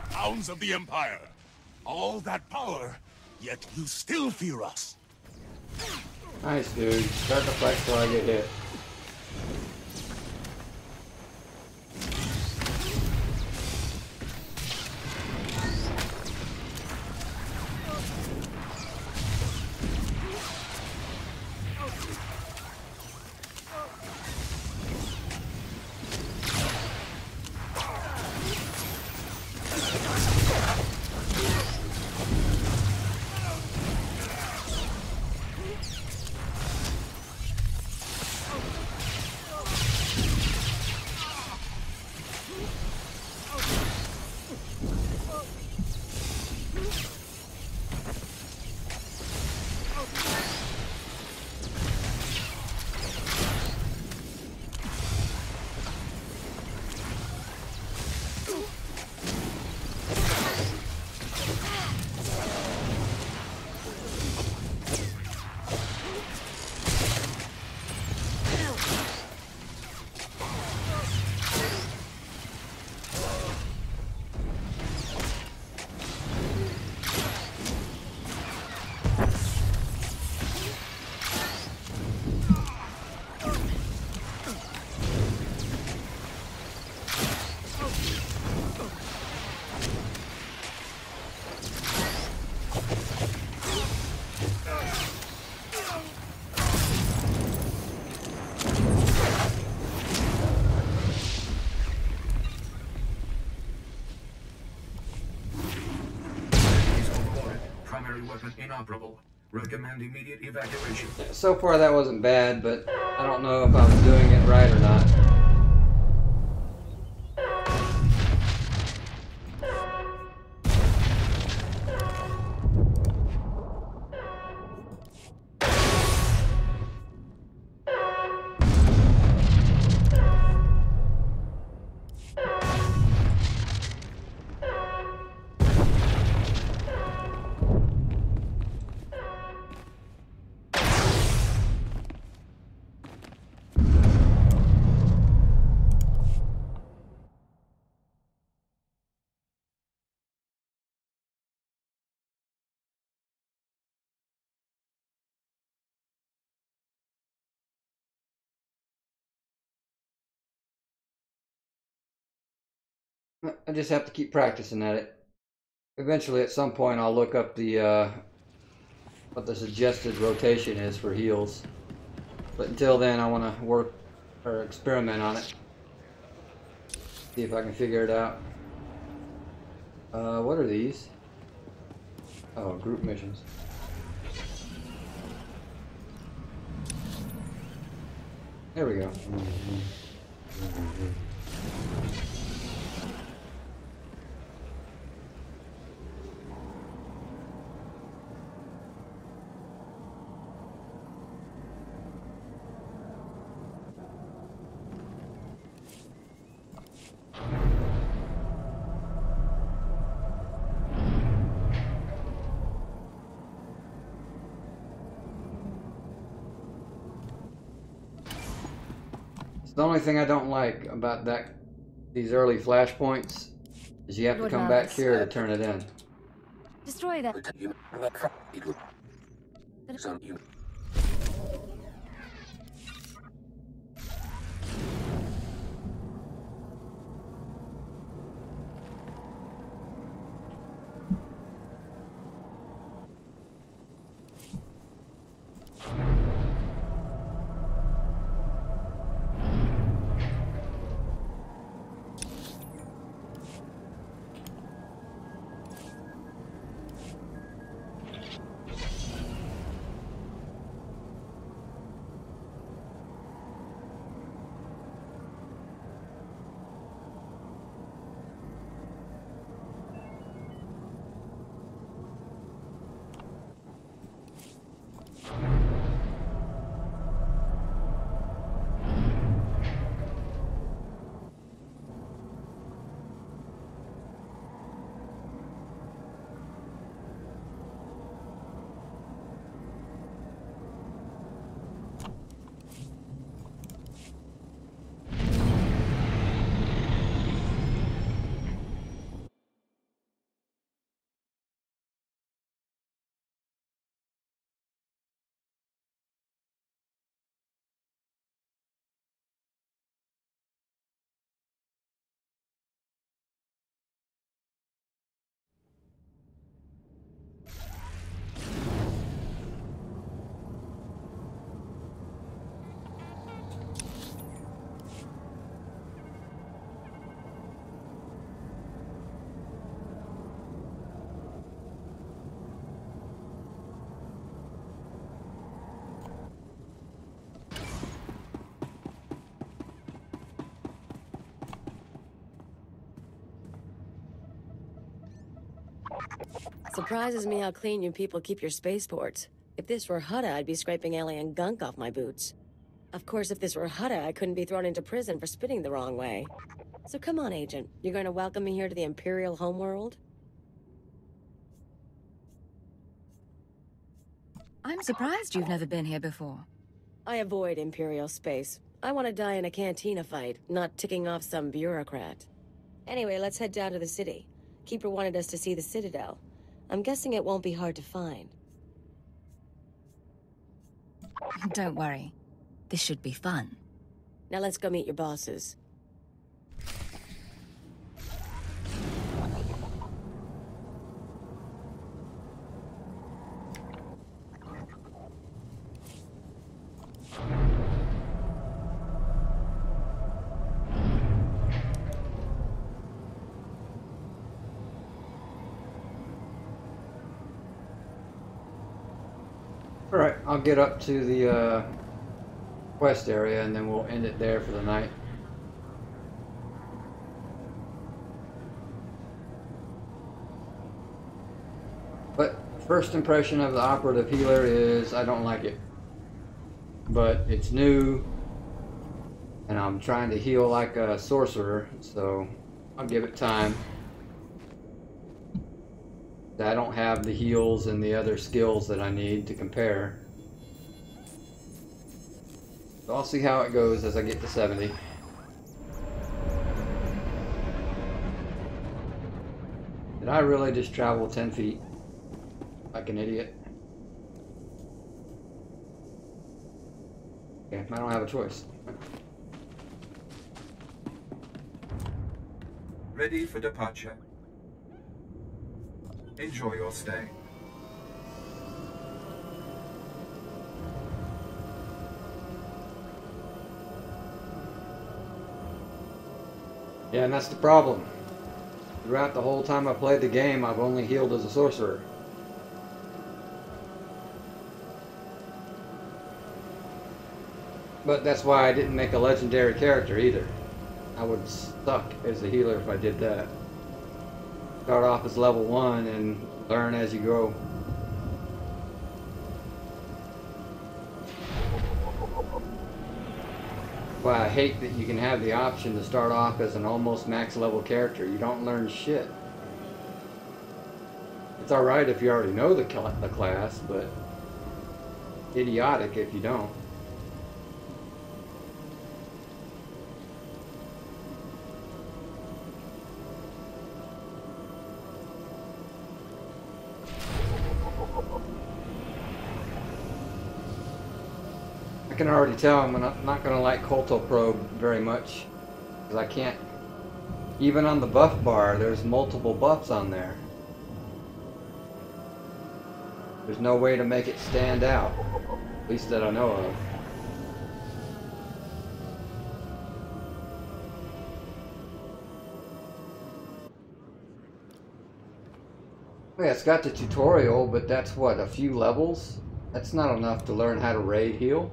Hounds of the Empire. All that power, yet you still fear us. Nice, dude. Start the fight till I get hit. Primary weapon inoperable. Recommend immediate evacuation. So far that wasn't bad, but I don't know if I was doing it right or not. I just have to keep practicing at it. Eventually, at some point, I'll look up the what the suggested rotation is for heals. But until then, I want to work or experiment on it. See if I can figure it out. What are these? Oh, group missions. There we go. The only thing I don't like about these early flashpoints is you have to come back here to turn it in. Destroy that. Surprises me how clean you people keep your spaceports. If this were Hutta, I'd be scraping alien gunk off my boots. Of course, if this were Hutta, I couldn't be thrown into prison for spitting the wrong way. So come on, Agent. You're going to welcome me here to the Imperial homeworld? I'm surprised you've never been here before. I avoid Imperial space. I want to die in a cantina fight, not ticking off some bureaucrat. Anyway, let's head down to the city. Keeper wanted us to see the Citadel. I'm guessing it won't be hard to find. Don't worry. This should be fun. Now let's go meet your bosses. Alright, I'll get up to the quest area and then we'll end it there for the night. But first impression of the operative healer is I don't like it. But it's new and I'm trying to heal like a sorcerer, so I'll give it time. I don't have the heals and the other skills that I need to compare. So I'll see how it goes as I get to 70. Did I really just travel 10 feet? Like an idiot? Okay, I don't have a choice. Ready for departure. Enjoy your stay. Yeah, and that's the problem. Throughout the whole time I played the game, I've only healed as a sorcerer. But that's why I didn't make a legendary character either. I would suck as a healer if I did that. Start off as level 1 and learn as you go. Why I hate that you can have the option to start off as an almost max level character. You don't learn shit. It's alright if you already know the class, but idiotic if you don't. I can already tell I'm not going to like Colto Probe very much, because I can't, even on the buff bar, there's multiple buffs on there. There's no way to make it stand out, at least that I know of. Yeah, it's got the tutorial, but that's what, a few levels? That's not enough to learn how to raid heal.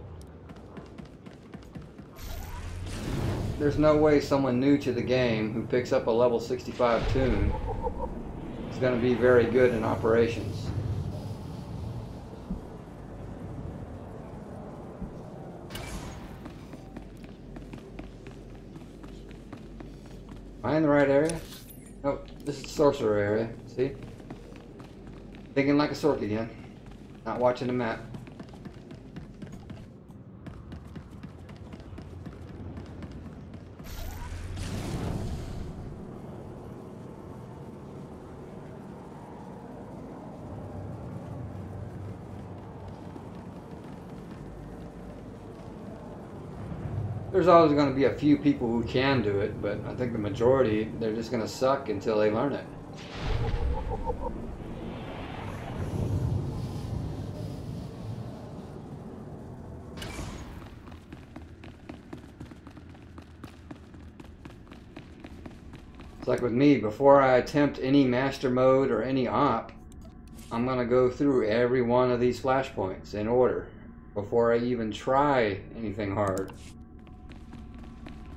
There's no way someone new to the game who picks up a level 65 toon is going to be very good in operations. Am I in the right area? Nope, this is the sorcerer area. See? Thinking like a sork again. Not watching the map. There's always going to be a few people who can do it, but I think the majority, they're just going to suck until they learn it. It's like with me, before I attempt any master mode or any op, I'm going to go through every one of these flashpoints in order before I even try anything hard.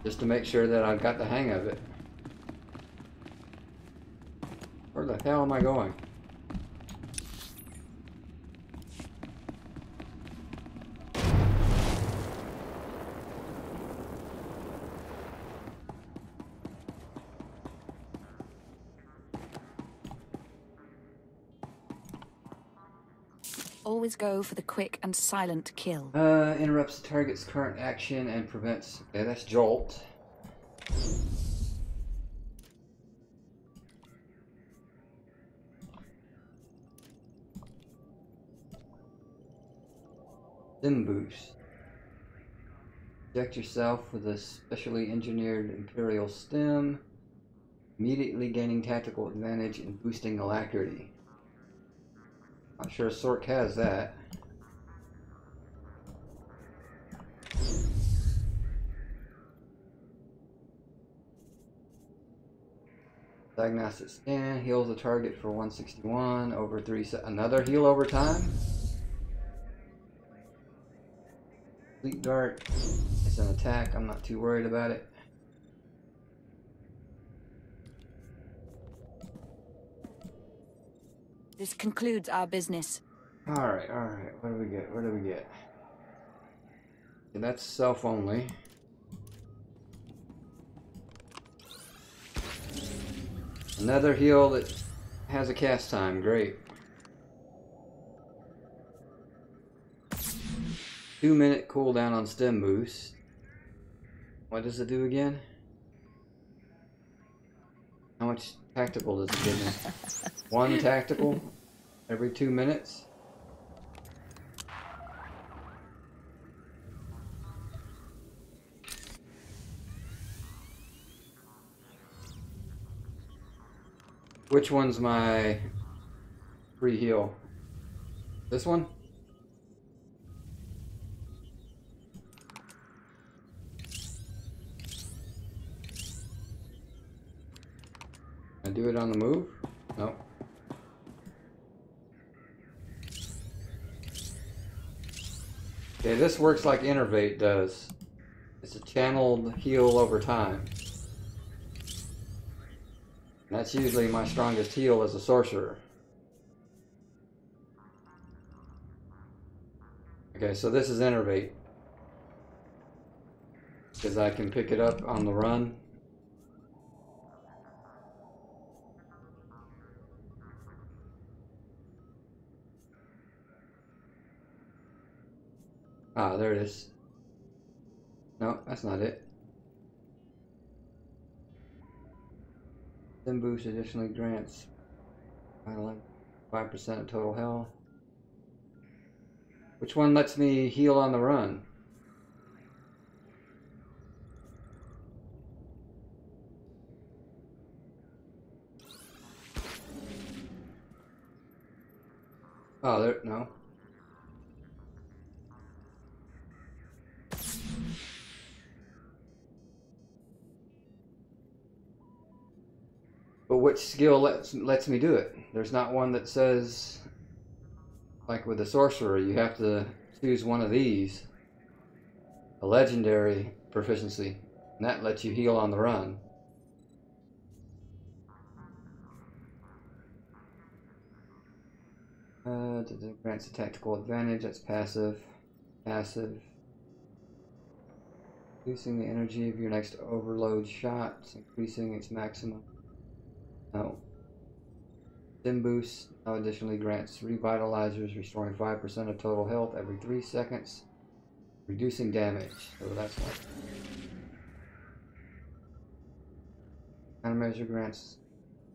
Just to make sure that I've got the hang of it. Where the hell am I going? Always go for the quick and silent kill. Interrupts the target's current action and prevents... Okay, that's Jolt. Stim boost. Inject yourself with a specially engineered Imperial stim, immediately gaining tactical advantage and boosting alacrity. Not sure Sork has that. Diagnostic scan heals the target for 161 over 3 another heal over time. Sleep dart. It's an attack. I'm not too worried about it. This concludes our business. Alright, alright. What do we get? What do we get? Okay, that's self only. Another heal that has a cast time. Great. 2-minute cooldown on stim boost. What does it do again? How much tactical does it give me? 1 tactical every 2 minutes? Which one's my free heal? This one? I do it on the move? No. Okay, this works like Innervate does. It's a channeled heal over time. And that's usually my strongest heal as a sorcerer. Okay, so this is Innervate. Because I can pick it up on the run. Ah, there it is. No, that's not it. Stim boost additionally grants 5% of total health. Which one lets me heal on the run? Oh, there, no. But which skill lets me do it? There's not one that says, like with the sorcerer, you have to choose one of these. A legendary proficiency. And that lets you heal on the run. Grants a tactical advantage, that's passive. Passive. Reducing the energy of your next overload shot, increasing its maximum. No. Stim boost now additionally grants revitalizers, restoring 5% of total health every 3 seconds, reducing damage. So that's like. Countermeasure grants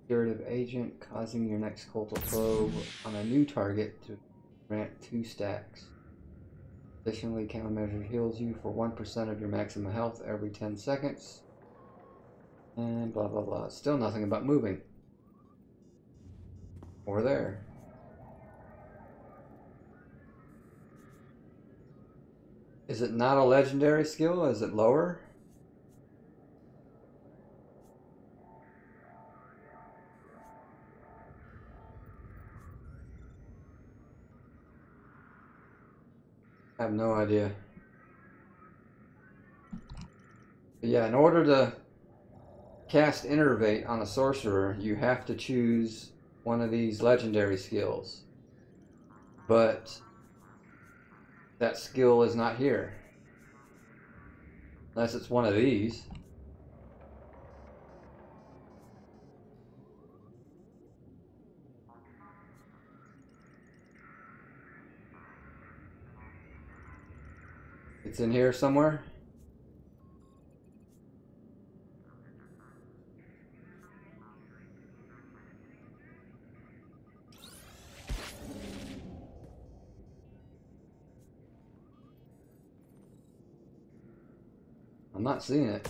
curative agent, causing your next cultal probe on a new target to grant 2 stacks. Additionally, countermeasure heals you for 1% of your maximum health every 10 seconds. And blah blah blah. Still nothing about moving. Or there. Is it not a legendary skill? Is it lower? I have no idea. But yeah, in order to cast Innervate on a sorcerer, you have to choose one of these legendary skills. But that skill is not here. Unless it's one of these. It's in here somewhere. I'm not seeing it.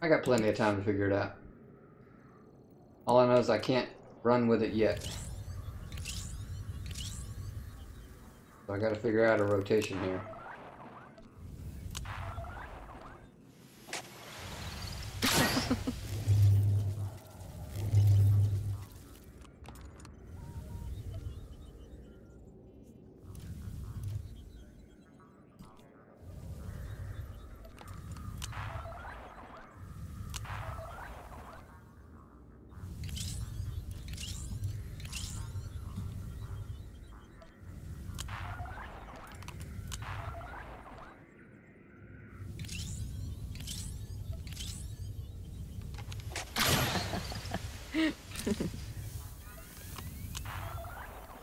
I got plenty of time to figure it out. All I know is I can't run with it yet. So I gotta figure out a rotation here.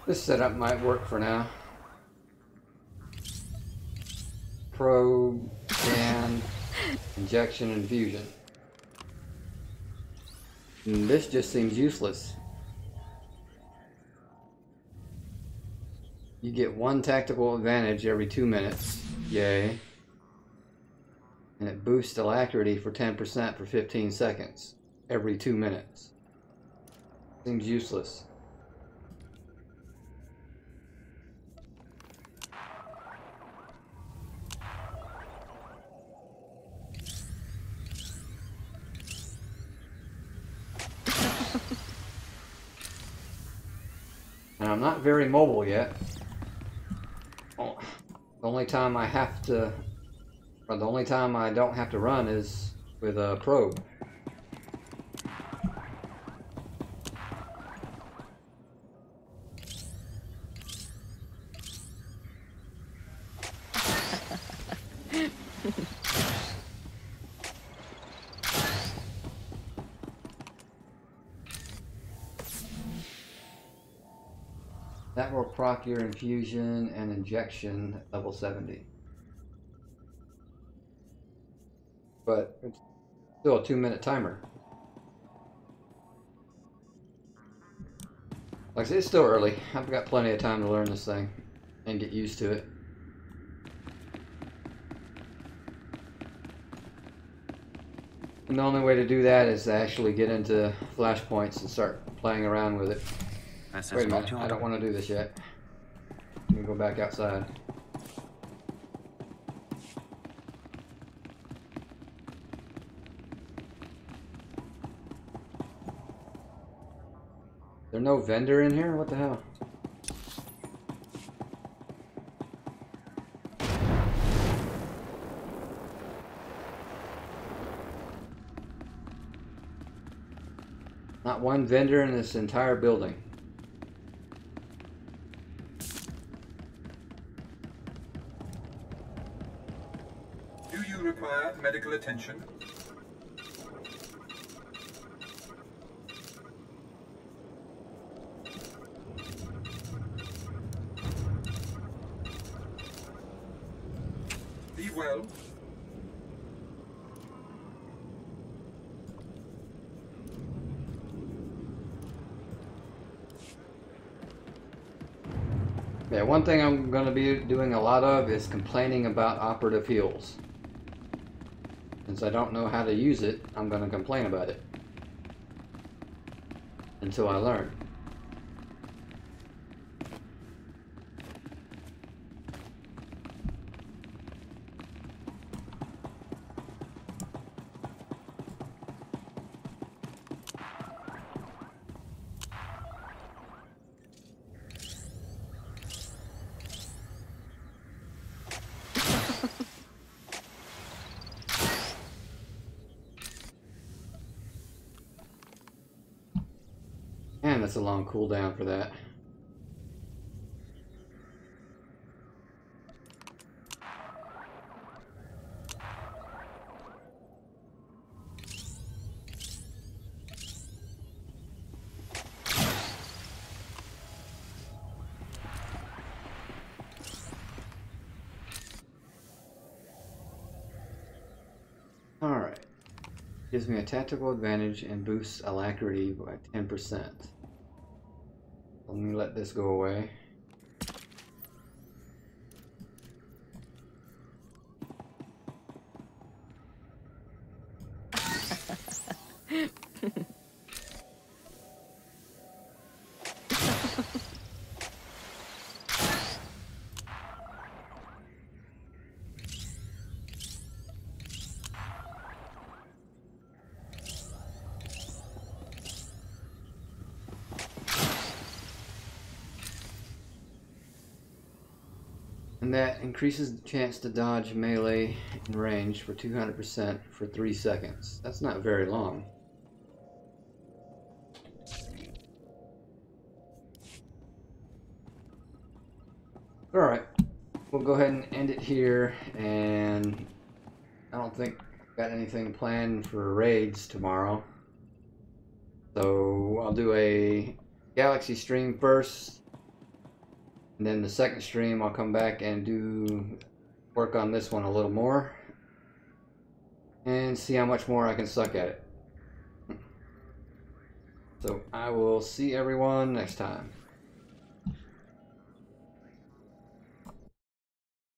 This setup might work for now. Probe, scan, injection, and fusion. And this just seems useless. You get one tactical advantage every 2 minutes. Yay. And it boosts alacrity for 10% for 15 seconds. Every 2 minutes. Seems useless. And I'm not very mobile yet. Oh, the only time I have to, or the only time I don't have to run is with a probe. That will proc your infusion and injection at level 70. But it's still a 2-minute timer. Like I said, it's still early. I've got plenty of time to learn this thing and get used to it. And the only way to do that is to actually get into flashpoints and start playing around with it. Wait a minute, I don't want to do this yet. Let me go back outside. There no vendor in here? What the hell? Not one vendor in this entire building. Do you require medical attention? Be well. Yeah, one thing I'm going to be doing a lot of is complaining about operative heals. Since I don't know how to use it, I'm going to complain about it. Until I learn. And that's a long cooldown for that. Alright. Gives me a tactical advantage and boosts alacrity by 10%. Let me let this go away. And that increases the chance to dodge melee in range for 200% for 3 seconds. That's not very long. Alright, we'll go ahead and end it here, and I don't think I've got anything planned for raids tomorrow. So I'll do a Galaxy stream first, and then the second stream I'll come back and work on this one a little more and see how much more I can suck at it. So I will see everyone next time.